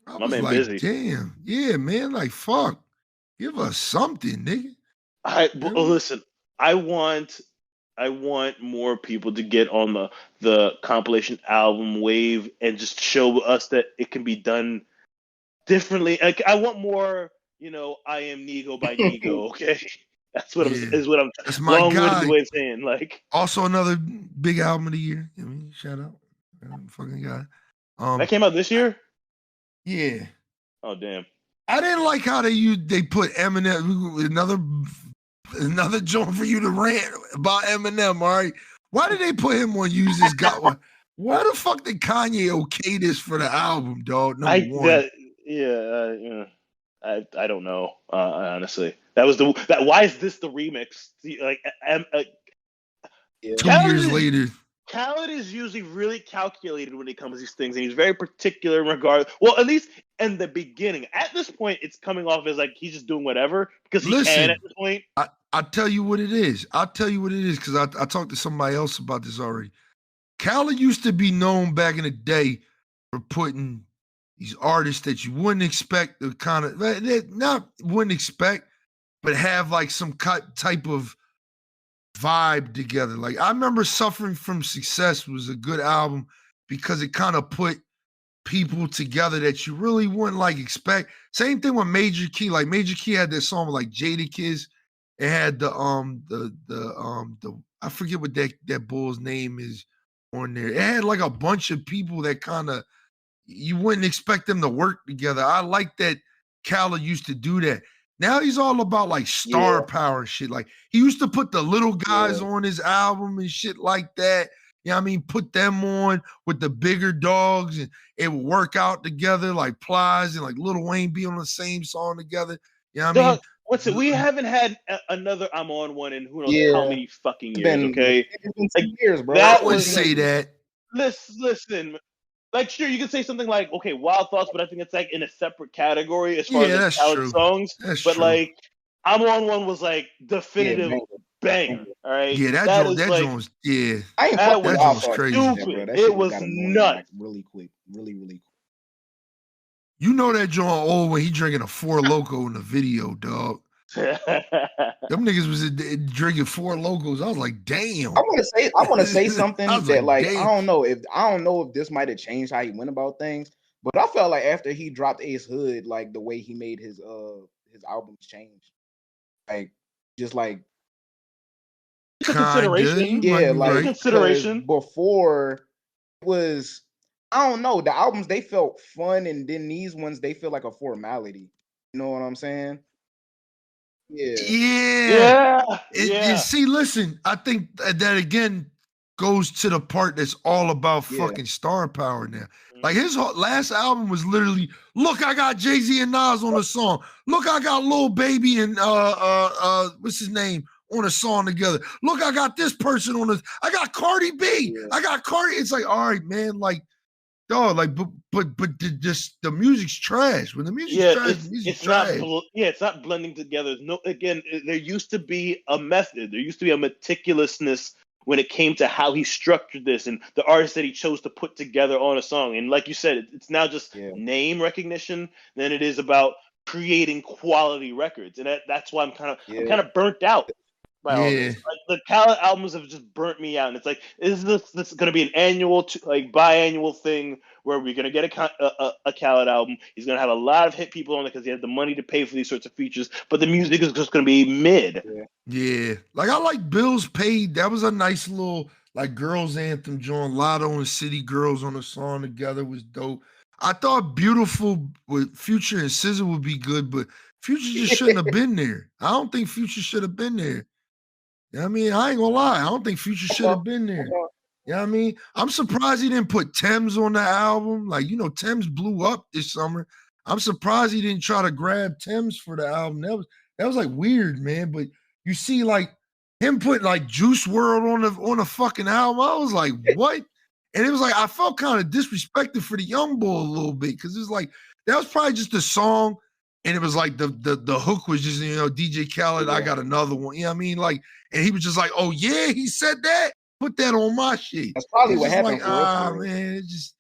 My was man like, busy. damn, yeah, man, like fuck. Give us something, nigga. Listen, I want more people to get on the compilation album wave and just show us that it can be done differently. Like, I want more, I am Nego by Nego, okay? That's what Yeah. is what I'm That's my long-winded guy. way of saying. Like, Also another big album of the year. I mean, shout out. Fucking guy. that came out this year? Yeah. Oh damn. I didn't like how they put Eminem, another joint for you to rant about Eminem, all right? Why did they put him on Use This God? Why the fuck did Kanye okay this for the album, dog? Number one. I don't know. Honestly, that was that. Why is this the remix? Like, yeah. 2 years later. Khaled is usually really calculated when it comes to these things, and he's very particular in regard. Well, at least in the beginning. At this point, it's coming off as like he's just doing whatever because he can at this point. I'll tell you what it is. I'll tell you what it is because I talked to somebody else about this already. Khaled used to be known back in the day for putting these artists that you wouldn't expect to kind of not wouldn't expect, but have like some type of vibe together. Like I remember Suffering from Success was a good album because it kind of put people together that you really wouldn't like expect. Same thing with Major Key. Like Major Key had that song with like Jadakiss. It had the I forget what that bull's name is on there. It had like a bunch of people that kind of you wouldn't expect them to work together. I like that Khaled used to do that. Now he's all about like star power and shit. Like he used to put the little guys on his album and shit like that. You know what I mean? Put them on with the bigger dogs and it would work out together like Plies and like Lil Wayne be on the same song together. You know what I mean? What's it? We haven't had another I'm on one in who knows how many fucking years, been, okay? It's been 2 years, bro. That I wouldn't was say that. Listen, like sure you could say something like okay, Wild Thoughts, but I think it's like in a separate category as far as like, that's Khaled true. songs. That's but true. like I'm on one was like definitive banger. All right. Yeah, that joint was I ain't that fucking was crazy. Stupid. It was nuts. Like, really quick. Really, really quick. You know that joint old when he drinking a Four Loko in the video, dog. Them niggas was drinking Four Locos. I was like, damn. I want to say something that like damn. I don't know if this might have changed how he went about things, but I felt like after he dropped Ace Hood, like the way he made his albums change, like just like it's a consideration. Yeah, like consideration. Before it was, I don't know, the albums they felt fun, and then these ones they feel like a formality. You know what I'm saying? Yeah. See, listen, I think that again, goes to the part that's all about Yeah. fucking star power now. Like his last album was literally, look, I got Jay-Z and Nas on a song. Look, I got Lil Baby and what's his name on a song together. Look, I got this person on I got Cardi B. Yeah. I got Cardi. It's like, all right, man, like, dog, like, but the music's trash. When the music's trash, the music's trash. It's not blending together. No, again, there used to be a method. There used to be a meticulousness when it came to how he structured this and the artists that he chose to put together on a song. And like you said, it's now just name recognition than it is about creating quality records. And that's why I'm kind of burnt out by all this. Like, the Khaled albums have just burnt me out. And it's like, is this going to be an annual, biannual thing where we're going to get a Khaled album? He's going to have a lot of hit people on it because he has the money to pay for these sorts of features, but the music is just going to be mid. Yeah. Like, I like Bills Paid. That was a nice little, like, girls anthem joint. Lotto and City Girls on a song together was dope. I thought Beautiful with Future and SZA would be good, but Future just shouldn't have been there. I don't think Future should have been there. You know what I mean? I ain't gonna lie. I don't think Future should have been there. You know what I mean? I'm surprised he didn't put Thames on the album. Like, you know, Thames blew up this summer. I'm surprised he didn't try to grab Thames for the album. That was like weird, man. But you see, like, him putting like Juice WRLD on the fucking album. I was like, what? And it was like, I felt kind of disrespected for the young boy a little bit, because it was like, that was probably just a song. And it was like the hook was just, you know, DJ Khaled, I got another one. You know what I mean? Like, and he was just like, oh yeah, he said that? Put that on my shit. That's probably what happened. Like, man, it just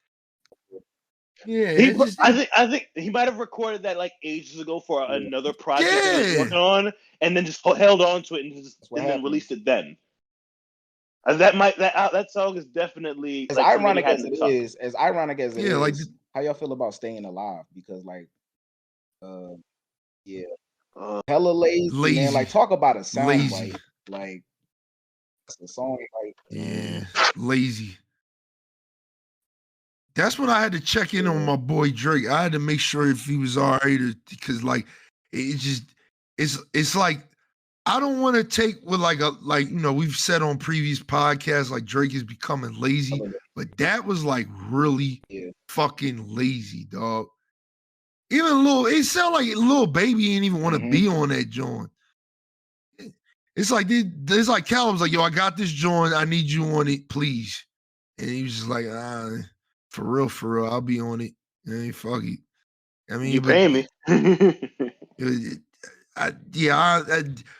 I think he might have recorded that like ages ago for another project that he was working on, and then just held on to it and then released it then. That song is definitely as ironic as it is. As ironic as it is, like, how y'all feel about Staying Alive? Because like, hella lazy, man. Like, talk about a sound like that's the song. Like, lazy. That's when I had to check in on my boy Drake. I had to make sure if he was all right, because like it's like, I don't want to take with you know, we've said on previous podcasts, like, Drake is becoming lazy, but that was like really fucking lazy, dog. Even it sounded like Lil Baby ain't even want to be on that joint. It's like Callum's like, yo, I got this joint, I need you on it, please. And he was just like, for real, I'll be on it. Hey, fuck it. I mean, you pay me.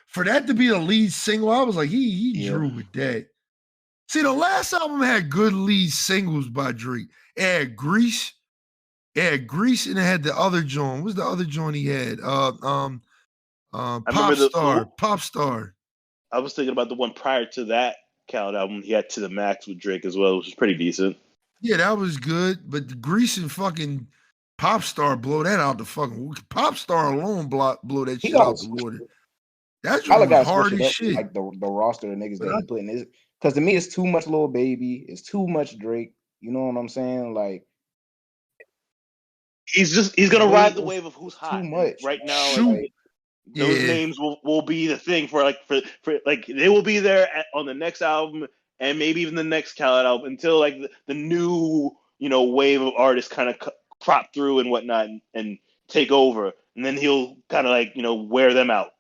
For that to be the lead single, I was like, he drew with that. See, the last album had good lead singles by Drake. It had Grease. And it had the other joint. What's the other joint he had? Pop Star. I was thinking about the one prior to that Khaled album. He had To The Max with Drake as well, which was pretty decent. Yeah, that was good. But the Grease and fucking Pop Star blow that out the fucking. Pop Star alone blow that shit out the water. That's really hard as shit. Like the roster of niggas that he put in this, because to me it's too much Lil Baby, it's too much Drake. You know what I'm saying? Like, he's gonna ride the wave of who's hot. Too much right now. Like, those names will be the thing for they will be there on the next album and maybe even the next Khaled album until like the new, you know, wave of artists kind of crop through and whatnot and take over, and then he'll kind of like, you know, wear them out.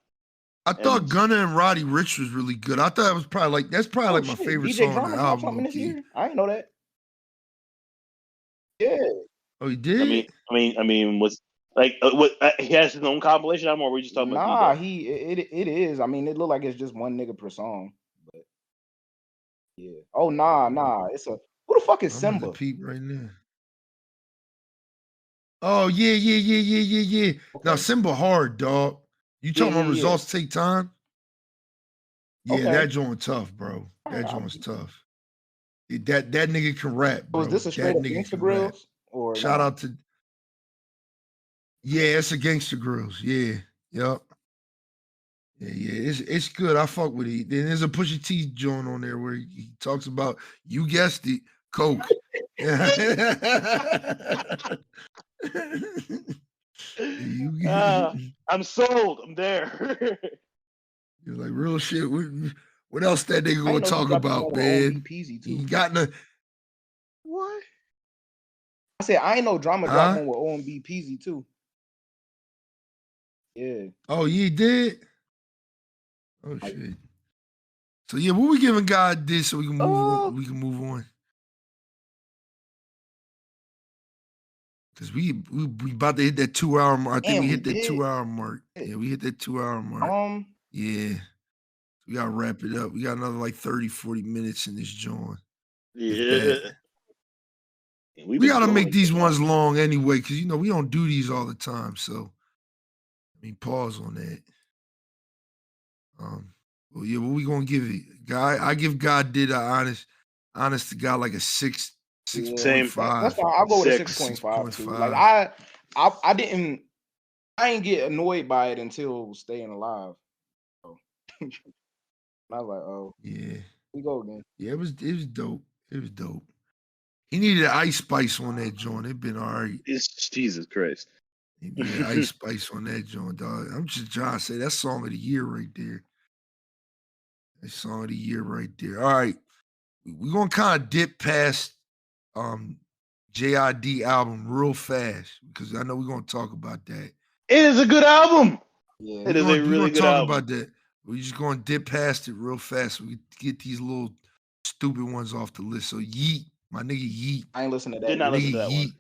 I thought Gunna and Roddy Ricch was really good. I thought it was probably like my favorite DJ song on the album. This year? I didn't know that. Yeah. Oh, he did? I mean, was like he has his own compilation album, or we just talking about? It is. I mean, it looked like it's just one nigga per song, but yeah. Oh nah. It's who the fuck is Simba? Peep right now. Oh yeah. Okay. Now Simba hard, dog. You talking about results take time? Yeah, that joint tough, bro. That joint's tough. That nigga can rap, bro. Was this a straight up Gangsta Grills? Or shout out to it's a Gangsta Grills. Yeah. Yep. Yeah. It's good. I fuck with it. Then there's a Pusha T joint on there where he talks about, you guessed it, coke. I'm sold. I'm there. You're like, real shit. When What else that nigga I gonna ain't know he talk dropped the about, joint with OMB man? Peasy He too. got no. What? I said I ain't know Drama dropped Huh? one with OMB Peasy too. Yeah. Oh, you did? Oh Like, shit. So yeah, what we giving God this so we can move oh, on? We can move on. Cause we about to hit that 2 hour mark. I think damn, we we hit that did. 2 hour mark. Yeah, we hit that 2 hour mark. Yeah. We gotta wrap it up. We got another like 30, 40 minutes in this joint. If that. Yeah. And we've We been gotta make going these for ones long. long anyway, because you know we don't do these all the time. So I mean, pause on that. Well, yeah, what we gonna give it? Guy, I give God did a honest to God like a six Yeah, Same. 6.5. that's fine. I'll go with a 6. 6.5 too. Like 6.5. I ain't get annoyed by it until Staying Alive. So, I was like, oh, Yeah. we go again. Yeah, it was dope. It was dope. He needed ice spice on that joint. It been all right. It's Jesus Christ. He needed ice spice on that joint, dog. I'm just trying to say that song of the year right there. That song of the year right there. All right. We're gonna kind of dip past JID album real fast because I know we're gonna talk about that. It is a good album. Yeah. It is a We're really gonna good talk album. about that. We're just gonna dip past it real fast so we get these little stupid ones off the list. So Yeet, my nigga Yeet. I ain't listen to that. Did not Nigga listen to that one. Yeet,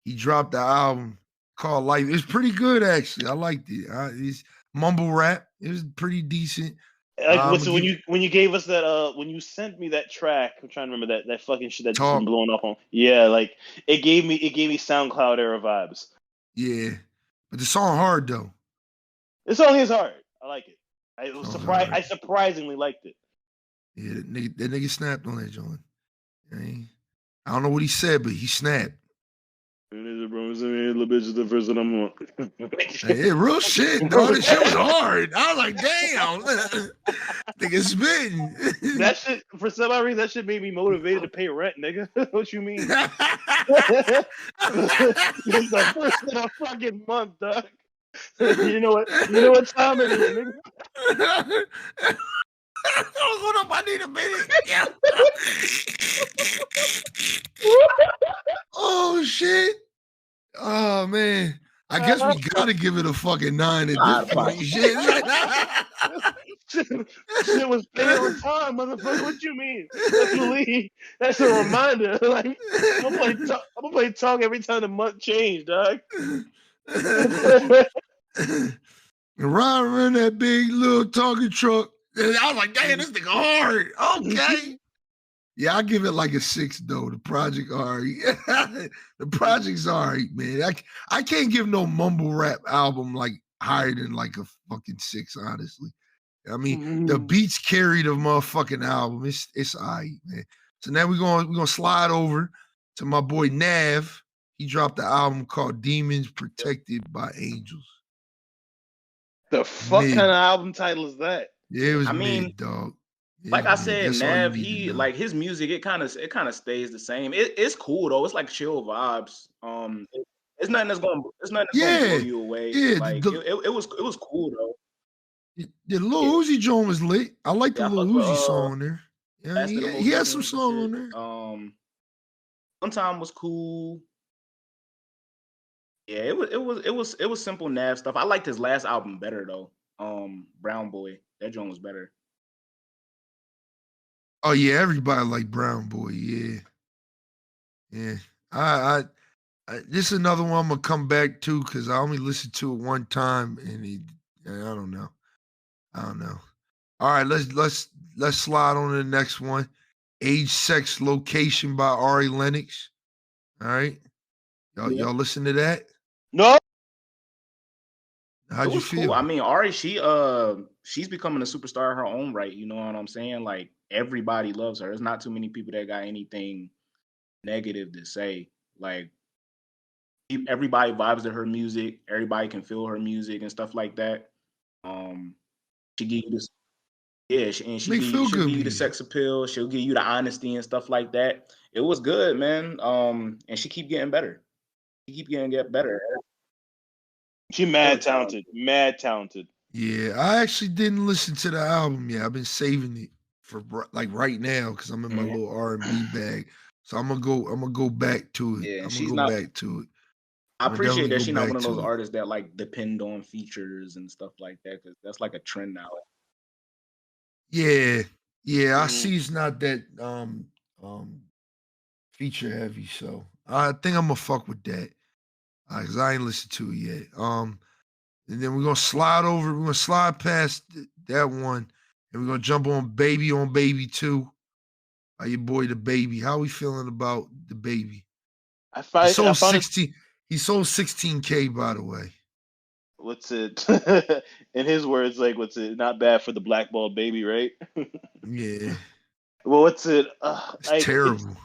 he dropped the album called Life. It's pretty good actually. I liked it. It's mumble rap. It was pretty decent. Like so when you gave us that when you sent me that track, I'm trying to remember that fucking shit that just been Talk. blowing up on. Yeah, like it gave me SoundCloud era vibes. Yeah, but the song hard though. The song is hard. I like it. I was Song's surprised. hard. I surprisingly liked it. Yeah, that nigga snapped on that joint. I don't know what he said, but he snapped. Little bitch is the first that I'm on. Yeah, real shit, dog. That shit was hard. I was like, damn, nigga spitting. That shit, for some odd reason, that shit made me motivated to pay rent, nigga. What you mean? It's the first of the fucking month, dog. You know what time it is, nigga. Hold up, I need a minute. Yeah. Oh shit. Oh man. I guess we gotta give it a fucking 9 at this point. Shit. Shit was paid on time, motherfucker. What you mean? That's the lead. That's a reminder. Like I'm gonna play talk every time the month change, dog. Ride around that big little talking truck. And I was like, damn, this nigga hard. Okay. Yeah, I give it like a 6 though. The project all right. The project's all right, man. I can't give no mumble rap album like higher than like a fucking 6, honestly. I mean, the beats carry the motherfucking album. It's all right, man. So now we're gonna slide over to my boy Nav. He dropped the album called Demons Protected by Angels. The fuck kind of album title is that? Yeah, it was mid, dog. Like I said, Nav, he like his music, it kind of stays the same. It's cool though. It's like chill vibes. It's nothing that's gonna blow you away. Yeah, like it was cool though. The Lil Uzi joint was lit. I like the Lil Uzi song on there. Yeah, he had some song on there. One Time was cool. Yeah, it was simple Nav stuff. I liked his last album better though. Brown Boy, that joint was better. Oh yeah, everybody like Brown Boy. Yeah. I this is another one I'm gonna come back to because I only listened to it one time and I don't know. All right, let's slide on to the next one. Age, Sex, Location by Ari Lennox. All right, y'all listen to that? No. How'd you feel? Cool. I mean, Ari, she's becoming a star in her own right. You know what I'm saying? Like everybody loves her. There's not too many people that got anything negative to say. Like everybody vibes to her music. Everybody can feel her music and stuff like that. She give you this, and she'll give you the sex appeal. She'll give you the honesty and stuff like that. It was good, man. And she keep getting better. Get better. She mad talented. Yeah, I actually didn't listen to the album yet. I've been saving it like right now because I'm in my Mhm. little R&B bag. So I'm gonna go back to it. Yeah, and I'm gonna she's go not. back to it. I I'm gonna appreciate definitely that go she's not one back of those to it. artists that like depend on features and stuff like that, because that's like a trend now. Yeah, yeah. I Mhm. see it's not that um feature heavy, so I think I'm gonna fuck with that. Cause I ain't listened to it yet. And then we're gonna slide over. We're gonna slide past that one, and we're gonna jump on Baby 2. Your boy the Baby. How we feeling about the Baby? I He find I sold found it. 16. He sold 16K, by the way. What's it? In his words, like, what's it? Not bad for the blackballed baby, right? Yeah, Well, what's it? it's Like terrible.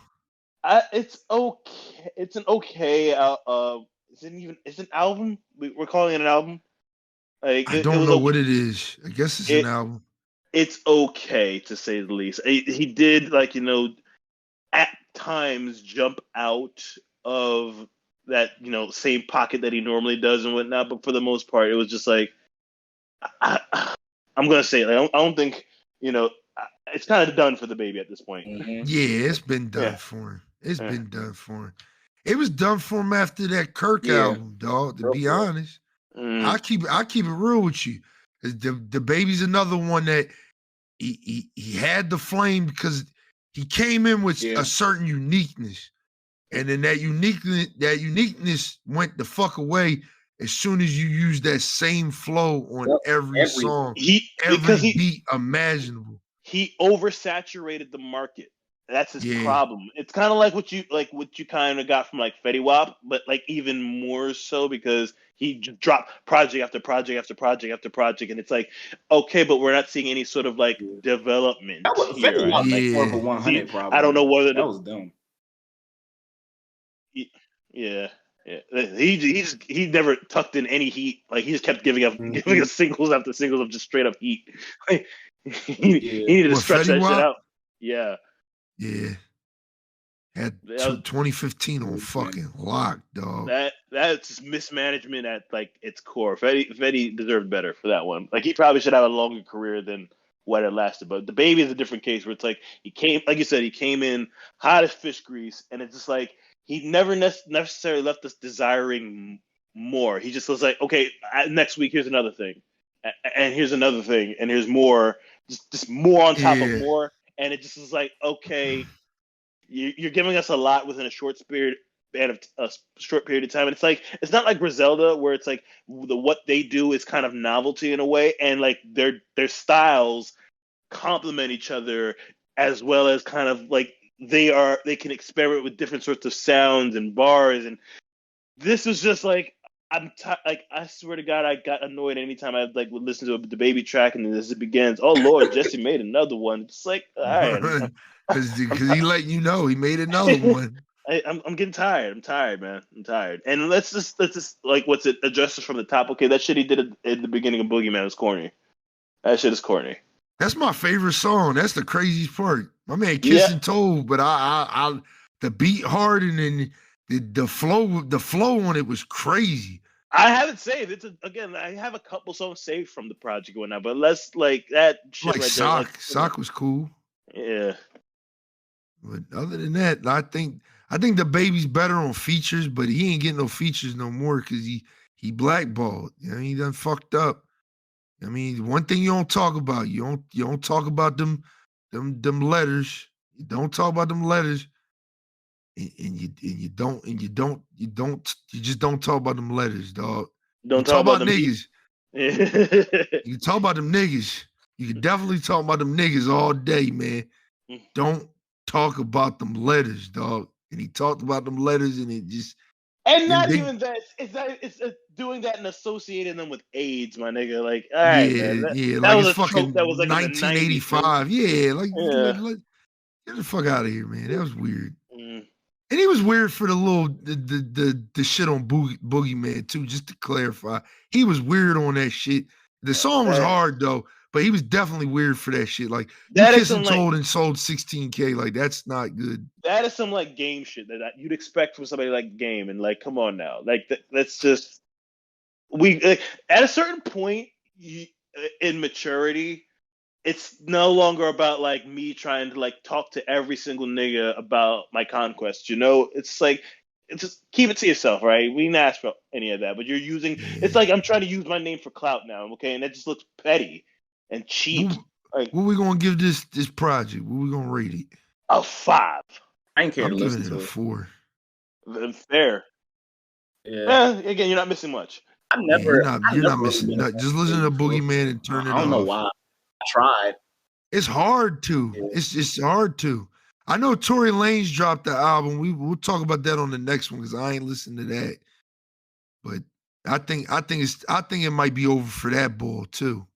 it's okay. It's an okay. It's an album. We're calling it an album. Like I it don't was know okay. what it is. I guess it's an It album. it's okay to say the least. He did like at times jump out of that same pocket that he normally does and whatnot, but for the most part, it was just like I'm gonna say like, I don't think it's kind of done for the baby at this point. Mm-hmm. Yeah, it's been done Yeah. for him. It's Yeah. been done for him. It was done for him after that Kirk Yeah, album, dog. To real be for real. honest, Mm. I keep it real with you. The Baby's another one that he had the flame because he came in with Yeah, a certain uniqueness, and then that uniqueness went the fuck away as soon as you use that same flow on yep. every Every song, He every because beat imaginable. he oversaturated the market. That's his Yeah, problem. It's kind of like what you kind of got from like Fetty Wap, but like even more so because he just dropped project after project after project after project, and it's like, okay, but we're not seeing any sort of like that development was here. Fetty Wap Like, score yeah. for see, 100 I don't probably. know whether That was dumb. yeah, yeah. He never tucked in any heat. Like he just kept giving Mm-hmm. us singles after singles of just straight up heat. Like, he Yeah, needed to What stretch Fetty that shit Wap? out. Yeah, Yeah, had that was 2015 on man. fucking lock, dog. that's just mismanagement at like its core. Fetty deserved better for that one. Like he probably should have a longer career than what it lasted. But the baby is a different case where it's like he came, like you said, he came in hot as fish grease, and it's just like he never necessarily left us desiring more. He just was like, okay, next week here's another thing, and here's another thing, and here's more, just more on top of Yeah, more, and it just was like, okay, you're giving us a lot within a short period of time, and it's not like Griselda where it's like what they do is kind of novelty in a way, and like their styles complement each other as well as kind of like they can experiment with different sorts of sounds and bars, and this is just like like I swear to God, I got annoyed anytime I like would listen to the baby track and then as it begins, oh Lord, Jesse made another one. It's like, all right, because I'm, he let you know he made another one. I'm getting tired. I'm tired, man. I'm tired. And let's just like what's it? Address this from the top. Okay, that shit he did at the beginning of Boogeyman was corny. That shit is corny. That's my favorite song. That's the craziest part. My man Yeah, Kissing Told, but I the beat hard and then the flow on it was crazy. I have it saved. Again, I have a couple songs saved from the project right now, but let's like that shit Like right there. Like, Sock was cool. yeah, But other than that, I think the baby's better on features, but he ain't getting no features no more because he blackballed. He done fucked up. I mean, one thing you don't talk about, you don't talk about them letters. You don't talk about them letters, and you just don't talk about them letters, dog. You don't talk talk about about them heat. niggas. You can talk about them niggas. You can definitely talk about them niggas all day, man. Don't talk about them letters, dog. And he talked about them letters, and it just And then not they even that. It's doing that and associating them with AIDS, my nigga. Like, all right, man. yeah, yeah, That like was it's a trope fucking that was like in the '90s, man. 1985. Yeah, like Yeah. get the fuck out of here, man. That was weird. Mm. And he was weird for the shit on Boogeyman too. Just to clarify, he was weird on that shit. The song was That hard though, but he was definitely weird for that shit. Like you that is kissing some like told and sold 16K, like that's not good. that is some like game shit that you'd expect from somebody like Game, and like, come on now, like that's just we like, at a certain point in maturity, it's no longer about like me trying to like talk to every single nigga about my conquest. It's like it's just keep it to yourself, right? We didn't ask for any of that, but you're using. It's Yeah. like I'm trying to use my name for clout now, okay? And that just looks petty and cheap. What, Like what we gonna give this project? What we gonna rate it? a 5. I ain't care I'm to giving listen it a to it. 4. Fair. Yeah, Again, you're not missing much. I Yeah, never you're not really missing been a nothing. fan Just of listen to Biggie for real. Boogeyman and turn it I don't know off. why. I tried. It's hard to. Yeah. It's hard to. I know Tory Lanez dropped the album. We'll talk about that on the next one because I ain't listened to that. But I think it might be over for that bull too.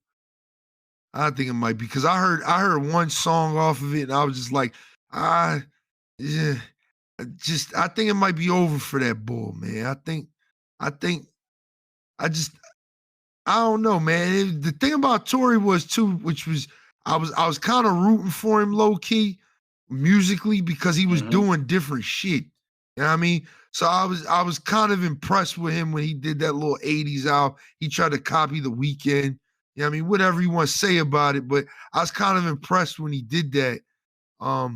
I think it might be because I heard one song off of it and I was just like, yeah, I think it might be over for that bull, man. I don't know, man. The thing about Tory was too, which was I was kind of rooting for him low key musically because he was doing different shit. You know what I mean? So I was kind of impressed with him when he did that little 80s album. He tried to copy The Weeknd. You know what I mean? Whatever you want to say about it, but I was kind of impressed when he did that. But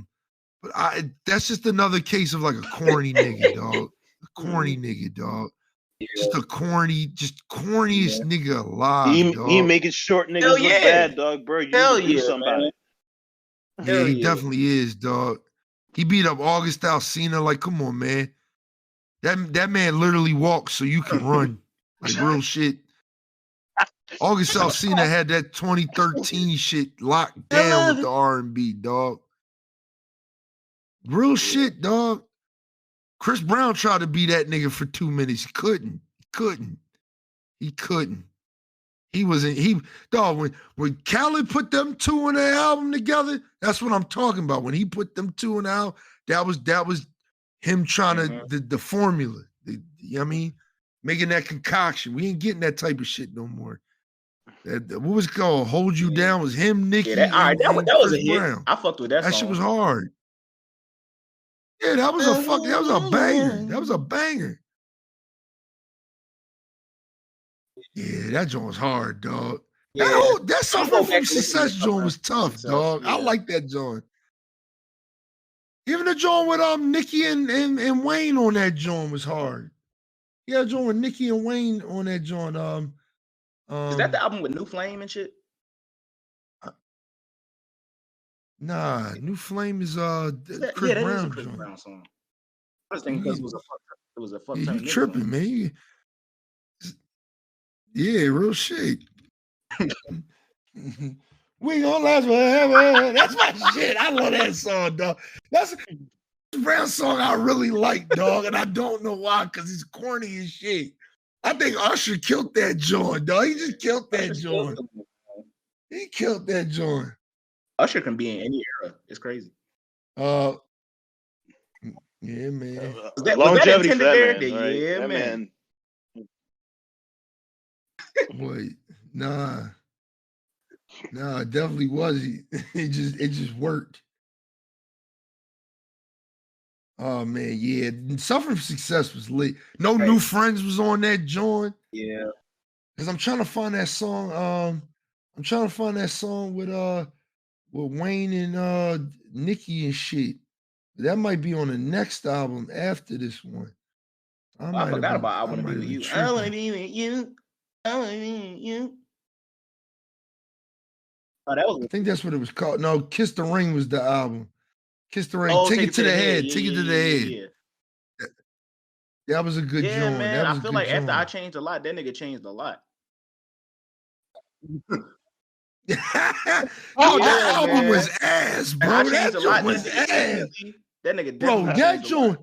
that's just another case of like a corny nigga, dog. A corny nigga, dog. Just corniest nigga alive, He dog. making short niggas Hell look yeah. bad, dog, bro. You Hell need to do yeah, something about man. it. Yeah, Hell he yeah. definitely is, dog. He beat up August Alsina. Like, come on, man. That man literally walks so you can run. Like real shit. August Alsina had that 2013 shit locked down with the R&B, dog. Real shit, dog. Chris Brown tried to be that nigga for 2 minutes. He couldn't. When Khaled put them two in the album together, that's what I'm talking about. When he put them two in the album, that was him trying to the formula. You know what I mean? Making that concoction. We ain't getting that type of shit no more. What was it called? Hold You Down was him, Nicki, Yeah, that was Chris a hit. Brown. I fucked with that That song. shit was hard. Yeah, that was a banger. That was a banger. Yeah, that joint was hard, dog. Yeah. That Suffering from Success joint was tough, Success, dog. yeah. I like that joint. Even the joint with Nicki and Wayne on that joint was hard. Yeah, a joint with Nicki and Wayne on that joint. Is that the album with New Flame and shit? Nah, New Flame is Chris Yeah, that is a Brown Chris joint. Brown song. I was thinking because it was a fuck Yeah, ton you of niggas tripping, on it. man. Yeah, real shit. We gonna last forever. That's my shit. I love that song, dog. That's a Brown song I really like, dog, and I don't know why, because it's corny as shit. I think Usher killed that joint, dog. He just killed that joint. He killed that joint. Usher can be in any era. It's crazy. Yeah, man. Longevity for that there? man, right? Yeah, that man. Boy, nah, it definitely was. It just worked. Oh man, yeah. Suffering from Success was lit. No New Friends was on that joint. Yeah. Cause I'm trying to find that song. I'm trying to find that song with Wayne and Nicki and shit. That might be on the next album after this one. I forgot about I Wanna Be With You. Tripping. I wanna be with you. I wanna be with you. Oh, that was I think that's what it was called. No, Kiss the Ring was the album. Kiss the Ring. Oh, Take it to the head. Yeah, Take it to the head. Yeah. That was a good joint. Man, That was I feel like after I Changed a Lot, that nigga changed a lot. That album was ass, bro. That joint was ass. That nigga, bro. That joint.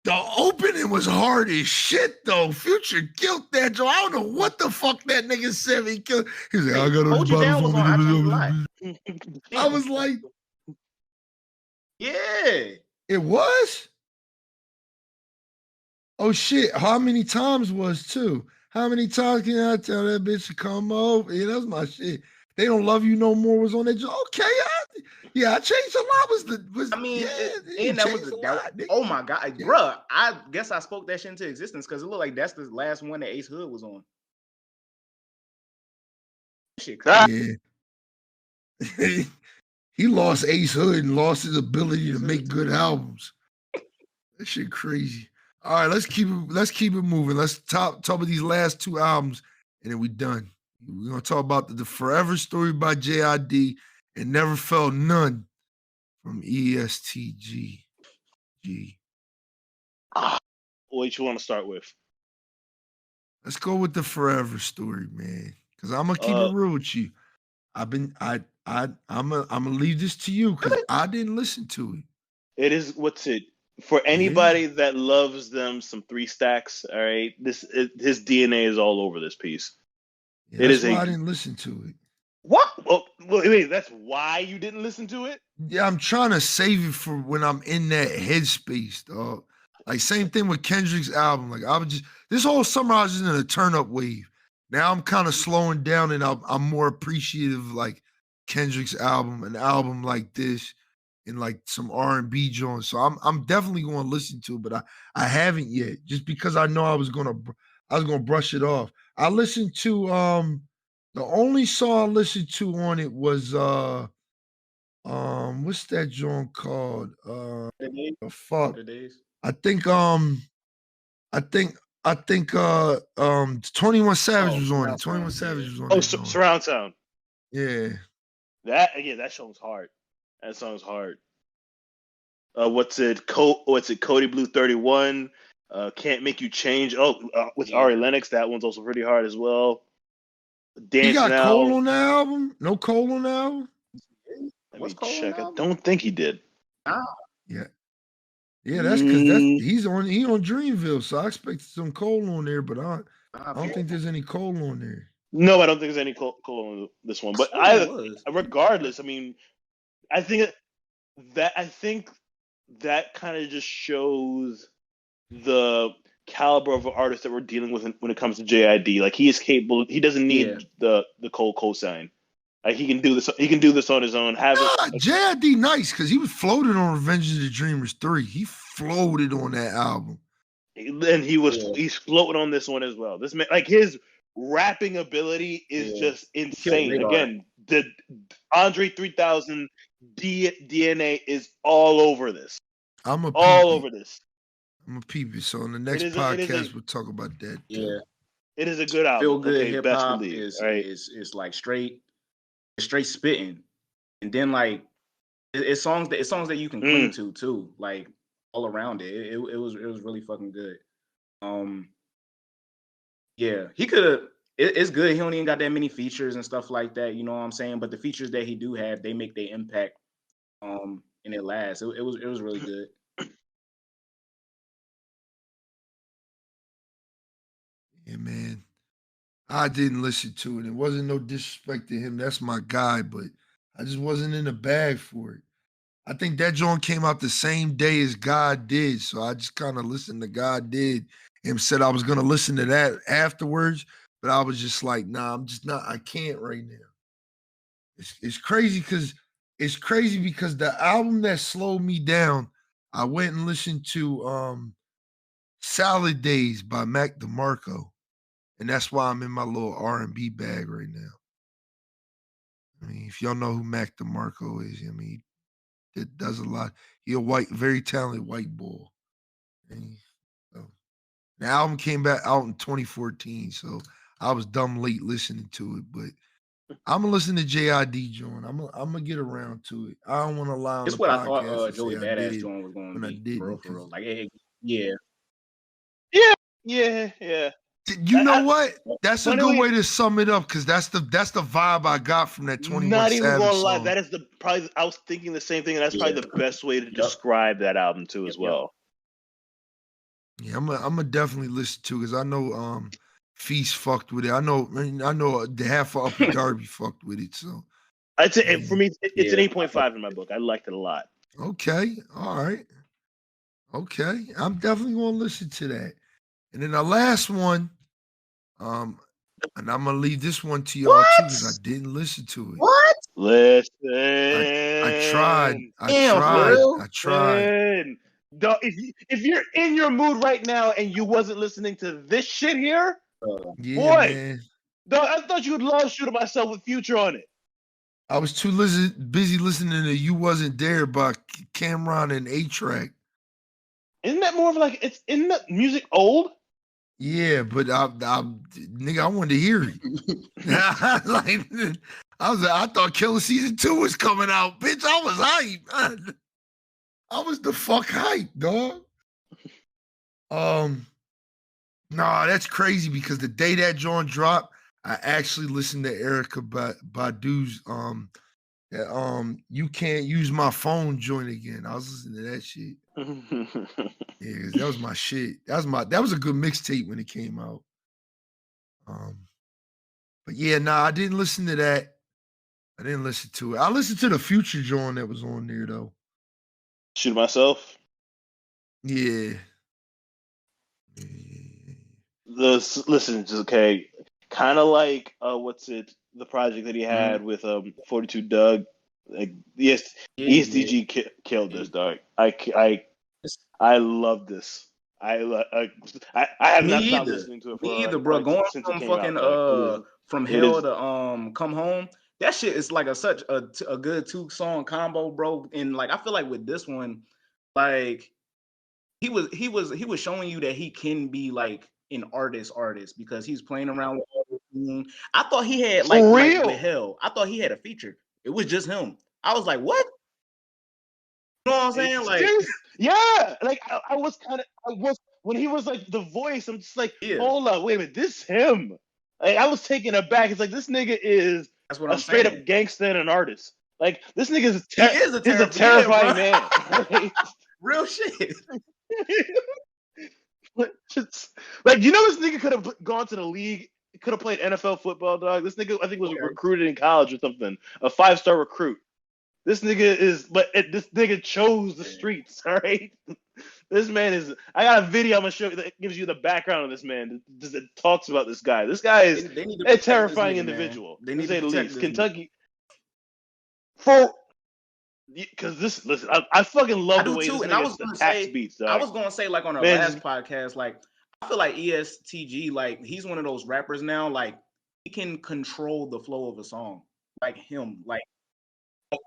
The opening was hard as shit, though. Future killed that joint. I don't know what the fuck that nigga said. He killed. He was like, I got Hold You Down was on I Changed a Lot. I was like, yeah. It was? Oh shit. How many times was too? How many times can I tell that bitch to come over? Yeah, that's my shit. They Don't Love You No More was on that joint. Okay, I Changed a Lot oh my god, bruh. I guess I spoke that shit into existence because it looked like that's the last one that Ace Hood was on. Shit, Ah, Yeah. He lost Ace Hood and lost his ability to make good albums. That shit crazy. All right, let's keep it moving. Let's talk about these last two albums, and then we done. We're gonna talk about the Forever Story by JID and Never Felt None from ESTG. what you want to start with? Let's go with the Forever Story, man. Cause I'm gonna keep it real with you. I'm gonna leave this to you because I didn't listen to it. It is what's it for anybody that loves them some 3 stacks. All right, his DNA is all over this piece. Yeah, that's why I didn't listen to it. What? Oh, wait, that's why you didn't listen to it? Yeah, I'm trying to save it for when I'm in that headspace, dog. Like same thing with Kendrick's album. Like I was just this whole summer I was just in a turn up wave. Now I'm kind of slowing down and I'm more appreciative of like Kendrick's album, an album like this, and like some R&B joints. So I'm definitely going to listen to it, but I haven't yet, just because I know I was gonna brush it off. I listened to the only song I listened to on it was what's that joint called? Fuck. I think 21 Savage was on it. 21 Savage was on it. Surround Sound. Yeah. That song's hard. That song's hard. What's it? Cody Blue 31. Can't Make You Change. With Ari Lennox, that one's also pretty hard as well. He got Cole on the album? No Cole on the album? Let me check. I don't think he did. Yeah. Yeah, that's because he's on Dreamville, so I expected some Cole on there, but I don't think there's any Cole on there. No, I don't think there's any Cole on this one. But regardless, I mean, I think that kind of just shows the caliber of an artist that we're dealing with when it comes to JID. Like he is capable. He doesn't need the Cole cosign. Like he can do this. He can do this on his own. JID nice because he was floated on Revenge of the Dreamers 3. He floated on that album, and he's floating on this one as well. This man, like his rapping ability is just insane. Again, the Andre 3000 DNA is all over this. Over this. I'm a peep it. So on the next podcast, we'll talk about that. Yeah, it is a good album. Feel good hip hop is like straight spitting, and then like it's songs that you can cling to too, like all around it. It was really fucking good. Yeah, he could have. It's good. He don't even got that many features and stuff like that. You know what I'm saying? But the features that he do have, they make their impact. And it lasts. It was really good. Yeah, man. I didn't listen to it. It wasn't no disrespect to him. That's my guy, but I just wasn't in the bag for it. I think that joint came out the same day as God Did, so I just kind of listened to God Did and said I was going to listen to that afterwards, but I was just like, nah, I'm just not. I can't right now. It's crazy because the album that slowed me down, I went and listened to Salad Days by Mac DeMarco. And that's why I'm in my little R&B bag right now. I mean, if y'all know who Mac DeMarco is, I mean, he does a lot. He's a very talented white boy. And the album came back out in 2014, so I was dumb late listening to it. But I'm gonna listen to JID joint. I'm gonna get around to it. I don't want to lie on it's the what podcast. I thought Joey Badass joint was going to be. For real. Like, yeah. You know what? That's a good way to sum it up because that's the vibe I got from that 21 Not Savage even gonna lie, song. that is probably I was thinking the same thing, and that's probably the best way to describe that album too, as well. Yeah, I'm gonna definitely listen to because I know Feast fucked with it. I know the half of Upper Darby fucked with it. So I'd say for me, it's an 8.5 in my book. I liked it a lot. Okay, all right. Okay, I'm definitely gonna listen to that. And then the last one, and I'm gonna leave this one to y'all too because I didn't listen to it. What? Listen. I tried. If you're in your mood right now and you wasn't listening to this shit here, yeah, boy, man. Dog, I thought you would love Shooting Myself with Future on it. I was too busy listening to "You Wasn't There" by Cameron and A-Track. Isn't that more of like isn't that music old? Yeah, but nigga, I wanted to hear it. Like, I thought Killer Season 2 was coming out, bitch. I was hyped. I was the fuck hyped, dog. Nah, that's crazy because the day that joint dropped, I actually listened to Erykah Badu's You Can't Use My Phone joint again. I was listening to that shit. Yeah, 'cause that was my shit. That was a good mixtape when it came out. But yeah, nah, I didn't listen to that. I didn't listen to it. I listened to the Future joint that was on there though. Shoot Myself. Yeah. Listen, just okay. Kind of like the project that he had with 42 Doug. Like ESTG killed this, dog. I love this. I have not stopped listening to it for me either, bro. Going from fucking From Hell to Come Home, that shit is like such a good 2-song combo, bro. And like I feel like with this one, like he was showing you that he can be like an artist because he's playing around with all this. I thought he had like with Hell, I thought he had a feature. It was just him. I was like, what? You know what I'm saying? Like, yeah, like I was when he was like the voice. I'm just like, hold up, wait a minute, this him. Like I was taken aback. It's like this nigga is a straight up gangster and an artist. Like this nigga is a terrifying man. Real shit. Like you know, this nigga could have gone to the league. Could have played NFL football, dog. This nigga, I think, was recruited in college or something. A 5-star recruit. This nigga chose the streets. All right. This man is. I got a video I'm gonna show you that gives you the background of this man. That talks about this guy. This guy is a terrifying individual. They need to say the least. Kentucky. Because listen, I fucking love the way this nigga attacks beats. Dog. I was gonna say like on our last podcast, like I feel like ESTG, like he's one of those rappers now, like he can control the flow of a song, like him, like the song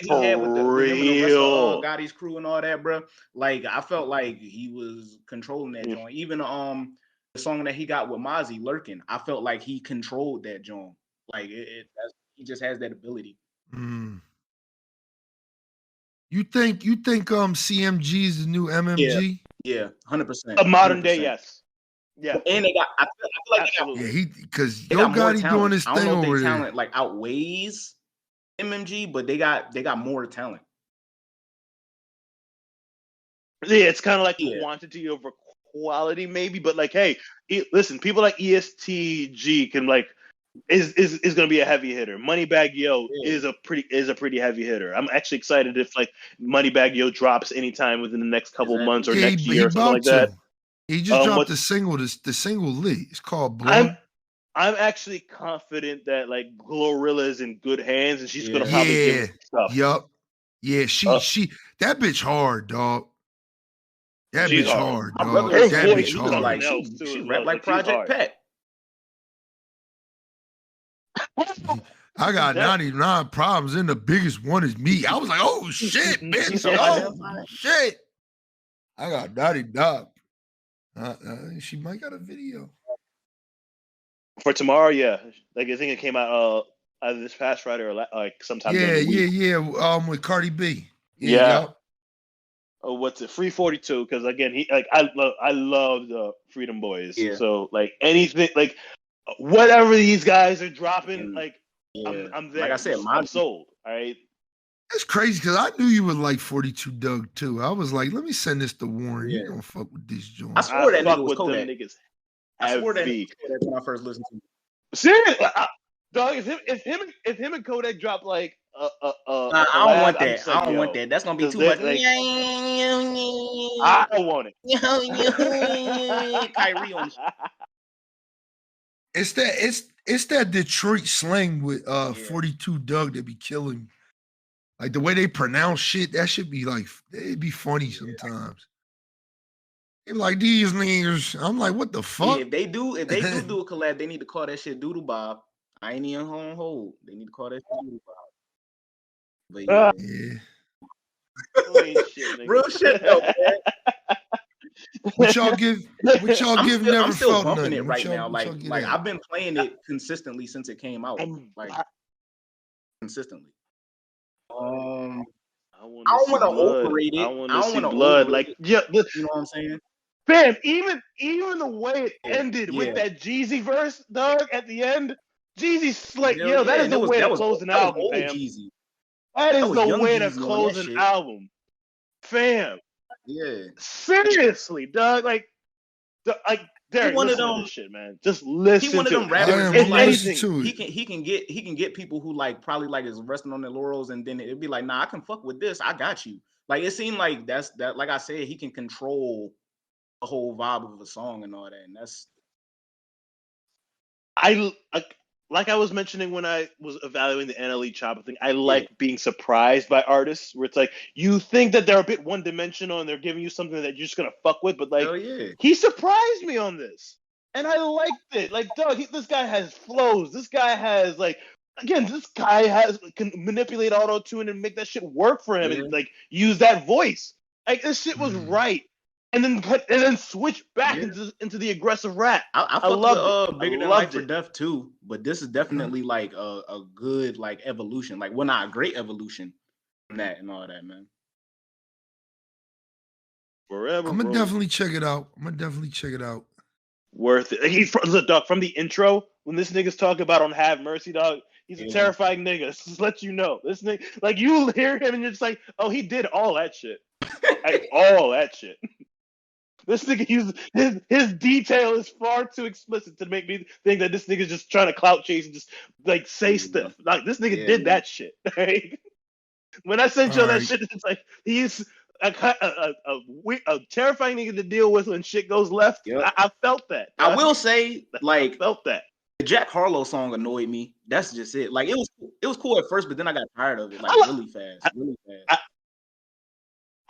that he had with him and the rest of Gotti's crew and all that, bro. Like I felt like he was controlling that joint. Even the song that he got with Mozzie, Lurkin, I felt like he controlled that joint. Like he just has that ability. You think CMG is the new MMG? Yeah, 100%. A modern day, yes. Yeah, and they got. I feel like absolutely. Because Yo Gotti doing this thing over there. Talent like outweighs MMG, but they got more talent. Yeah, it's kind of like quantity over quality, maybe. But like, hey, listen, people like ESTG can like is going to be a heavy hitter. Moneybagg Yo is a pretty heavy hitter. I'm actually excited if like Moneybagg Yo drops anytime within the next couple months or next year or something like that. He just dropped the single. The single lit. It's called Blow. I'm actually confident that like Glorilla is in good hands and she's gonna probably give stuff. Yup. Yeah, she that bitch hard, dog. That bitch hard, dog. That bitch hard. Like she rap like Project Pet. I got 99 problems, and the biggest one is me. I was like, oh shit, bitch. Oh shit. I got 99. She might got a video. For tomorrow, yeah. Like I think it came out either this past Friday or like sometime. Yeah. With Cardi B. Yeah. Oh, what's it? Free 42? Because again, I love the Freedom Boys. Yeah. So like anything, like whatever these guys are dropping, like I'm there. Like I said, I'm sold. All right. That's crazy because I knew you would like 42 Doug too. I was like, let me send this to Warren. You don't fuck with this joint. I swore that nigga was Kodak. I swore that when I first listened to him. Seriously, dog. If him and Kodak drop like I don't want that. I don't want that. That's gonna be too much. Like, I don't want it. Kyrie on. It's that Detroit slang with 42 Doug that be killing me. Like the way they pronounce shit, that should be like it'd be funny sometimes. They be like these niggas. I'm like, what the Yeah, fuck? if they do a collab, they need to call that shit Doodle Bob. I ain't even on hold. They need to call that shit Doodle Bob. But yeah, Yeah. Ain't shit, nigga. real shit though, man. What y'all give? What y'all give? Never I'm still felt bumping nothing. it What right y'all- now. what y'all Like, get like at? I've been playing it consistently since it came out. Like consistently. I I want don't to want see to blood. overrate it. I want I to don't see want to blood. overrate Like, it. yeah, You know what I'm saying? fam. Even the way it Yeah, ended yeah. with that Jeezy verse, dog, at the end. Jeezy's like, Hell yo, yeah, that is and the way to that was close an that was album, old fam. Jeezy. That That is was the young way to Jeezy on close that an shit. album, fam. Yeah. Seriously, dog. Like Derek, one of listen to them- this shit, man. Just He listen one of to them it. I rappers am. who If I'm like listening anything, to he can get people who like probably like is resting on their laurels, and then it'd be like, nah, I can fuck with this. I got you. Like it seemed like that. Like I said, he can control the whole vibe of a song and all that, and that's like I was mentioning when I was evaluating the NLE Chopper thing, I like being surprised by artists where it's like you think that they're a bit one dimensional and they're giving you something that you're just gonna fuck with, but like hell yeah. he surprised me on this, and I liked it. Like, dog, this guy has flows. This guy has like. Again, this guy can manipulate auto tune and make that shit work for him, and like use that voice. Like this shit was right, and then switch back into the aggressive rap. I fucked with Bigger Than Life or Death too, but this is definitely like a good like evolution. Like, well, not a great evolution from that and all that, man. Forever, I'm gonna bro. definitely check it out. Worth it. Like, he's dog from the intro when this nigga's talking about on Have Mercy, dog. He's a terrifying nigga. Just let you know, this nigga, like you hear him and you're just like, oh, he did all that shit, like all that shit. This nigga uses his detail is far too explicit to make me think that this nigga's just trying to clout chase and just like say stuff. Like this nigga did that shit. Right? When I sent you that shit, it's like he's a terrifying nigga to deal with when shit goes left. Yep. I felt that. I will say, like, I felt that. The Jack Harlow song annoyed me. That's just it. Like, it was cool at first, but then I got tired of it. Like, really fast.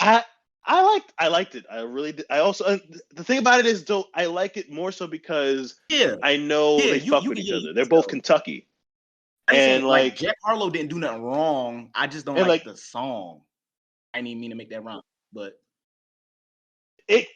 I liked it. I really did. I also the thing about it is, though, I like it more so because I know they fuck with each other. They're both Kentucky. And like Jack Harlow didn't do nothing wrong. I just don't like the song. I didn't even mean to make that rhyme, but it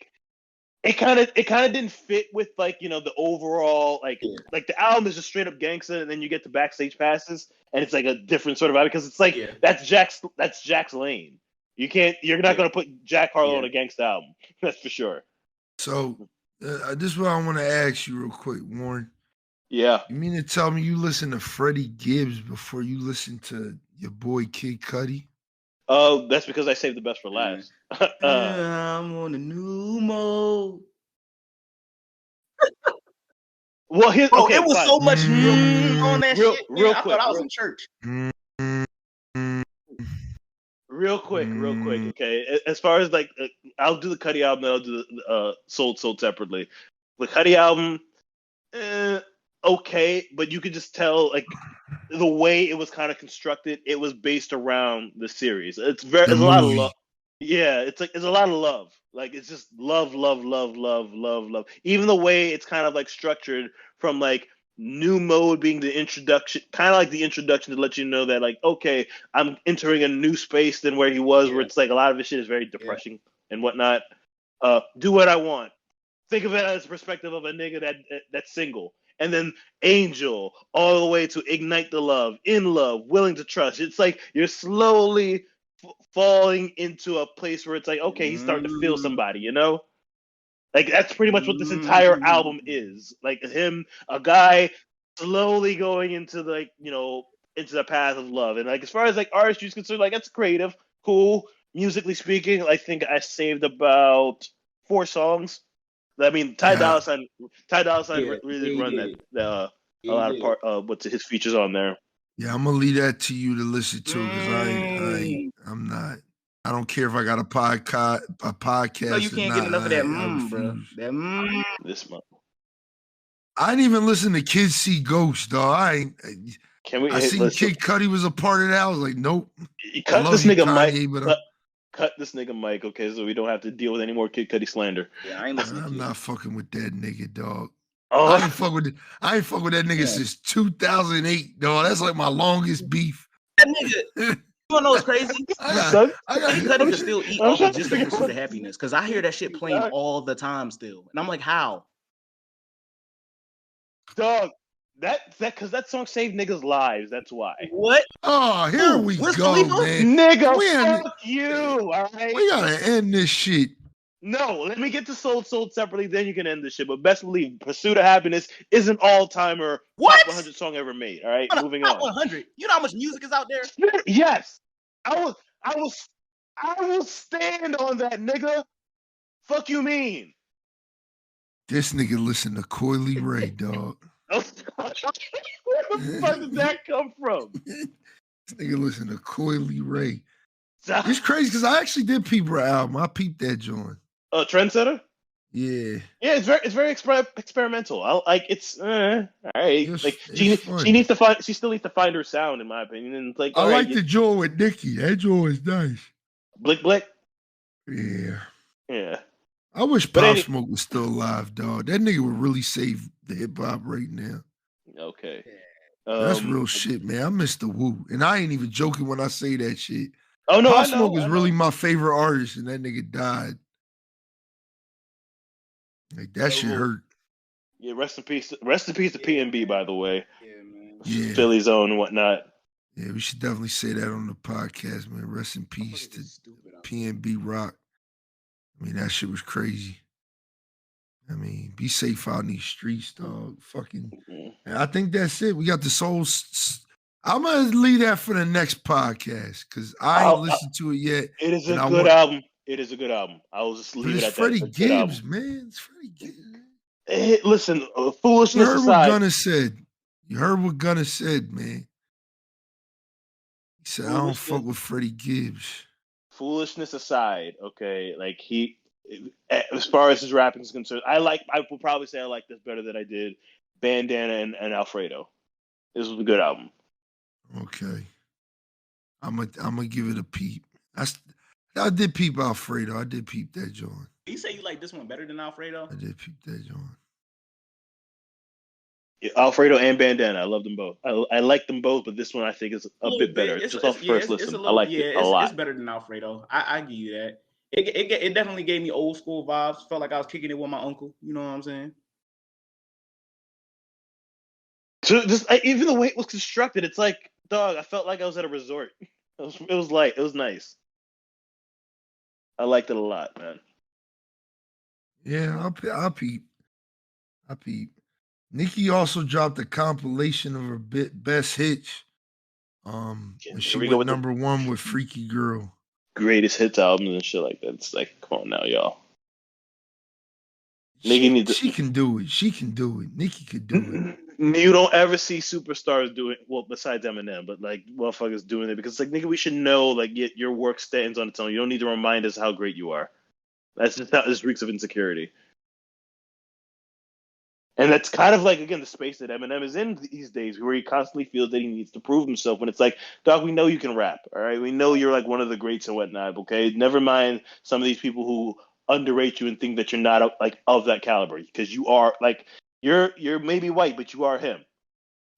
kind of didn't fit with like, you know, the overall like the album is just straight up gangsta, and then you get to Backstage Passes and it's like a different sort of vibe because it's like that's Jack's lane. You're not gonna put Jack Harlow on a gangsta album. That's for sure. So this is what I want to ask you real quick, Warren. Yeah. You mean to tell me you listen to Freddie Gibbs before you listen to your boy Kid Cudi? Oh, that's because I saved the best for last. I'm on a new mode. Well, it was so much on that shit. Real I quick, thought I was in church. Real quick. Okay, as far as like, I'll do the Cudi album, then I'll do the Sold separately. The Cudi album, okay, but you could just tell like the way it was kind of constructed. It was based around the series. It's a lot of love. Yeah, it's a lot of love. Like it's just love. Even the way it's kind of like structured from like new mode being the introduction, kind of like the introduction to let you know that like, okay, I'm entering a new space than where he was, where it's like a lot of his shit is very depressing and whatnot. Do what I want. Think of it as a perspective of a nigga that's single. And then Angel, all the way to Ignite the Love, In Love, Willing to Trust. It's like you're slowly falling into a place where it's like, okay, he's starting to feel somebody, you know? Like, that's pretty much what this entire album is. Like, him, a guy slowly going into, like, you know, into the path of love. And, like, as far as, like, artistry is concerned, like, that's creative, cool. Musically speaking, I think I saved about 4 songs. I mean, Ty Dolla Sign really run that a lot of part what's his features on there. Yeah, I'm gonna leave that to you to listen to because I'm not. I don't care if I got a podcast. No, you can't get enough of that, bro. That this month. I didn't even listen to Kids See Ghosts, dog. I seen Kid Cudi was a part of that. I was like, nope. Cut this nigga Mike cut this nigga Mike, okay, so we don't have to deal with any more Kid Cudi slander. Yeah, I ain't listening. I'm to not fucking with that nigga, dog. Oh, I ain't fuck with that nigga since 2008, dog. That's like my longest beef. that nigga. You wanna know what's crazy? Kid Cudi could still eat off of just the pursuit of happiness because I hear that shit playing all the time still, and I'm like, how? dog. Because that song saved niggas' lives. That's why. What? Oh, here we Where's go, Khalifa? man. Nigga, fuck you. All right. We gotta end this shit. No, let me get to Sold separately. Then you can end this shit. But best believe, Pursuit of Happiness is an all-timer. What? Top 100 song ever made. All right, moving on. 100. You know how much music is out there? Yes, I will stand on that, nigga. Fuck you mean? This nigga listen to Coily Ray, dog. Where the fuck did that come from? This nigga listen to Coily Ray. It's crazy because I actually did peep her album. I peeped that joint. Trendsetter? Yeah. Yeah, it's very experimental. I like it's all right. Like she still needs to find her sound, in my opinion. And it's like I like the joint with Nicki. That joint is nice. Blick Blick. Yeah. Yeah. I wish Pop Smoke was still alive, dog. That nigga would really save the hip hop right now. Okay. That's real shit, man. I miss the Woo. And I ain't even joking when I say that shit. Oh no, Pop Smoke was really my favorite artist, and that nigga died. Like that shit hurt. Yeah, rest in peace. Rest in peace to PNB, by the way. Yeah, man. Yeah. Philly Zone and whatnot. Yeah, we should definitely say that on the podcast, man. Rest in peace to PNB Rock. I mean, that shit was crazy. I mean, be safe out in these streets, dog. Fucking. And I think that's it. We got the soul. I'm gonna leave that for the next podcast because I ain't listened to it yet. It is a good album. It is a good album. I will just leave it at that. Freddie Gibbs, man. It's Freddie Gibbs. Listen, foolishness aside. You heard what Gunna said. You heard what Gunna said, man. He said, I don't fuck with Freddie Gibbs. Foolishness aside, okay, like as far as his rapping is concerned, I will probably say I like this better than I did Bandana and Alfredo. This was a good album. Okay. I'm gonna give it a peep. I did peep Alfredo. I did peep that joint. You say you like this one better than Alfredo? I did peep that joint. Yeah, Alfredo and Bandana, I love them both. I like them both, but this one I think is a bit better. Just off the first listen, I like it a lot. It's better than Alfredo. I give you that. It definitely gave me old school vibes. Felt like I was kicking it with my uncle. You know what I'm saying? So even the way it was constructed, it's like, dog, I felt like I was at a resort. It was light. It was nice. I liked it a lot, man. Yeah, I'll peep. I peep. Nicki also dropped a compilation of her best hits. And she went number one with Freaky Girl. Greatest hits albums and shit like that. It's like, come on now, y'all. She can do it. She can do it. Nicki could do it. You don't ever see superstars doing well besides Eminem, but like motherfuckers doing it because it's like, nigga, we should know like your work stands on its own. You don't need to remind us how great you are. That's just how this reeks of insecurity. And that's kind of like, again, the space that Eminem is in these days, where he constantly feels that he needs to prove himself. When it's like, dog, we know you can rap, all right? We know you're like one of the greats and whatnot, okay? Never mind some of these people who underrate you and think that you're not like of that caliber, because you are like you're maybe white, but you are him.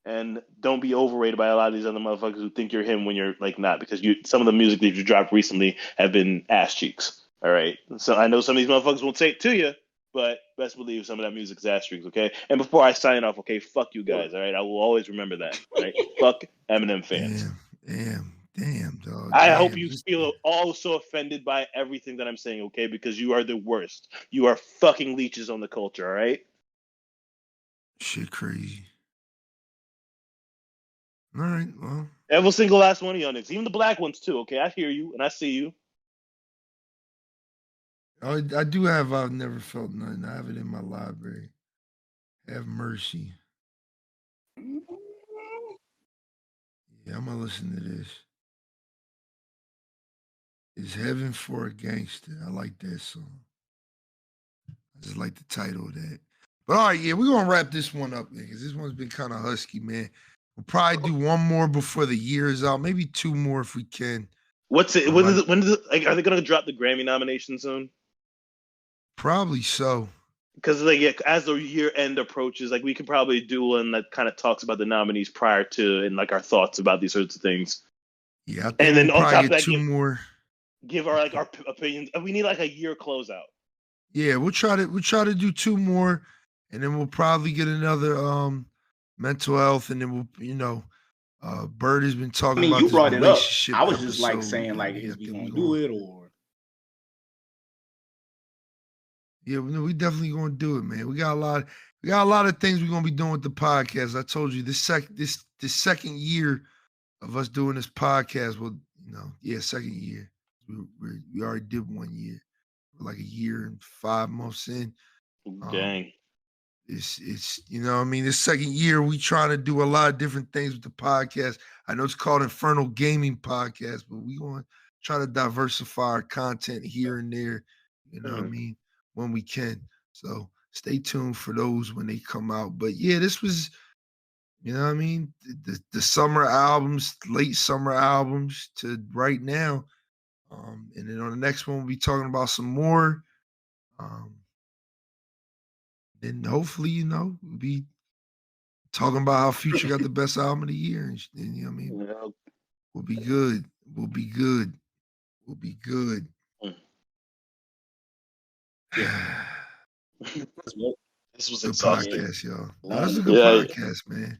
And don't be overrated by a lot of these other motherfuckers who think you're him when you're like not, because some of the music that you dropped recently have been ass cheeks. All right. So I know some of these motherfuckers won't say it to you, but best believe some of that music's ass cheeks, okay? And before I sign off, okay, fuck you guys, all right? I will always remember that, right? Fuck Eminem fans. Damn, dog. I hope you feel all so offended by everything that I'm saying, okay? Because you are the worst. You are fucking leeches on the culture, all right? Shit crazy. All right, well. Every single last one of y'all niggas, even the black ones too, okay? I hear you and I see you. I do have I've Never Felt Nothing. I have it in my library. Have Mercy. Yeah, I'm going to listen to this. Is Heaven for a Gangster. I like that song. I just like the title of that. But all right, yeah, we're going to wrap this one up, man, because this one's been kind of husky, man. We'll probably do one more before the year is out. Maybe two more if we can. What's it? I When might is it? When is it? Like, are they gonna drop the Grammy nomination soon? probably so. Because like yeah, as the year end approaches, like we could probably do one that kind of talks about the nominees prior to and like our thoughts about these sorts of things. Yeah, I think And we'll then on probably top of get that, two more. give our like our opinions. We need like a year closeout. Yeah, we'll try to do two more, and then we'll probably get another mental health, and then Byrd has been I talking mean, about you this brought it up. relationship I was just like episode. saying, like, I is we think gonna we do going. it or? Yeah, we definitely gonna do it, man. We got a lot of things we're gonna be doing with the podcast. I told you this second year of us doing this podcast. Well, second year. We already did 1 year. We're like a year and 5 months in. Um, Dang. it's I mean, this second year we trying to do a lot of different things with the podcast. I know it's called Infernal Gaming Podcast, but we gonna try to diversify our content here and there. You know what I mean? When we can. So stay tuned for those when they come out. But yeah, this was, you know what I mean? The summer albums, late summer albums to right now. And then on the next one, we'll be talking about some more. Then hopefully, we'll be talking about how Future got the best album of the year. And you know what I mean? Yeah. We'll be good. We'll be good. We'll be good. Yeah. This was Good exhausting. podcast, y'all. No, this is a good Yeah. podcast, man.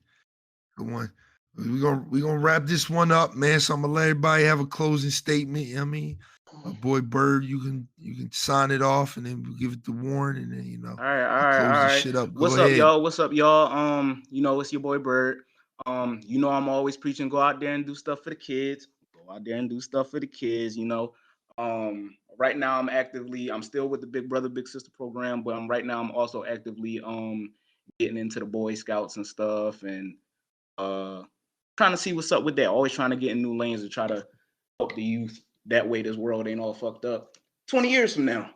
Good one. We gonna wrap this one up, man. So I'm gonna let everybody have a closing statement. You know what I mean, my boy Byrd, you can sign it off, and then we'll give it to Warren, and then All right. close this shit up. What's Go up, ahead. y'all? What's up, y'all? It's your boy Byrd. I'm always preaching, go out there and do stuff for the kids. Go out there and do stuff for the kids, Right now I'm still with the Big Brother, Big Sister program, but I'm also actively getting into the Boy Scouts and stuff and trying to see what's up with that. Always trying to get in new lanes to try to help the youth. That way this world ain't all fucked up 20 years from now.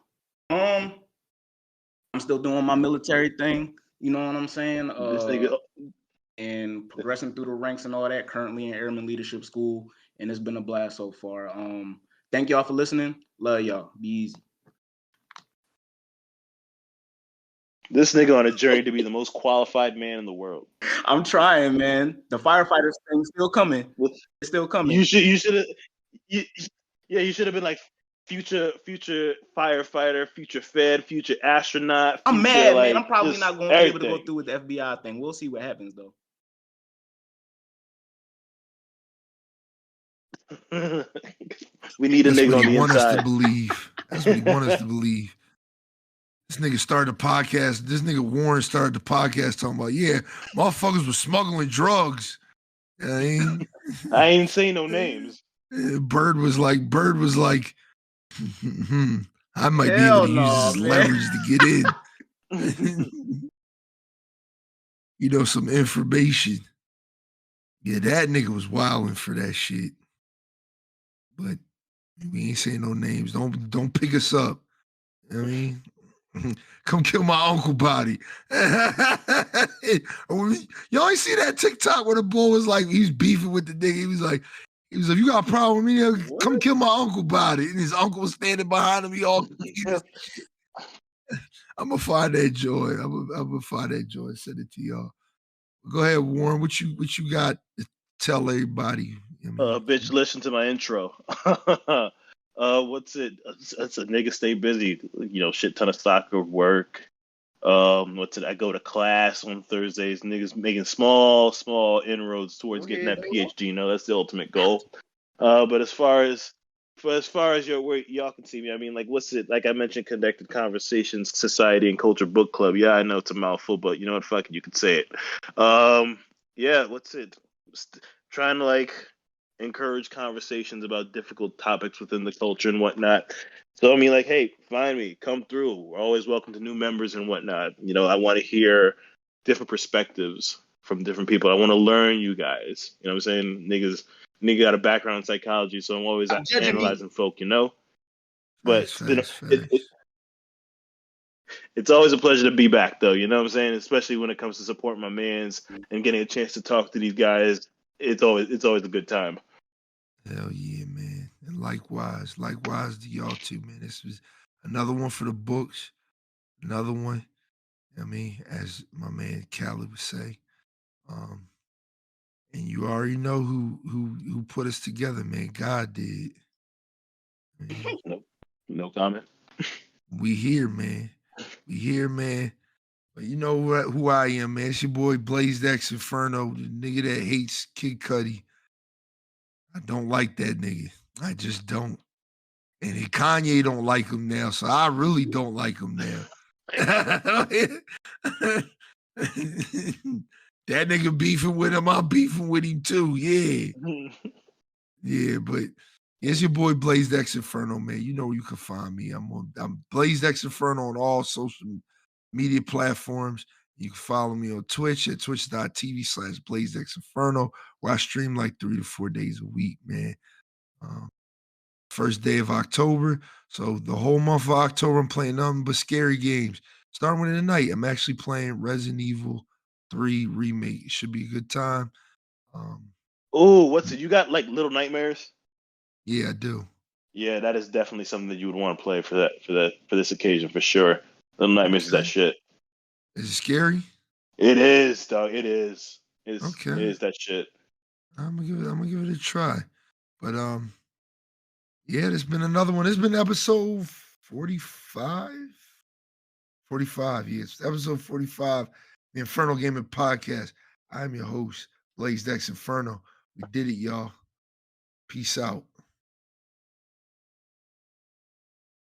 I'm still doing my military thing, you know what I'm saying? This nigga. And progressing through the ranks and all that, currently in Airman Leadership School, and it's been a blast so far. Thank y'all for listening. Love y'all. Be easy. This nigga on a journey to be the most qualified man in the world. I'm trying, man. The firefighters thing still coming. It's still coming. You should have been like future firefighter, future fed, future astronaut. I'm future, mad, like, man. I'm probably not going to be able to go through with the FBI thing. We'll see what happens, though. We need a nigga on the inside. That's what he want us to believe. That's what he want us to believe. This nigga started the podcast. This nigga Warren started the podcast talking about, yeah, motherfuckers was smuggling drugs. I ain't saying no names. Byrd was like, I might be able to use this as leverage to get in. Some information. Yeah, that nigga was wilding for that shit. But we ain't saying no names. Don't pick us up. You know what I mean? Come kill my uncle body. Y'all ain't see that TikTok where the boy was like, he was beefing with the nigga. He was like, you got a problem with me? Come kill my uncle body. And his uncle was standing behind him. He all I'm gonna find that joy. I'm gonna find that joy and send it to y'all. Go ahead, Warren. What you got to tell everybody? Bitch, listen to my intro. What's it? It's a nigga stay busy. Shit ton of soccer work. What's it? I go to class on Thursdays. Niggas making small inroads towards getting that PhD. That's the ultimate goal. But as far as your work, y'all can see me. I mean, like, what's it? Like I mentioned, Connected Conversations Society and Culture Book Club. Yeah, I know it's a mouthful, but you know what? Fuck it, you can say it. Yeah, what's it? Trying to like encourage conversations about difficult topics within the culture and whatnot. So I mean, like, hey, find me, come through. We're always welcome to new members and whatnot. I want to hear different perspectives from different people. I want to learn you guys. You know what I'm saying? Nigga got a background in psychology, so I'm always analyzing folk, But it's always a pleasure to be back, though. You know what I'm saying? Especially when it comes to supporting my mans and getting a chance to talk to these guys. It's always a good time. Hell yeah, man. And Likewise to y'all too, man. This was another one for the books. Another one. I mean, as my man Callie would say. And you already know who put us together, man. God did. Man, No comment. we here, man. We here, man. But you know who I am, man. It's your boy Blaze X Inferno, the nigga that hates Kid Cudi. I don't like that nigga. I just don't. And Kanye don't like him now, so I really don't like him now. That nigga beefing with him, I'm beefing with him too. Yeah. Yeah, but it's your boy Blaze X Inferno, man. You know where you can find me. I'm Blaze X Inferno on all social media platforms. You can follow me on Twitch at twitch.tv/Blaze X Inferno, where I stream like 3 to 4 days a week, man. First day of October. So the whole month of October, I'm playing nothing but scary games. Starting with tonight, I'm actually playing Resident Evil 3 Remake. It should be a good time. Oh, what's it? You got like Little Nightmares? Yeah, I do. Yeah, that is definitely something that you would want to play for this occasion for sure. Little Nightmares is that shit. Is it scary? It is, dog. It is. It Okay. is that shit. I'm gonna give it a try. But yeah, there's been another one. It's been episode 45. 45, yes. Episode 45, the Inferno Gaming Podcast. I'm your host, Blaze X Inferno. We did it, y'all. Peace out.